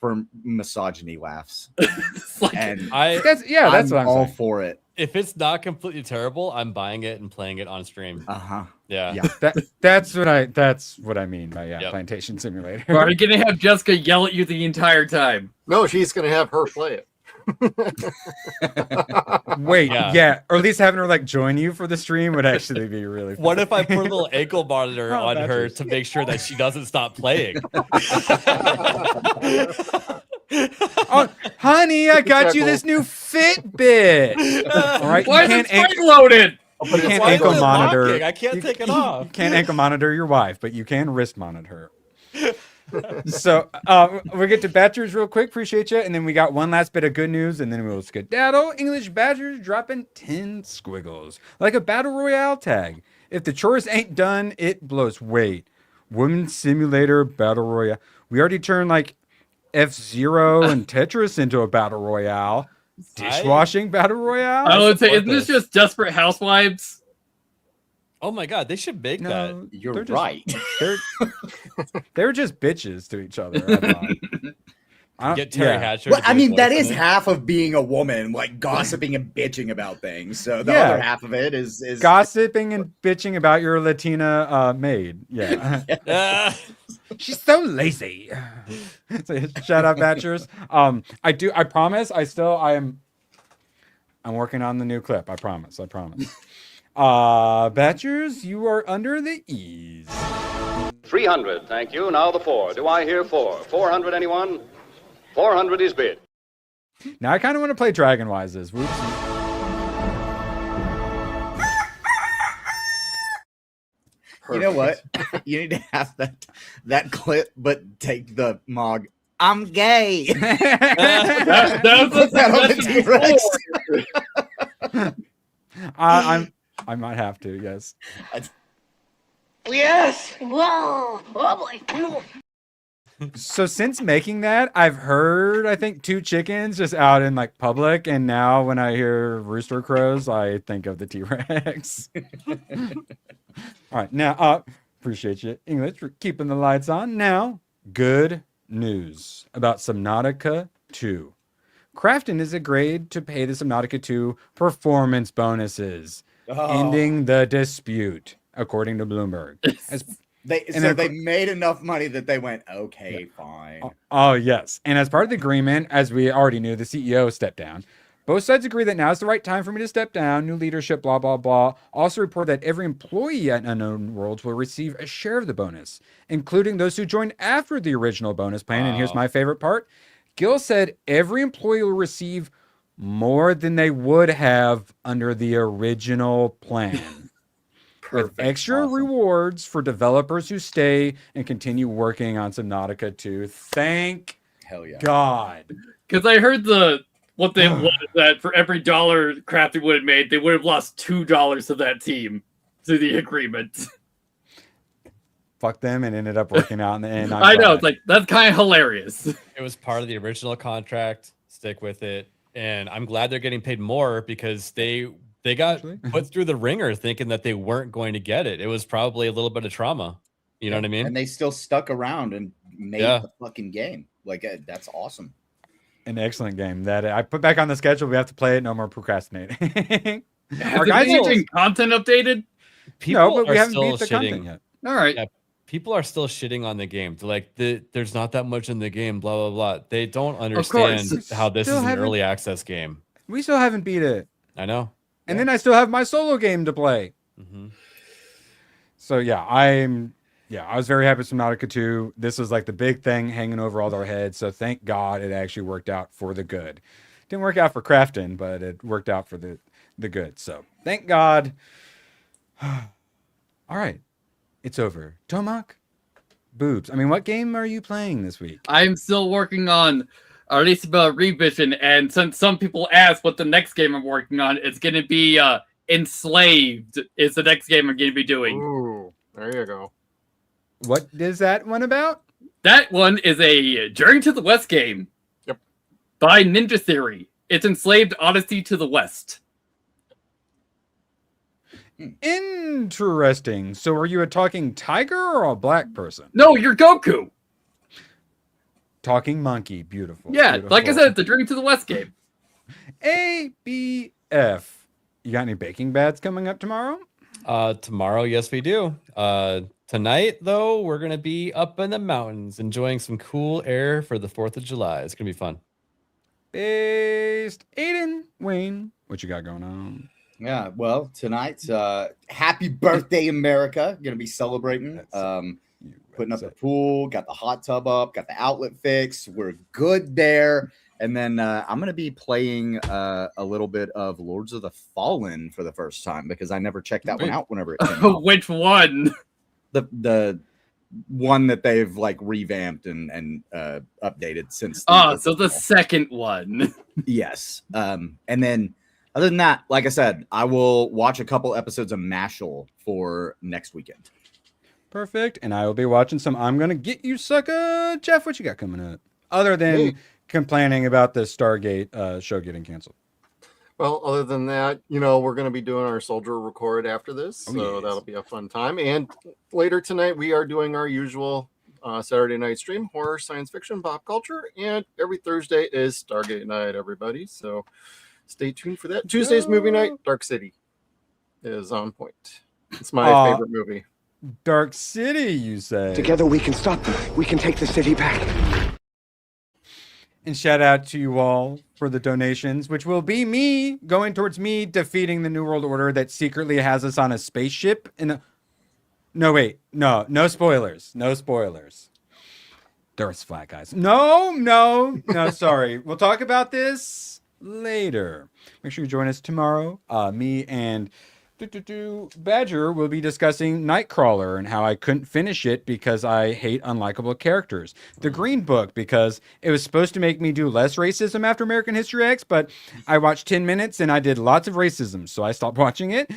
for misogyny laughs. It's like, And That's I'm what I'm all saying. for it. If it's not completely terrible, I'm buying it and playing it on stream. Uh-huh. Yeah. Yeah. That's what I mean by Yep. plantation simulator. are you gonna have Jessica yell at you the entire time? No, she's gonna have her play it. Wait, Yeah. yeah, or at least having her like join you for the stream would actually be really fun. What if I put a little ankle monitor Oh, on her Badgers. to make sure that she doesn't stop playing? Oh, honey, I got you this new Fitbit. All right, Why you is it can't spring loaded? you can't Why is ankle it monitor. locking? I can't take it off. You can't ankle monitor your wife, but you can wrist monitor her. So we'll get to Badgers real quick. Appreciate you. And then we got one last bit of good news, and then we'll skedaddle. English Badgers dropping 10 squiggles like a battle royale tag. If the chores ain't done, it blows. Wait, Women's Simulator battle royale. We already turned like F-Zero and Tetris into a battle royale. Dishwashing battle royale. I would say, support isn't this this. just Desperate Housewives? Oh my god, they should make that. No, You're they're just- right. They're just bitches to each other. I thought. Get Terry yeah. Hatcher. Well, to I be the mean, that voice is in it. half of being a woman, like gossiping and bitching about things. So the Yeah. other half of it is Gossiping and bitching about your Latina maid. Yeah. Ah. She's so lazy. So, shout out Batchers. I promise. I'm working on the new clip. I promise. Batchers, you are under the ease. 300, thank you. Now the 4. Do I hear 4? 400, anyone? 400 is bid. Now I kind of want to play Dragon Wises. Whoops. You know what? You need to have that clip, but take the Mog. I'm gay. That was Put that on the before. T-Rex. I might have to. Yes. Yes! Whoa! Oh boy! So since making that, I've heard I think 2 chickens just out in like public, and now when I hear rooster crows, I think of the T-Rex. All right, now appreciate you, English, for keeping the lights on. Now, good news about Subnautica 2. Krafton has agreed to pay the Subnautica 2 performance bonuses, ending the dispute, according to Bloomberg. They made enough money that they went, okay, fine. Oh, yes. And as part of the agreement, as we already knew, the CEO stepped down. Both sides agree that now is the right time for me to step down. New leadership, blah, blah, blah. Also report that every employee at Unknown Worlds will receive a share of the bonus, including those who joined after the original bonus plan. Wow. And here's my favorite part. Gil said every employee will receive more than they would have under the original plan. With extra rewards for developers who stay and continue working on Subnautica 2. Thank Hell yeah. God. Because I heard what they was that for every dollar Crafty would have made, they would have lost $2 to that team through the agreement. Fuck them and ended up working out in the end. I know, it's like that's kind of hilarious. It was part of the original contract. Stick with it. And I'm glad they're getting paid more because they got put through the ringer thinking that they weren't going to get it. It was probably a little bit of trauma. You know what I mean? And they still stuck around and made the fucking game. Like, that's awesome. An excellent game that I put back on the schedule. We have to play it. No more procrastinating. Our guys content updated? No, but we are haven't still beat the shitting. content yet. All right. Yeah, people are still shitting on the game. They're like, there's not that much in the game, blah, blah, blah. They don't understand how this is Still an haven't- early access game. We still haven't beat it. I know. And then I still have my solo game to play. Mhm. So yeah, I'm Yeah, I was very happy with Subnautica 2. This was like the big thing hanging over all our heads. So thank God it actually worked out for the good. Didn't work out for Crafton, but it worked out for the good. So thank God. All right, it's over. Tomak, boobs. I mean, what game are you playing this week? I'm still working on Arisba Revision, and since some people ask what the next game I'm working on, it's going to be Enslaved is the next game I'm going to be doing. Ooh, there you go. What is that one about? That one is a Journey to the West game. Yep. By Ninja Theory. It's Enslaved Odyssey to the West. Interesting. So are you a talking tiger or a black person? No, you're Goku. Talking monkey. Beautiful. Yeah, beautiful. like I said, it's a Journey to the West game. ABF. You got any baking bads coming up tomorrow? Tomorrow, yes, we do. Tonight, though, we're going to be up in the mountains enjoying some cool air for the 4th of July. It's going to be fun. Based Aiden, Wayne, what you got going on? Yeah, well, tonight, happy birthday, America. Gonna be celebrating. Putting up the pool, got the hot tub up, got the outlet fixed. We're good there. And then I'm gonna be playing a little bit of Lords of the Fallen for the first time because I never checked that one out whenever it came out. Which one? The one that they've like revamped and updated since. So the second one. Yes. And then other than that, like I said, I will watch a couple episodes of Mashal for next weekend. Perfect. And I will be watching some I'm Gonna Get You, Sucker. Jeff, what you got coming up? Other than complaining about the Stargate show getting canceled. Well, other than that, we're going to be doing our Soldier Record after this, so that'll be a fun time. And later tonight, we are doing our usual Saturday night stream, horror, science fiction, pop culture, and every Thursday is Stargate night, everybody. So stay tuned for that. Tuesday's movie night, Dark City, is on point. It's my favorite movie. Dark City, you say? Together we can stop them. We can take the city back. And shout out to you all for the donations, which will be me going towards me defeating the New World Order that secretly has us on a spaceship. No spoilers. No spoilers. The Earth's flat, guys. No, sorry. We'll talk about this later. Make sure you join us tomorrow. Me and Badger will be discussing Nightcrawler and how I couldn't finish it because I hate unlikable characters. The Green Book because it was supposed to make me do less racism after American History X, but I watched 10 minutes and I did lots of racism, so I stopped watching it.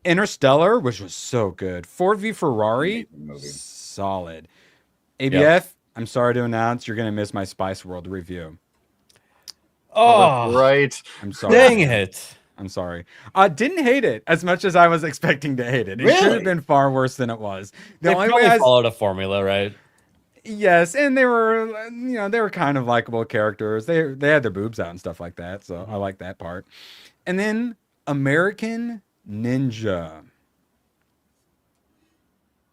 Interstellar, which was so good. Ford v Ferrari, solid. ABF, I'm sorry to announce you're going to miss my Spice World review. Oh, right. I'm sorry. Dang it. I'm sorry. I didn't hate it as much as I was expecting to hate it. It should have been far worse than it was. They probably followed a formula, right? Yes, and they were kind of likable characters. They had their boobs out and stuff like that, so I like that part. And then American Ninja.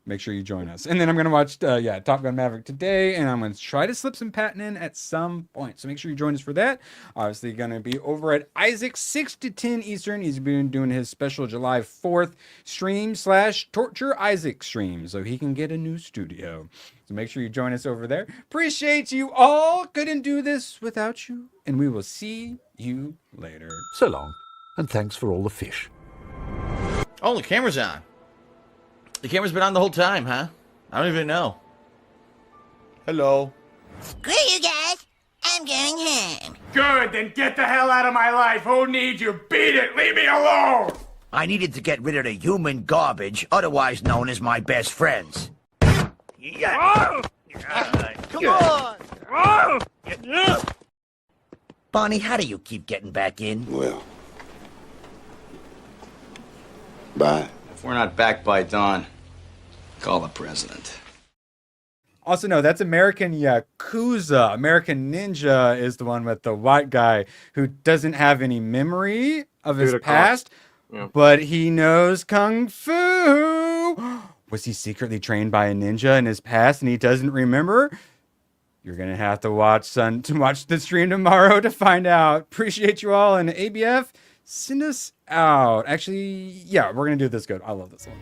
Make sure you join us. And then I'm going to watch, Top Gun Maverick today, and I'm going to try to slip some Patton in at some point. So make sure you join us for that. Obviously, going to be over at Isaac, 6 to 10 Eastern. He's been doing his special July 4th stream / Torture Isaac stream, so he can get a new studio. So make sure you join us over there. Appreciate you all. Couldn't do this without you, and we will see you later. So long, and thanks for all the fish. Oh, the camera's on. The camera's been on the whole time, huh? I don't even know. Hello. Screw you guys. I'm going home. Good, then get the hell out of my life. Who needs you? Beat it. Leave me alone. I needed to get rid of the human garbage, otherwise known as my best friends. Yeah. Come on! Bonnie, how do you keep getting back in? Well, bye. If we're not back by dawn, call the president. Also, no, that's American Yakuza. American Ninja is the one with the white guy who doesn't have any memory of his past, but he knows Kung Fu. Was he secretly trained by a ninja in his past and he doesn't remember? You're going to have to watch the stream tomorrow to find out. Appreciate you all. And ABF, send us out. Actually, yeah, we're going to do this good. I love this one.